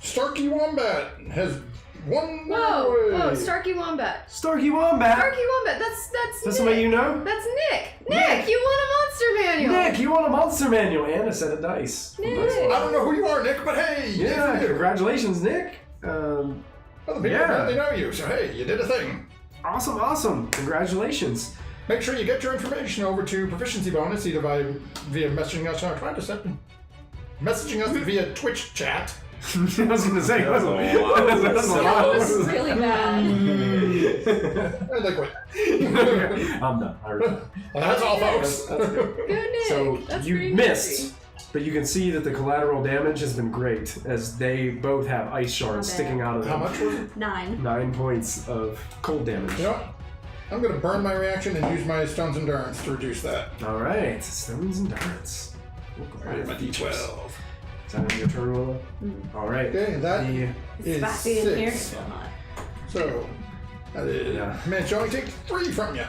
Starkey Wombat has won the Whoa! giveaway. Whoa! Starkey Wombat. Starkey Wombat! Starkey Wombat. That's That's Nick. somebody you know? That's Nick. Nick, you won a monster manual. Nick, you won a monster manual and a set of dice. Nick. I don't know who you are, Nick, but hey, you Yeah, did it. congratulations, Nick. Other people yeah. apparently know you, so hey, you did a thing. Awesome. Congratulations. Make sure you get your information over to Proficiency Bonus either via messaging us. I'm trying to set messaging us via Twitch chat. I was going to say, That's a lot. That's a That lot. was really bad. And like what? I'm done. I already- Well, that's all, folks. That's good. Go Nick. So That's you pretty missed, nasty. but you can see that the collateral damage has been great as they both have ice shards Not bad. sticking out of How them. much was it? 9. 9 points of cold damage. You know what? I'm gonna burn my reaction and use my Stone's Endurance to reduce that. All right, Stone's Endurance. Alright, my D12. Is that on your turn, Willow? All right. Okay, that The- is Spicy in here. 6. So that is Yeah. man, she only takes 3 from you.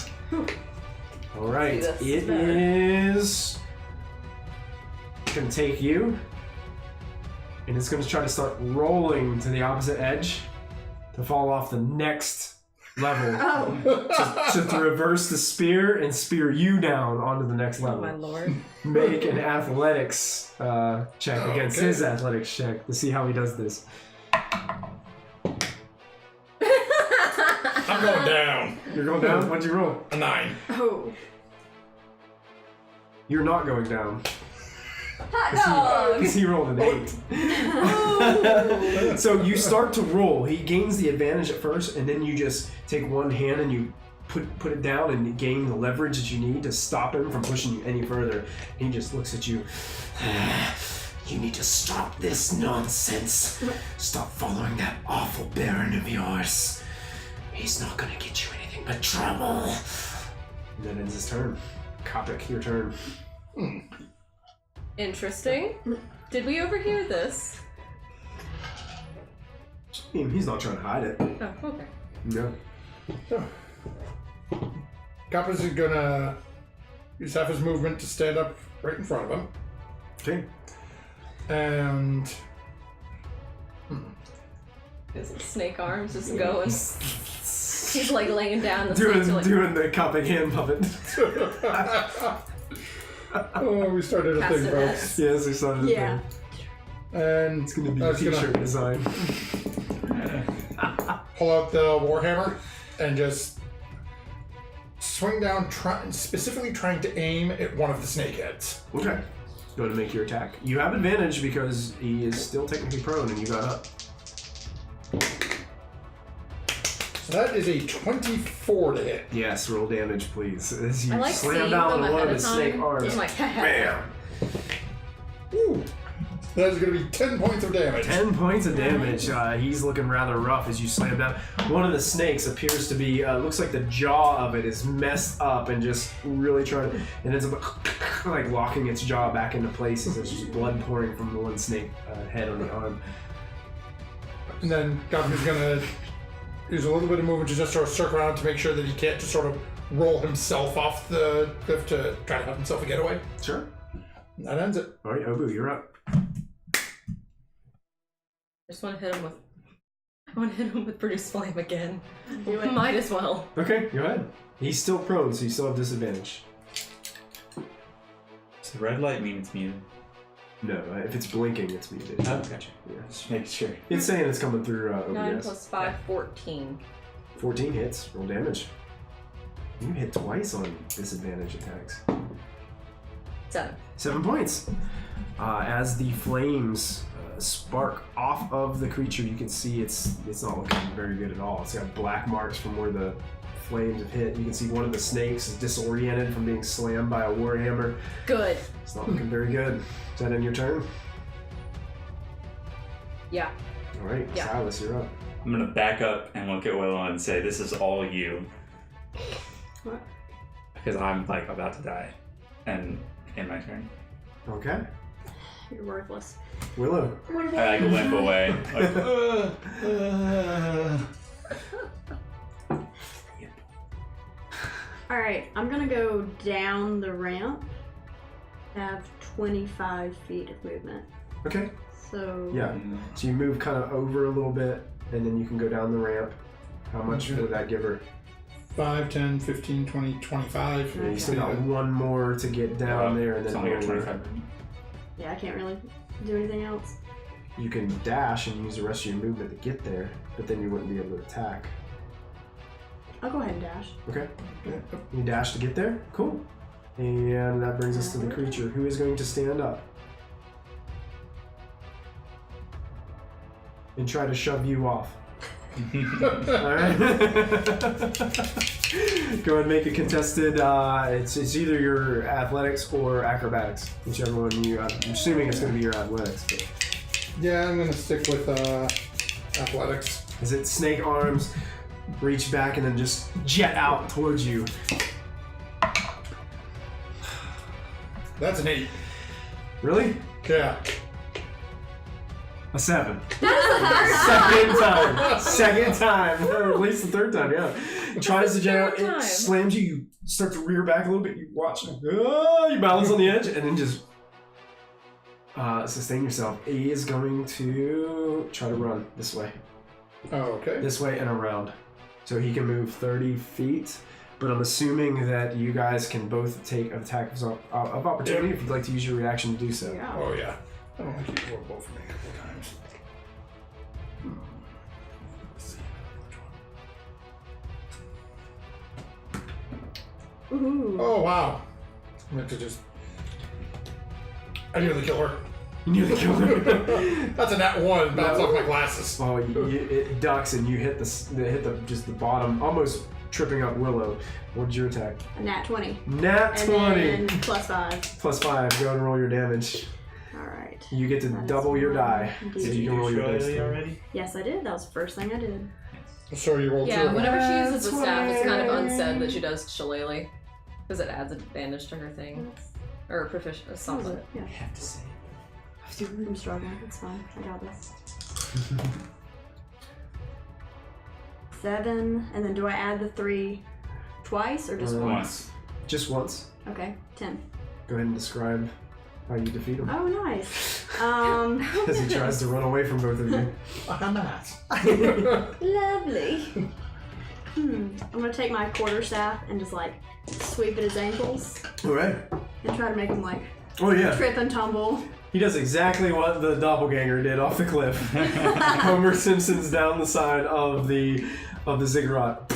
all right. See, this It is better. is gonna take you, and it's gonna try to start rolling to the opposite edge. to fall off the next level Oh. to reverse the spear and spear you down onto the next Oh level. my lord. Make an athletics check against Okay. his athletics check to see how he does this. I'm going down. You're going down? What'd you roll? A 9. Oh. You're not going down. Hot dog! Because he rolled an 8. So you start to roll. He gains the advantage at first, and then you just take one hand and you put it down and gain the leverage that you need to stop him from pushing you any further. He just looks at you. You need to stop this nonsense. Stop following that awful Baron of yours. He's not gonna get you anything but trouble. And that ends his turn. Kapak, your turn. Interesting. Did we overhear this? He's not trying to hide it. Oh, okay. No. Kappas is gonna use half his movement to stand up right in front of him. Okay. And His snake arms just going. He's like laying down the snakes are like Doing the Kapak hand puppet. oh, we started a thing, folks. castanets. Yes, we saw it. Yeah. And It's gonna be I a was gonna t-shirt design. pull out the warhammer and just swing down, specifically trying to aim at one of the snake heads. Okay. Go to make your attack. You have advantage because he is still technically prone and you got up. So that is a 24 to hit. Yes, roll damage, please. As you I like slam seeing down them on one ahead of of the snake time. arms. I'm like, Bam! Ooh. That is going to be 10 points of damage. 10 points of damage. He's looking rather rough as you slam down. One of the snakes appears to be, looks like the jaw of it is messed up and just really trying to, and ends up like locking its jaw back into place as there's just blood pouring from the one snake head on the arm. And then Goblin's going to use a little bit of movement to just sort of circle around to make sure that he can't just sort of roll himself off the cliff to try to have himself a getaway. Sure. And that ends it. All right, Obu, you're up. I just want to hit him with. I want to hit him with Produce Flame again. Do it. Might as well. Okay, go ahead. He's still prone, so you still have disadvantage. Does the red light mean it's muted? No, if it's blinking, it's muted. Oh, gotcha. Yeah. Just making sure. It's saying it's coming through 9 OBS. plus 5, 14. 14 hits, roll damage. You hit twice on disadvantage attacks. 7. 7 points. As the flames spark off of the creature, you can see it's not looking very good at all. It's got black marks from where the flames have hit. You can see one of the snakes is disoriented from being slammed by a warhammer. Good. It's not looking very good. Is that in your turn? Yeah. All right, Yeah. Sylus, you're up. I'm gonna back up and look at Willow and say, "This is all you," What? because I'm like about to die, and in my turn, Okay. You're worthless. Willow. I like limp away. Like, Alright, I'm gonna go down the ramp. I have 25 feet of movement. Okay. So. Yeah. So you move kind of over a little bit, and then you can go down the ramp. How much would that give her? 5, 10, 15, 20, 25. Yeah, you still got one more to get down there, and it's then only got over. 25. Yeah, I can't really do anything else. You can dash and use the rest of your movement to get there, but then you wouldn't be able to attack. I'll go ahead and dash. Okay. You dash to get there? Cool. And that brings us to the creature, who is going to stand up and try to shove you off. Alright. Go and make a contested, it's either your athletics or acrobatics, whichever one you, I'm assuming it's going to be your athletics. But. Yeah, I'm gonna stick with athletics. As it snake arms reach back and then just jet out towards you. That's an 8. Really? Yeah. A 7. Second time. Second time. Or at least the third time, yeah. Tries to jet out, Third it time. slams you, you start to rear back a little bit, you watch, you balance on the edge, and then just sustain yourself. He is going to try to run this way. Okay. this way and around. So he can move 30 feet. But I'm assuming that you guys can both take an attack of opportunity if you'd like to use your reaction to do so. Yeah. Oh, yeah. I don't like you to roll both for me a couple times. Let's see. Ooh. Oh, wow. I meant to just... I nearly killed her. You nearly killed him. That's a nat 1. Bounce off my glasses. Oh, it ducks and you hit the bottom, almost tripping up Willow. What'd your attack? A nat 20. Nat 20. And then plus 5. Plus 5. Go ahead and roll your damage. Alright. You get to That is double your die. indeed. So Did you you can roll do your dice. Shillelagh already? Yes, I did. That was the first thing I did. So you rolled 2. Yeah, whenever she That's uses the staff, it's kind of why- unsaid that she does shillelagh. Because it adds advantage to her thing. Or proficient, or something. Yeah. I have to say. I'm struggling. It's fine. I got this. 7, and then do I add the 3 twice or just once? Once. Just once. Okay, 10. Go ahead and describe how you defeat him. Oh, nice. As he tries to run away from both of you. Nice. Lovely. I'm gonna take my quarterstaff and just like sweep at his ankles Alright. and try to make him like Oh yeah. trip and tumble. He does exactly what the doppelganger did off the cliff. Homer Simpson's down the side of the ziggurat,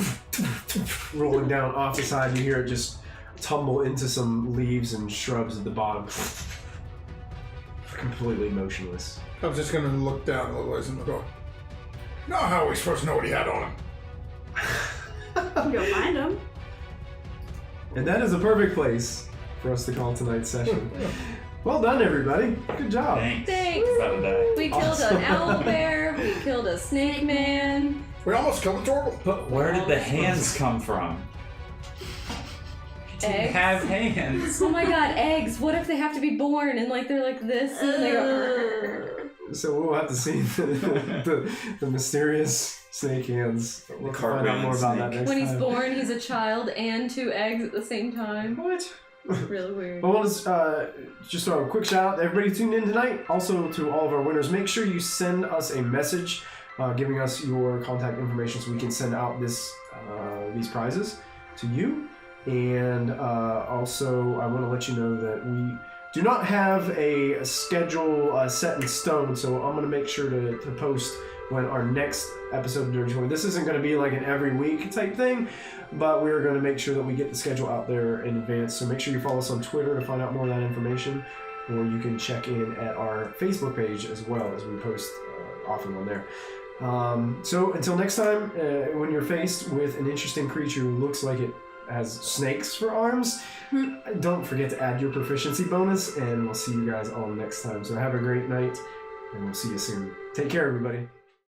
rolling down off the side. You hear it just tumble into some leaves and shrubs at the bottom. Completely motionless. I was just gonna look down a little ways and go, now how are we supposed to know what he had on him? Go find him. And that is a perfect place for us to call tonight's session. Well done, everybody. Good job. Thanks. Thanks. About to die. We killed Awesome. an owl bear, we killed a snake man. We almost killed the turtle. But where did the hands come from? You didn't Eggs? have hands. Oh my god, eggs. What if they have to be born and like they're like this and then they go. So we'll have to see the mysterious snake hands. We'll find out more about that next When he's time. born, he's a child and 2 eggs at the same time. What? Really weird. Well, let's just throw a quick shout out to everybody tuned in tonight. Also to all of our winners, make sure you send us a message giving us your contact information so we can send out these prizes to you. And also, I want to let you know that we do not have a schedule set in stone, so I'm going to make sure to post when our next episode of Dirty 20. This isn't going to be like an every week type thing, but we're going to make sure that we get the schedule out there in advance. So make sure you follow us on Twitter to find out more of that information, or you can check in at our Facebook page as well, as we post often on there. So until next time, when you're faced with an interesting creature who looks like it has snakes for arms, don't forget to add your proficiency bonus, and we'll see you guys all next time. So have a great night, and we'll see you soon. Take care, everybody.